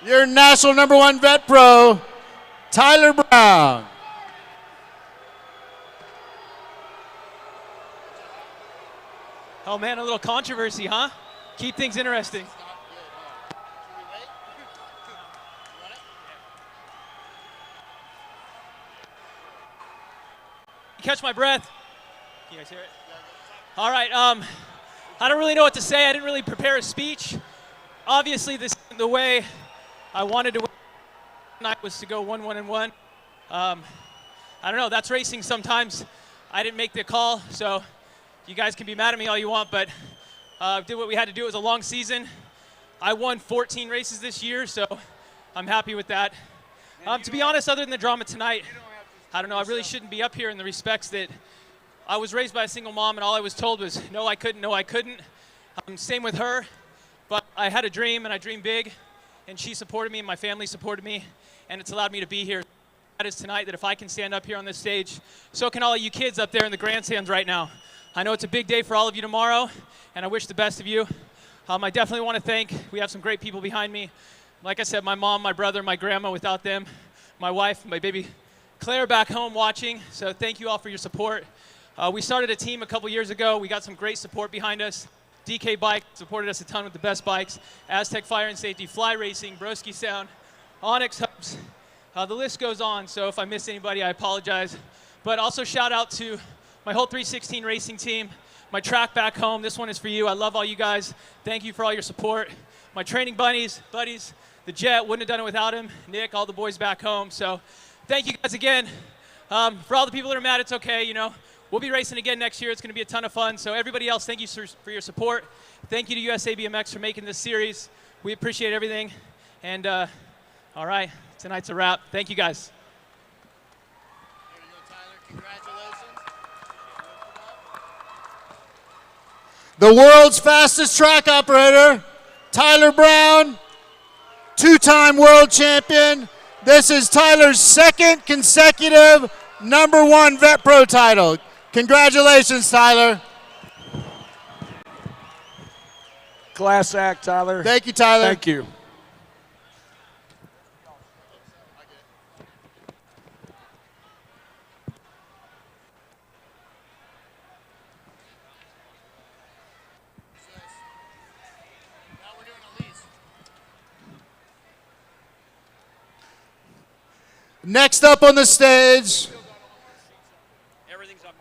Your National #1 Vet Pro, Tyler Brown. Oh man, a little controversy, huh? Keep things interesting. Catch my breath. Can you guys hear it? All right. I don't really know what to say. I didn't really prepare a speech. Obviously, this isn't the way I wanted to win tonight, was to go 1-1-1. I don't know. That's racing sometimes. I didn't make the call, so you guys can be mad at me all you want, but did what we had to do. It was a long season. I won 14 races this year, so I'm happy with that. To be honest, other than the drama tonight, I don't know, I really shouldn't be up here in the respects that I was raised by a single mom, and all I was told was, no, I couldn't, no, I couldn't. Same with her, but I had a dream, and I dreamed big, and she supported me, and my family supported me, and it's allowed me to be here. That is tonight, that if I can stand up here on this stage, so can all of you kids up there in the grandstands right now. I know it's a big day for all of you tomorrow, and I wish the best of you. I definitely want to thank, we have some great people behind me. Like I said, my mom, my brother, my grandma, without them, my wife, my baby Claire back home watching, so thank you all for your support. We started a team a couple years ago. We got some great support behind us. DK Bike supported us a ton with the best bikes. Aztec Fire and Safety, Fly Racing, Broski Sound, Onyx Hubs. The list goes on, so if I miss anybody, I apologize. But also shout out to my whole 316 racing team, my track back home. This one is for you. I love all you guys. Thank you for all your support. My training buddies, the Jet, wouldn't have done it without him. Nick, all the boys back home. So thank you guys again. For all the people that are mad, it's okay, you know. We'll be racing again next year. It's going to be a ton of fun. So everybody else, thank you for your support. Thank you to USA BMX for making this series. We appreciate everything. And all right, tonight's a wrap. Thank you guys. There you go, Tyler. Congratulations. The world's fastest track operator, Tyler Brown, two-time world champion, This is Tyler's second consecutive #1 Vet Pro title. Congratulations, Tyler. Class act, Tyler. Thank you, Tyler. Thank you. Next up on the stage,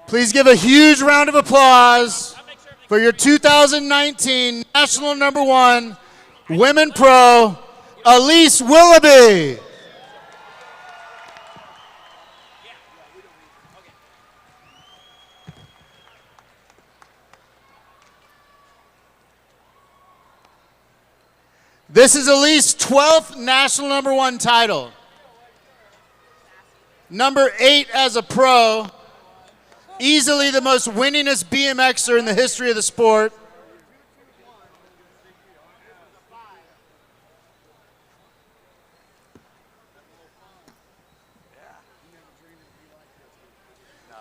please give a huge round of applause for your 2019 National #1 Women Pro, Elise Willoughby. This is Elise's 12th National #1 title. #8 as a pro, easily the most winningest BMXer in the history of the sport.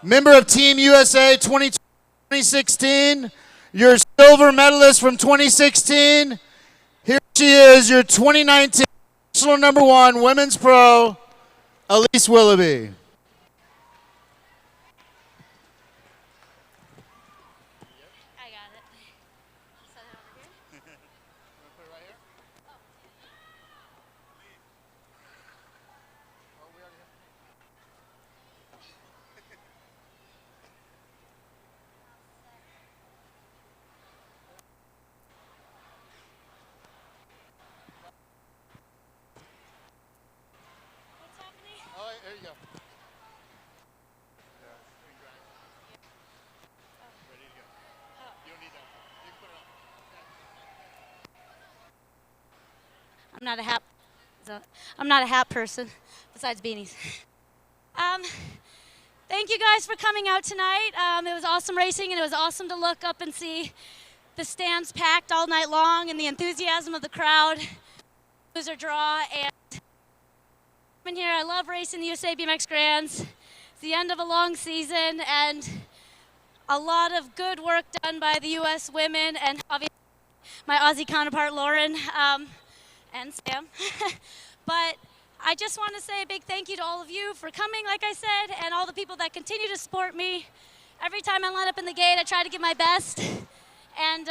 Member of Team USA 2016, your silver medalist from 2016. Here she is, your 2019 National #1 Women's Pro, Elise Willoughby. There you go. Ready to go. You don't need that. You can put it on. I'm not a hat person, besides beanies. Thank you guys for coming out tonight. It was awesome racing, and it was awesome to look up and see the stands packed all night long and the enthusiasm of the crowd. Loser draw, and I'm here. I love racing the USA BMX Grands. It's the end of a long season and a lot of good work done by the US women and obviously my Aussie counterpart Lauren and Sam. But I just want to say a big thank you to all of you for coming, like I said, and all the people that continue to support me. Every time I line up in the gate, I try to give my best. And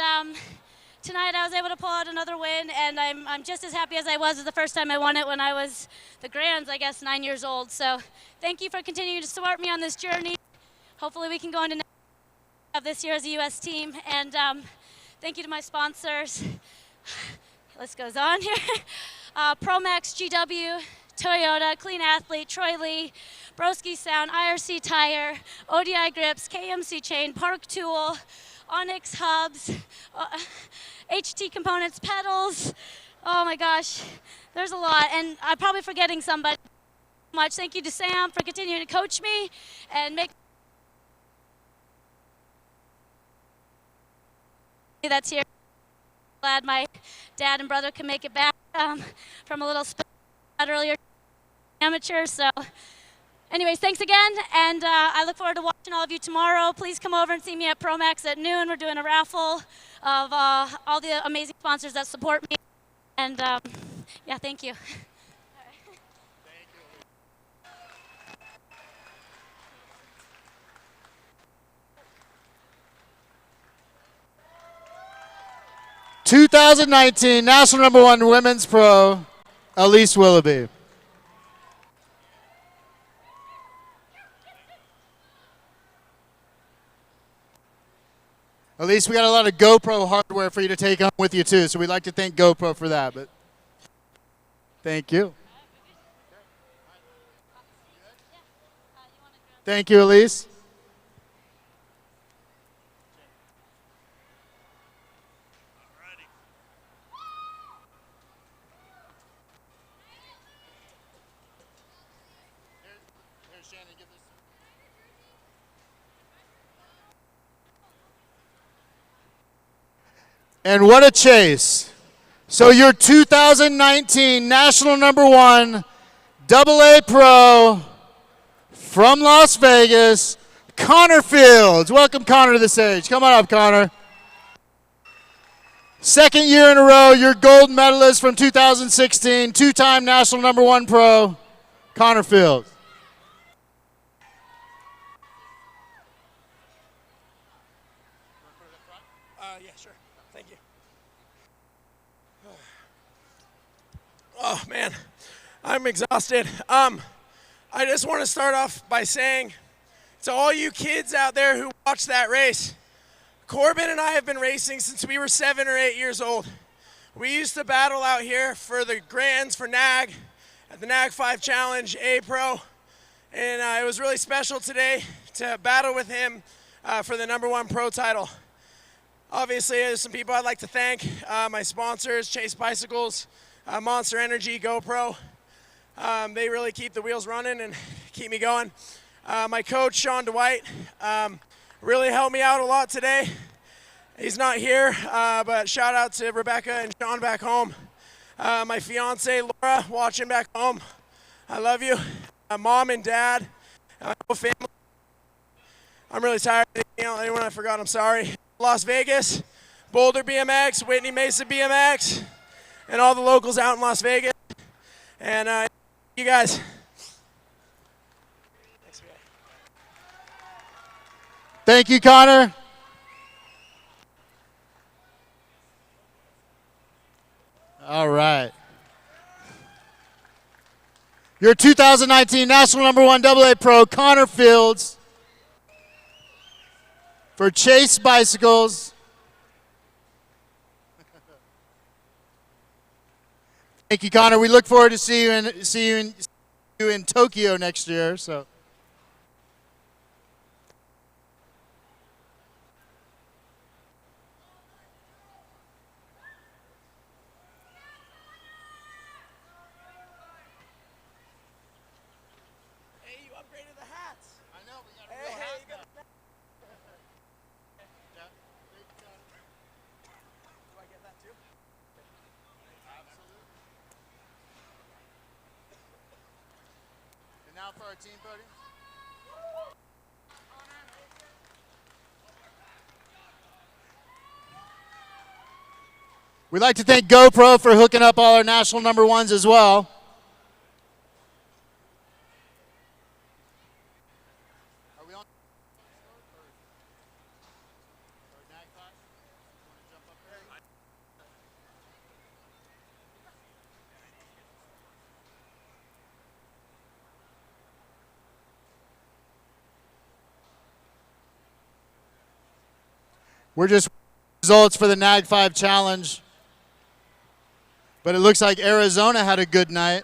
tonight I was able to pull out another win, and I'm just as happy as I was the first time I won it when I was the Grands, I guess, 9 years old. So thank you for continuing to support me on this journey. Hopefully we can go into this year as a US team. And thank you to my sponsors. List goes on here. Promax, GW, Toyota, Clean Athlete, Troy Lee, Broski Sound, IRC Tire, ODI Grips, KMC Chain, Park Tool, Onyx Hubs, HT Components, Pedals. Oh my gosh, there's a lot, and I'm probably forgetting somebody. Much. Thank you to Sam for continuing to coach me and make that's here. Glad my dad and brother can make it back from a little spin earlier amateur. So anyways, thanks again, and I look forward to watching all of you tomorrow. Please come over and see me at Promax at noon. We're doing a raffle of all the amazing sponsors that support me, and yeah, thank you. Thank you. 2019 National #1 Women's Pro, Elise Willoughby. Elise, we got a lot of GoPro hardware for you to take home with you too, so we'd like to thank GoPro for that. But thank you. Thank you, Elise. And what a chase. So your 2019 National #1 AA Pro from Las Vegas, Connor Fields. Welcome Connor to the stage. Come on up, Connor. Second year in a row, you're gold medalist from 2016, two-time national #1 pro, Connor Fields. Yeah, sure. Thank you. Oh, man. I'm exhausted. I just want to start off by saying to all you kids out there who watched that race, Corbin and I have been racing since we were 7 or 8 years old. We used to battle out here for the grands for NAG at the NAG 5 Challenge A Pro, and it was really special today to battle with him for the #1 pro title. Obviously, there's some people I'd like to thank, my sponsors, Chase Bicycles, Monster Energy, GoPro. They really keep the wheels running and keep me going. My coach, Sean Dwight, really helped me out a lot today. He's not here, but shout out to Rebecca and Sean back home. My fiance, Laura, watching back home. I love you. Mom and dad, my whole family. I'm really tired. Anyone I forgot, I'm sorry. Las Vegas, Boulder BMX, Whitney Mesa BMX, and all the locals out in Las Vegas. And you guys. Thank you, Connor. All right. Your 2019 national #1 AA Pro, Connor Fields, for Chase Bicycles. Thank you, Connor. We look forward to see you in Tokyo next year. So. Hey, you upgraded the hats. I know, we got a real hat now. Do I get that too? Absolutely. And now for our team podium. We'd like to thank GoPro for hooking up all our national #1s as well. We're just results for the NAG 5 Challenge. But it looks like Arizona had a good night.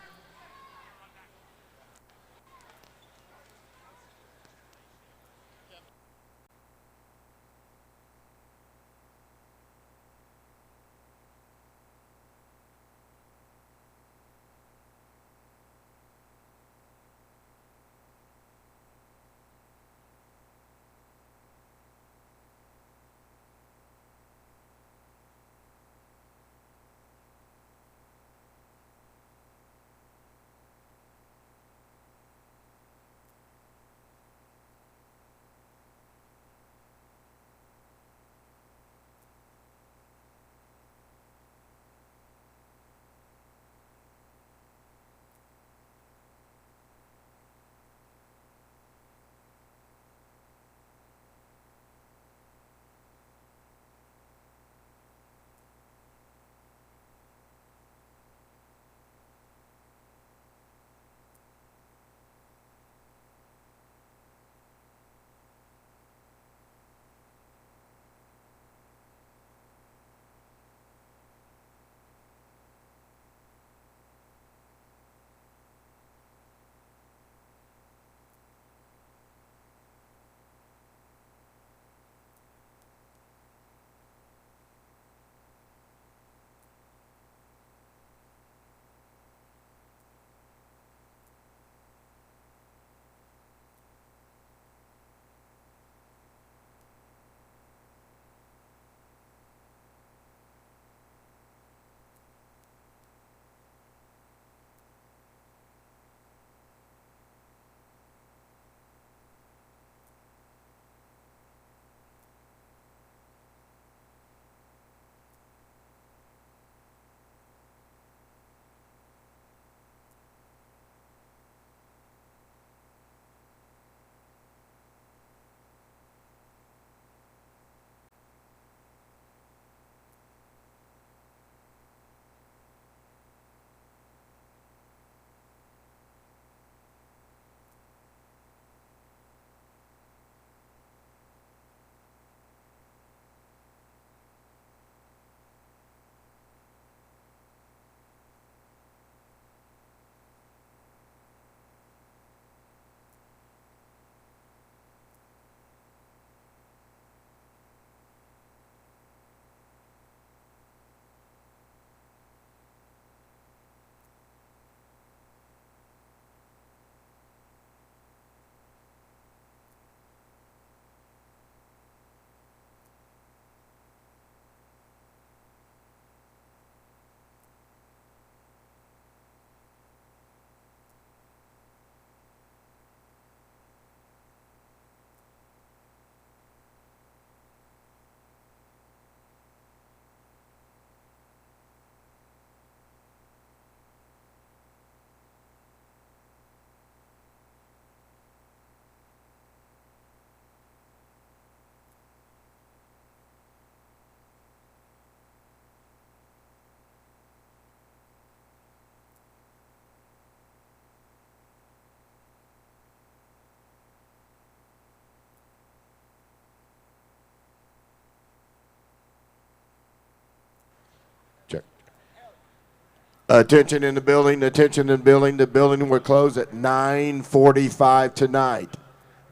Attention in the building, attention in the building. The building will close at 9:45 tonight.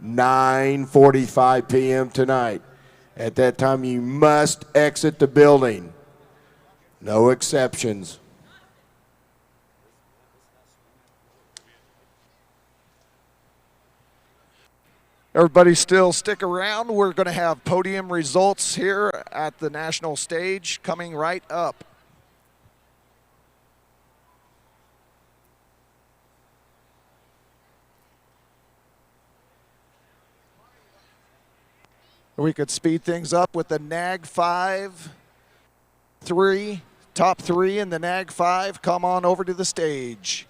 9:45 p.m. tonight. At that time, you must exit the building. No exceptions. Everybody still stick around. We're going to have podium results here at the national stage coming right up. We could speed things up with the NAG 5, 3, top 3 in the NAG 5. Come on over to the stage.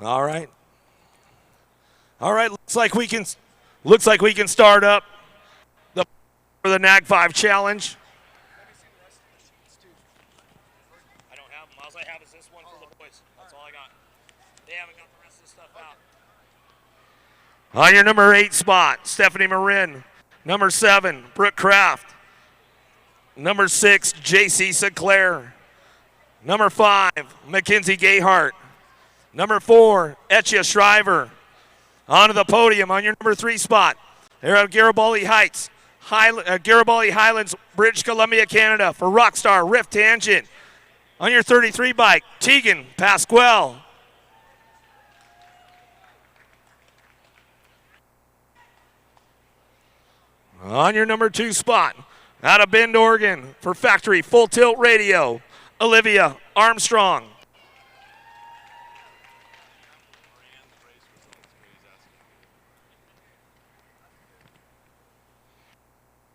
All right. All right, looks like we can start up for the NAG 5 challenge. I don't have them. All I have is this one for the boys. That's all I got. They haven't got the rest of the stuff out. On your number 8 spot, Stephanie Marin. Number 7, Brooke Kraft. Number 6, JC Sinclair. Number 5, Mackenzie Gayhart. Number 4, Etchia Shriver. Onto the podium on your number 3 spot. They're at Garibaldi Heights, Garibaldi Highlands, British Columbia, Canada for Rockstar Rift Tangent. On your 33 bike, Tegan Pasquale. On your number 2 spot, out of Bend, Oregon for Factory Full Tilt Radio, Olivia Armstrong.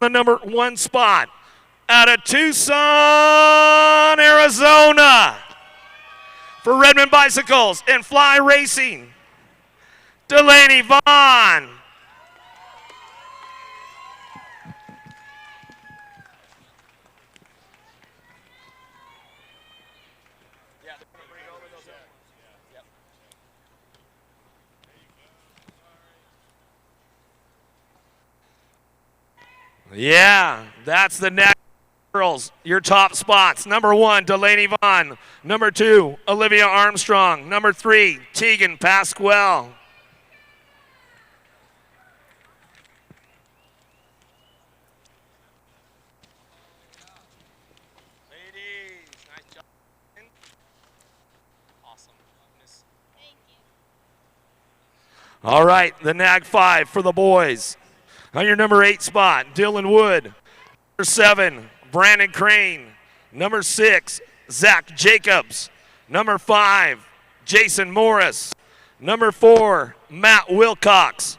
The number 1 spot out of Tucson, Arizona for Redmond Bicycles and Fly Racing, Delaney Vaughn. Yeah, that's the next girls. Your top spots. Number 1, Delaney Vaughn. Number 2, Olivia Armstrong. Number 3, Tegan Pasquale. Ladies, nice job. Awesome. Thank you. All right, the NAG 5 for the boys. On your number 8 spot, Dylan Wood. Number 7, Brandon Crane. Number 6, Zach Jacobs. Number 5, Jason Morris. Number 4, Matt Wilcox.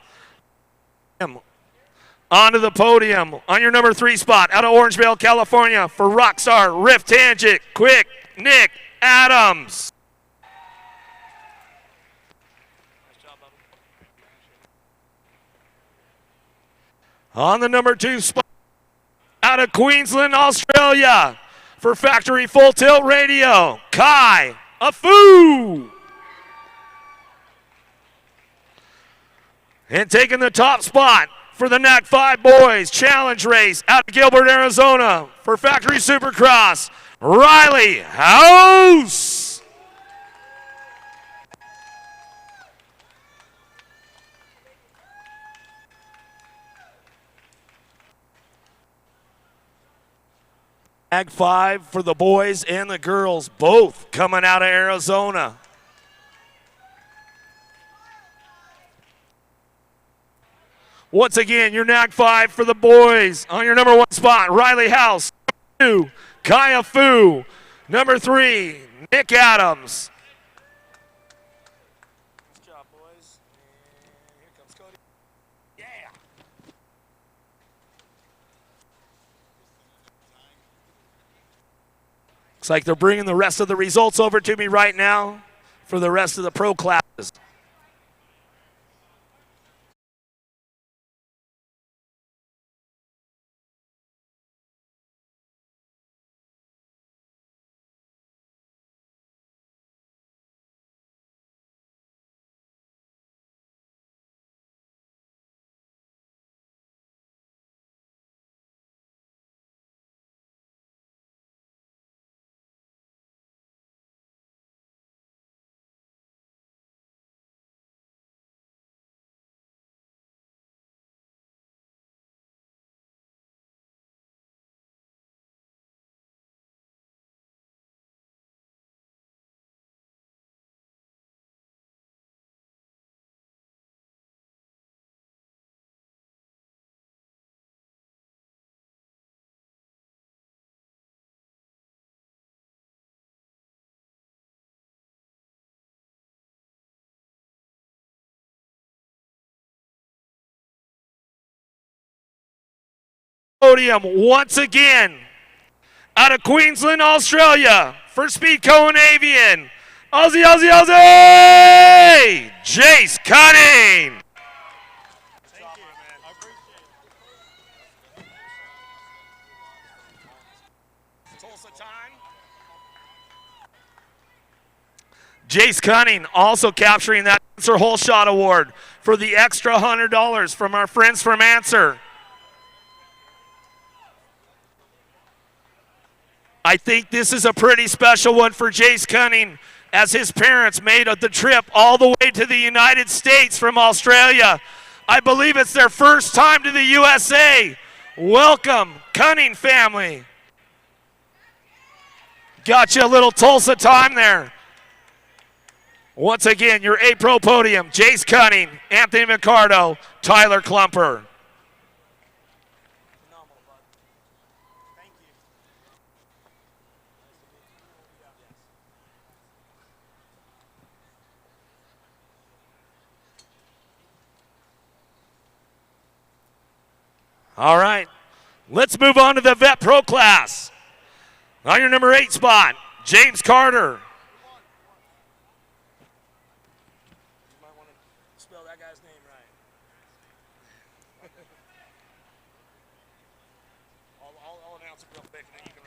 Onto the podium on your number 3 spot out of Orangevale, California for Rockstar Rift Tangent, Quick Nick Adams. On the number 2 spot, out of Queensland, Australia, for Factory Full Tilt Radio, Kai Afu. And taking the top spot for the NAC 5 Boys Challenge Race out of Gilbert, Arizona, for Factory Supercross, Riley House. Ag 5 for the boys and the girls, both coming out of Arizona. Once again, your NAG 5 for the boys. On your number 1 spot, Riley House. 2, Kaya Fu. Number 3, Nick Adams. Good job, boys. And here comes Cody. Yeah. Looks like they're bringing the rest of the results over to me right now for the rest of the pro classes. Podium once again out of Queensland, Australia for Speedco and Avian. Aussie, Aussie, Aussie! Jace Cunning. Jace Cunning also capturing that Answer Whole Shot Award for the extra $100 from our friends from Answer. I think this is a pretty special one for Jace Cunning, as his parents made the trip all the way to the United States from Australia. I believe it's their first time to the USA. Welcome, Cunning family. Got you a little Tulsa time there. Once again, your A-Pro podium, Jace Cunning, Anthony McCardo, Tyler Klumper. All right, let's move on to the Vet Pro class. On your number 8 spot, James Carter. You might want to spell that guy's name right. I'll announce it real quick, and then you can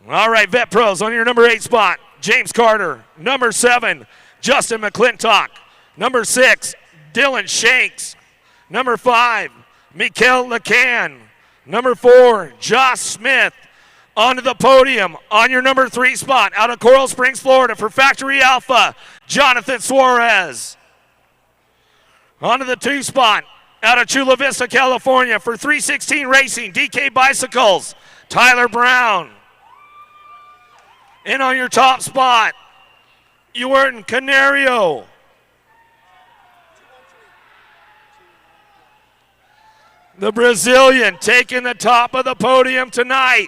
ride. All right, Vet Pros, on your number 8 spot, James Carter. Number 7, Justin McClintock. Number 6, Dylan Shanks. Number 5, Mikael Lacan. Number 4, Josh Smith. Onto the podium on your number 3 spot out of Coral Springs, Florida for Factory Alpha, Jonathan Suarez. Onto the 2 spot out of Chula Vista, California for 316 Racing, DK Bicycles, Tyler Brown. And on your top spot, Jordan Canario. The Brazilian taking the top of the podium tonight.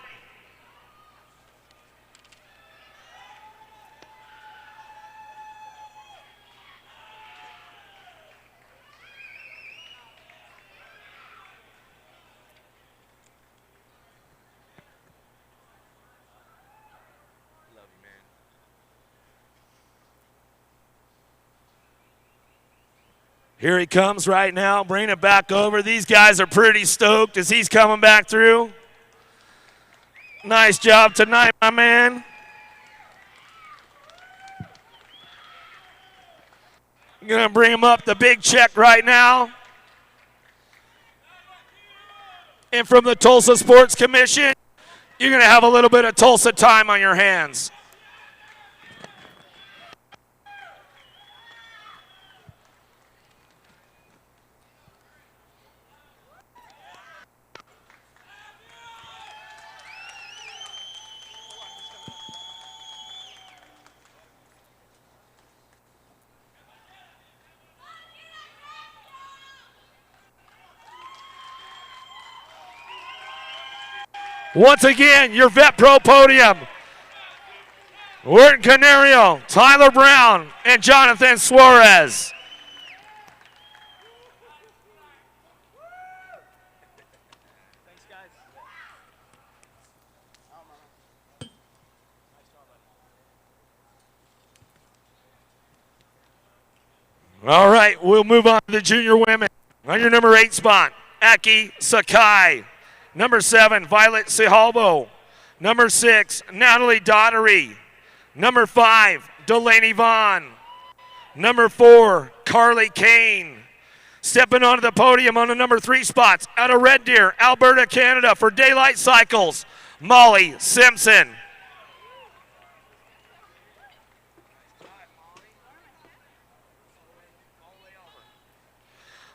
Here he comes right now, bringing it back over. These guys are pretty stoked as he's coming back through. Nice job tonight, my man. I'm going to bring him up the big check right now. And from the Tulsa Sports Commission, you're going to have a little bit of Tulsa time on your hands. Once again, your Vet Pro podium. Wharton Canario, Tyler Brown, and Jonathan Suarez. All right, we'll move on to the junior women. On your number 8 spot, Aki Sakai. Number 7, Violet Sihalbo. Number 6, Natalie Daughtery. Number 5, Delaney Vaughn. Number 4, Carly Kane. Stepping onto the podium on the number 3 spots, out of Red Deer, Alberta, Canada, for Daylight Cycles, Molly Simpson.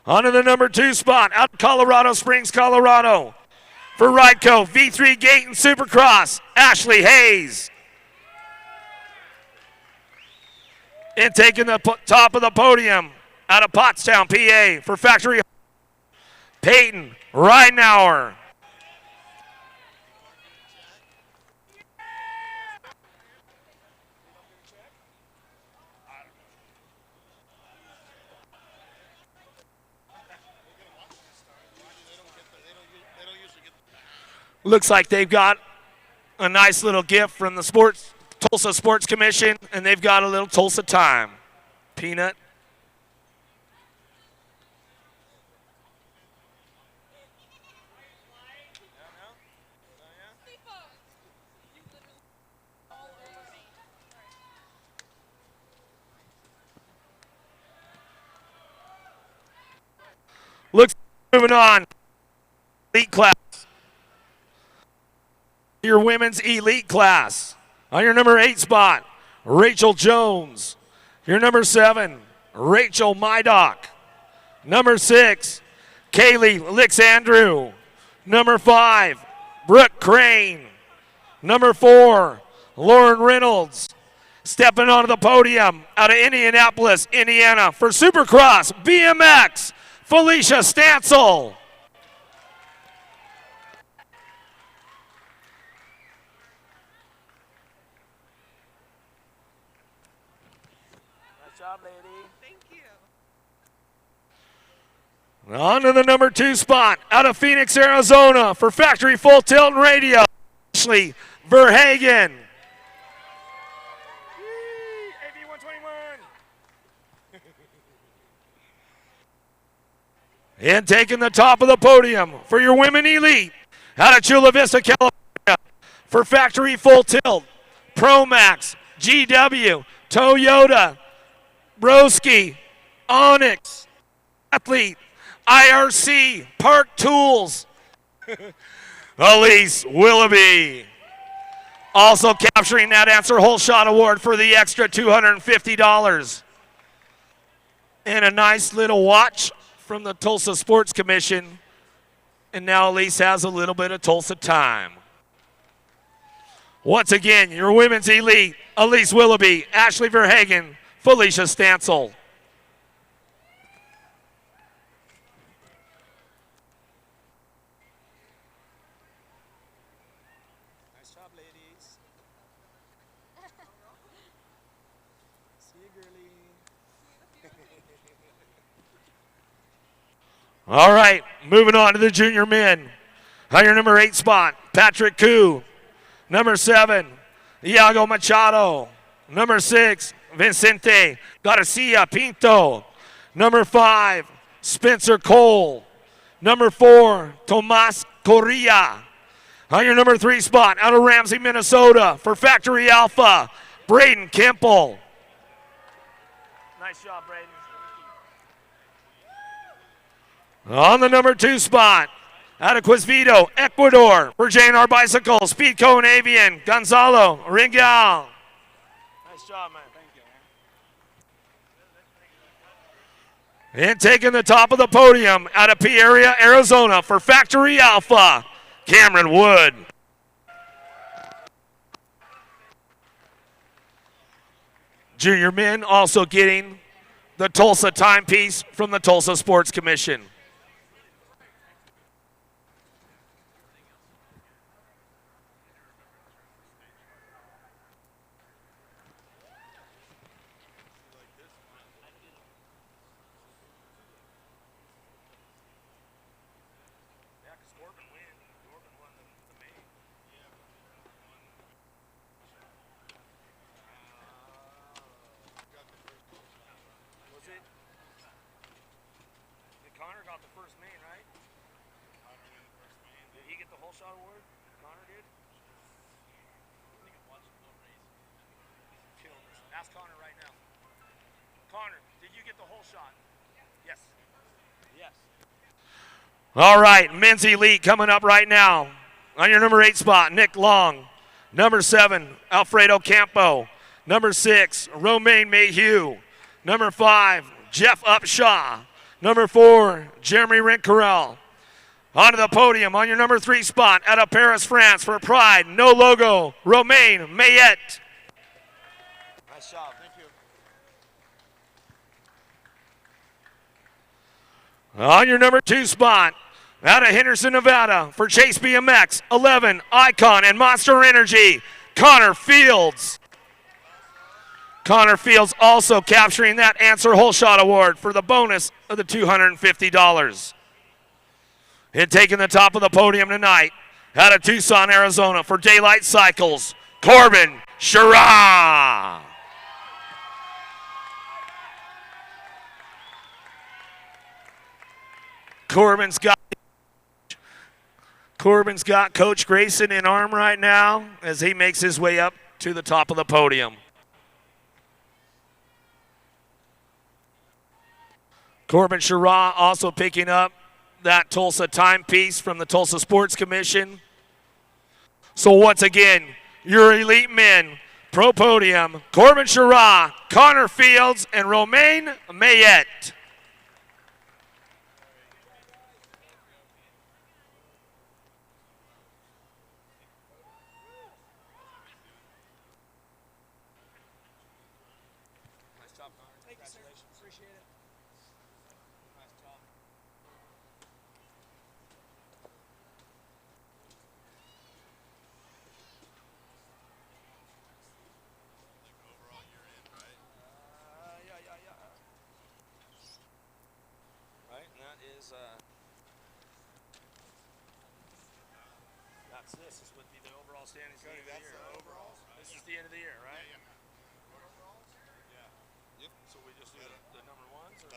Onto the number 2 spot, out of Colorado Springs, Colorado, for Rideco, V3 Gate and Supercross, Ashley Hayes. And taking the top of the podium, out of Pottstown, PA, for Factory, Peyton Ridenauer. Looks like they've got a nice little gift from the Tulsa Sports Commission, and they've got a little Tulsa time. Peanut. Looks like moving on. Elite class. Your women's elite class. On your number 8 spot, Rachel Jones. Your number 7, Rachel Mydock. Number 6, Kaylee Lixandrew. Number 5, Brooke Crane. Number 4, Lauren Reynolds. Stepping onto the podium out of Indianapolis, Indiana, for Supercross BMX, Felicia Stansel. On to the number 2 spot, out of Phoenix, Arizona, for Factory Full Tilt and Radio, Ashley Verhagen. And taking the top of the podium for your women elite, out of Chula Vista, California, for Factory Full Tilt, Promax, GW, Toyota, Broski, Onyx, Athlete, IRC, Park Tools, Elise Willoughby. Also capturing that Answer Whole Shot Award for the extra $250. And a nice little watch from the Tulsa Sports Commission. And now Elise has a little bit of Tulsa time. Once again, your women's elite, Elise Willoughby, Ashley Verhagen, Felicia Stansel. All right, moving on to the junior men. On your number 8 spot, Patrick Koo. Number 7, Iago Machado. Number 6, Vicente Garcia Pinto. Number 5, Spencer Cole. Number 4, Tomas Correa. On your number 3 spot, out of Ramsey, Minnesota, for Factory Alpha, Braden Kimple. Nice job, Braden. On the number 2 spot, out of Quisvito, Ecuador, for J&R Bicycles, Speedco and Avian, Gonzalo Ringal. Nice job, man. Thank you. And taking the top of the podium, out of Peoria, Arizona, for Factory Alpha, Cameron Wood. Junior men also getting the Tulsa timepiece from the Tulsa Sports Commission. Ask Connor right now. Connor, did you get the whole shot? Yes. Yes. All right, men's elite coming up right now. On your number 8 spot, Nick Long. Number 7, Alfredo Campo. Number 6, Romain Mayhew. Number 5, Jeff Upshaw. Number 4, Jeremy Rincarel. Onto the podium on your number 3 spot out of Paris, France for Pride, no logo, Romain Mayette. Nice job, thank you. On your number 2 spot out of Henderson, Nevada for Chase BMX, 11, Icon and Monster Energy, Connor Fields. Connor Fields also capturing that Answer Hole Shot Award for the bonus of the $250. And taking the top of the podium tonight, out of Tucson, Arizona for Daylight Cycles, Corbin Shara. Corbin's got Coach Grayson in arm right now as he makes his way up to the top of the podium. Corbin Shara also picking up that Tulsa timepiece from the Tulsa Sports Commission. So once again, your elite men, pro podium, Corbin Shara, Connor Fields, and Romain Mayette. This would be the overall standings at the end of the year. This is the end of the year, right? Yeah. Yep. So we just do the number ones? Or